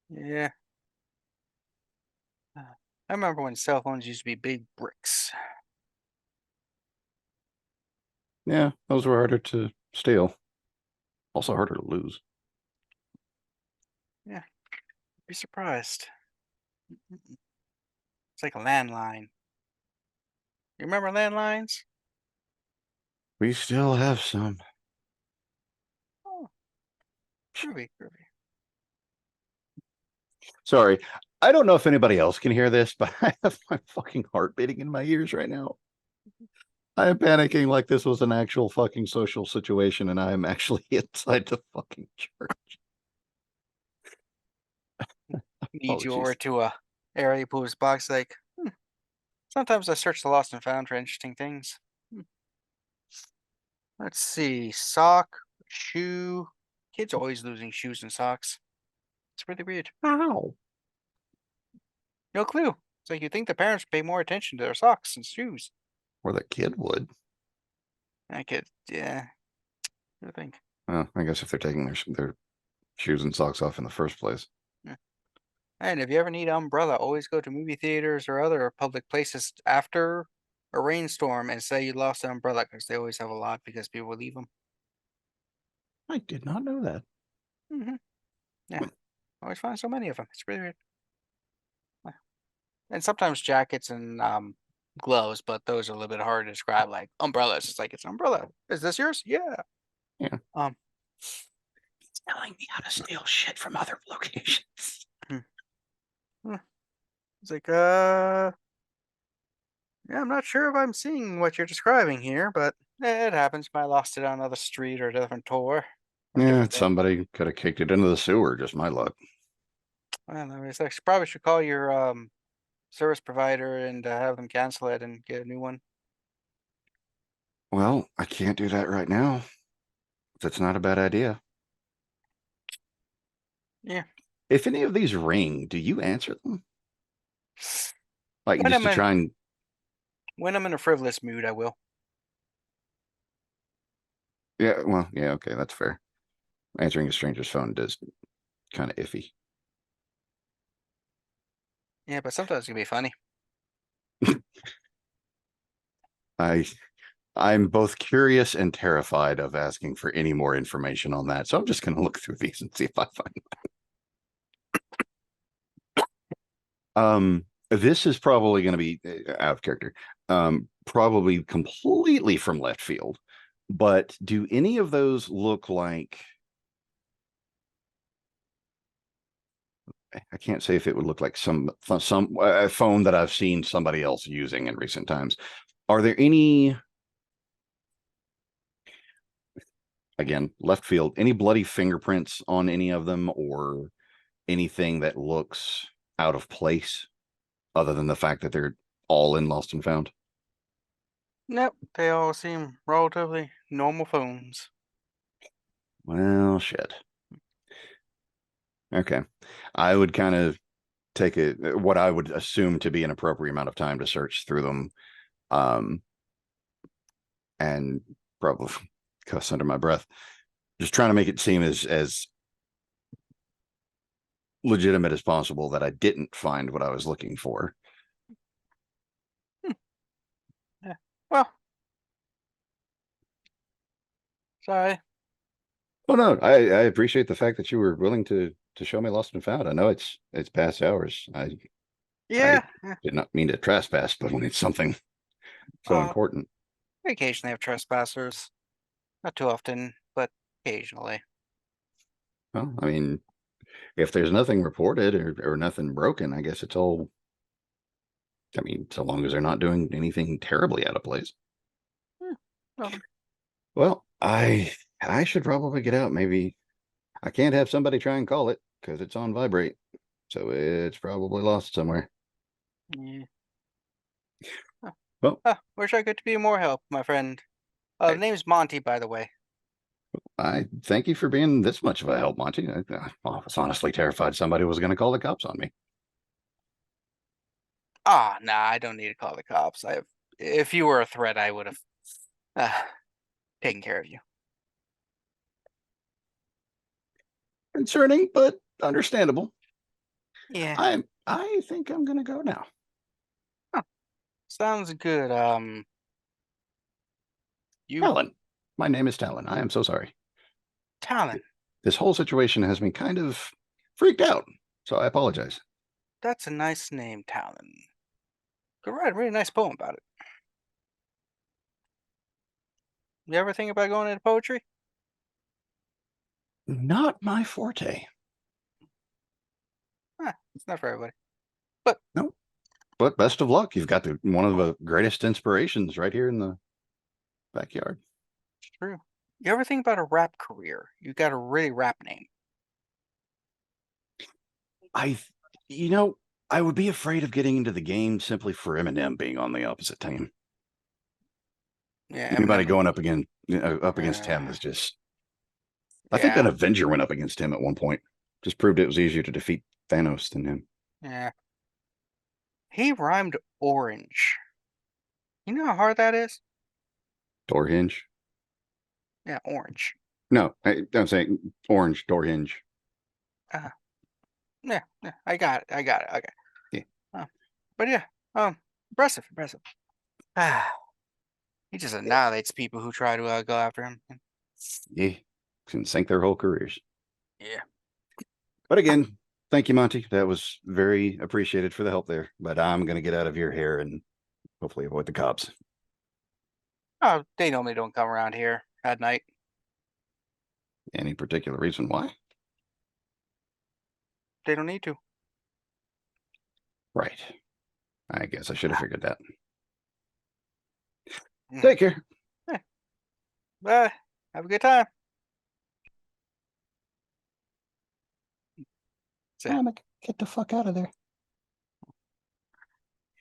Yeah. I remember when cell phones used to be big bricks. Yeah, those were harder to steal. Also harder to lose. Be surprised. It's like a landline. You remember landlines? We still have some. Oh, groovy. Sorry. I don't know if anybody else can hear this, but I have my fucking heart beating in my ears right now. I am panicking like this was an actual fucking social situation and I am actually inside the fucking church. Need you Apologies. over to a area pools box like, sometimes I search the lost and found for interesting things. Let's see. Sock, shoe. Kids always losing shoes and socks. It's really weird. How? No clue. It's like you think the parents pay more attention to their socks and shoes. Or the kid would. I could, yeah. I think. Well, I guess if they're taking their shoes and socks off in the first place. And if you ever need an umbrella, always go to movie theaters or other public places after a rainstorm and say you lost an umbrella, because they always have a lot because people will leave them. I did not know that. Yeah. Always find so many of them. It's really weird. And sometimes jackets and gloves, but those are a little bit hard to describe. Like umbrellas, it's like it's an umbrella. Is this yours? Yeah. Yeah. It's telling me how to steal shit from other locations. It's like yeah, I'm not sure if I'm seeing what you're describing here, but it happens. I lost it on another street or a different tour. Or Yeah, different thing. somebody could have kicked it into the sewer. Just my luck. Well, anyways, I probably should call your service provider and have them cancel it and get a new one. Well, I can't do that right now. That's not a bad idea. Yeah. If any of these ring, do you answer them? Like When just to I'm in- try and When I'm in a frivolous mood, I will. yeah, well, yeah, okay, that's fair. Answering a stranger's phone does kind of iffy. Yeah, but sometimes it can be funny. I'm both curious and terrified of asking for any more information on that. So I'm just gonna look through these and see if I find this is probably gonna be out of character. Probably completely from left field. But do any of those look like I can't say if it would look like some phone that I've seen somebody else using in recent times. Are there any, again, left field, any bloody fingerprints on any of them or anything that looks out of place other than the fact that they're all in Lost and Found? Nope, they all seem relatively normal phones. Well, shit. Okay. I would kind of take what I would assume to be an appropriate amount of time to search through them. And probably cuss under my breath. Just trying to make it seem as legitimate as possible that I didn't find what I was looking for. Yeah. Well, sorry. Oh no, I appreciate the fact that you were willing to show me Lost and Found. I know it's past hours. I Yeah. did not mean to trespass, but when it's something so important. We occasionally have trespassers. Not too often, but occasionally. Well, I mean, if there's nothing reported or nothing broken, I guess it's all. I mean, so long as they're not doing anything terribly out of place. Well, Well, I should probably get out. Maybe I can't have somebody try and call it because it's on vibrate. So it's probably lost somewhere. yeah. Well, Wish I could be more help, my friend. Hey. The name's Monty, by the way. I thank you for being this much of a help, Monty. I was honestly terrified somebody was going to call the cops on me. Ah, nah, I don't need to call the cops. If you were a threat, I would have taken care of you. Concerning, but understandable. Yeah, I think I'm going to go now. sounds good. You, Talon. My name is Talon. I am so sorry. Talon. This whole situation has me kind of freaked out. So I apologize. That's a nice name, Talon. Could write a really nice poem about it. You ever think about going into poetry? Not my forte. It's not for everybody. But best of luck. You've got one of the greatest inspirations right here in the backyard. True. You ever think about a rap career? You got a really rap name. I would be afraid of getting into the game simply for Eminem being on the opposite team. Yeah, Anybody Eminem. going up against him is just. I think Yeah. an Avenger went up against him at one point. Just proved it was easier to defeat Thanos than him. Yeah. He rhymed orange. You know how hard that is? Door hinge. Yeah, orange. No, I'm saying orange door hinge. Yeah, I got it. Okay. Yeah. But yeah, impressive. He just annihilates people who try to go after him. Yeah, can sink their whole careers. Yeah. But again, thank you, Monty. That was very appreciated for the help there. But I'm going to get out of your hair and hopefully avoid the cops. Oh, they normally don't come around here at night. Any particular reason why? They don't need to. Right. I guess I should have figured that. Mm. Take care. Bye. Have a good time. So, Get the fuck out of there.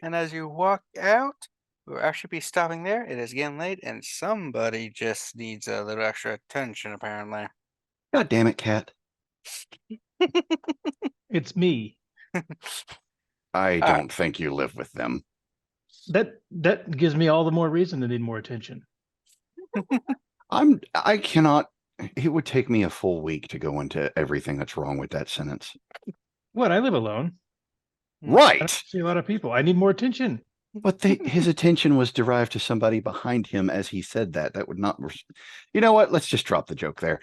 and as you walk out, we'll actually be stopping there. It is getting late, and somebody just needs a little extra attention, apparently. God damn it, Cat. It's me. I Ah. don't think you live with them. That gives me all the more reason to need more attention. I cannot. It would take me a full week to go into everything that's wrong with that sentence. What? I live alone. I don't Right. see a lot of people. I need more attention. But his attention was derived to somebody behind him as he said that. That would not. You know what? Let's just drop the joke there.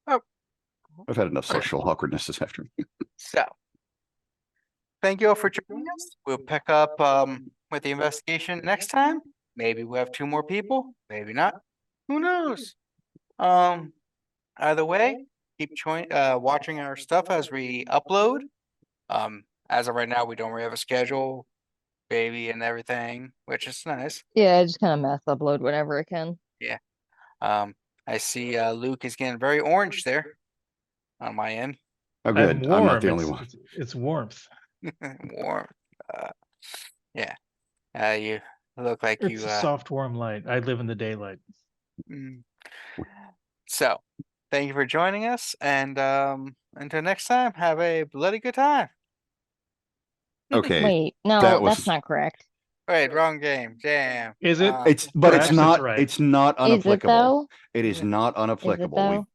Oh. I've had enough social awkwardness this afternoon. So, thank you all for joining us. We'll pick up with the investigation next time. Maybe we'll have 2 more people. Maybe not. Who knows? Either way, keep watching our stuff as we upload. As of right now, we don't really have a schedule, baby, and everything, which is nice. Yeah, I just kind of mass upload whenever I can. I see Luke is getting very orange there on my end. Oh, I'm good. warm. I'm not the only one. It's warmth. Warm. Yeah. You look like It's you a soft, warm light. I live in the daylight. Mm. So, thank you for joining us, and until next time, have a bloody good time. Okay. Wait, no, that was- that's not correct. Wait, wrong game. Damn. Is it? It's Perhaps it's not. right. It's not Is it unapplicable. though? It is Yeah. not Is it unapplicable. though?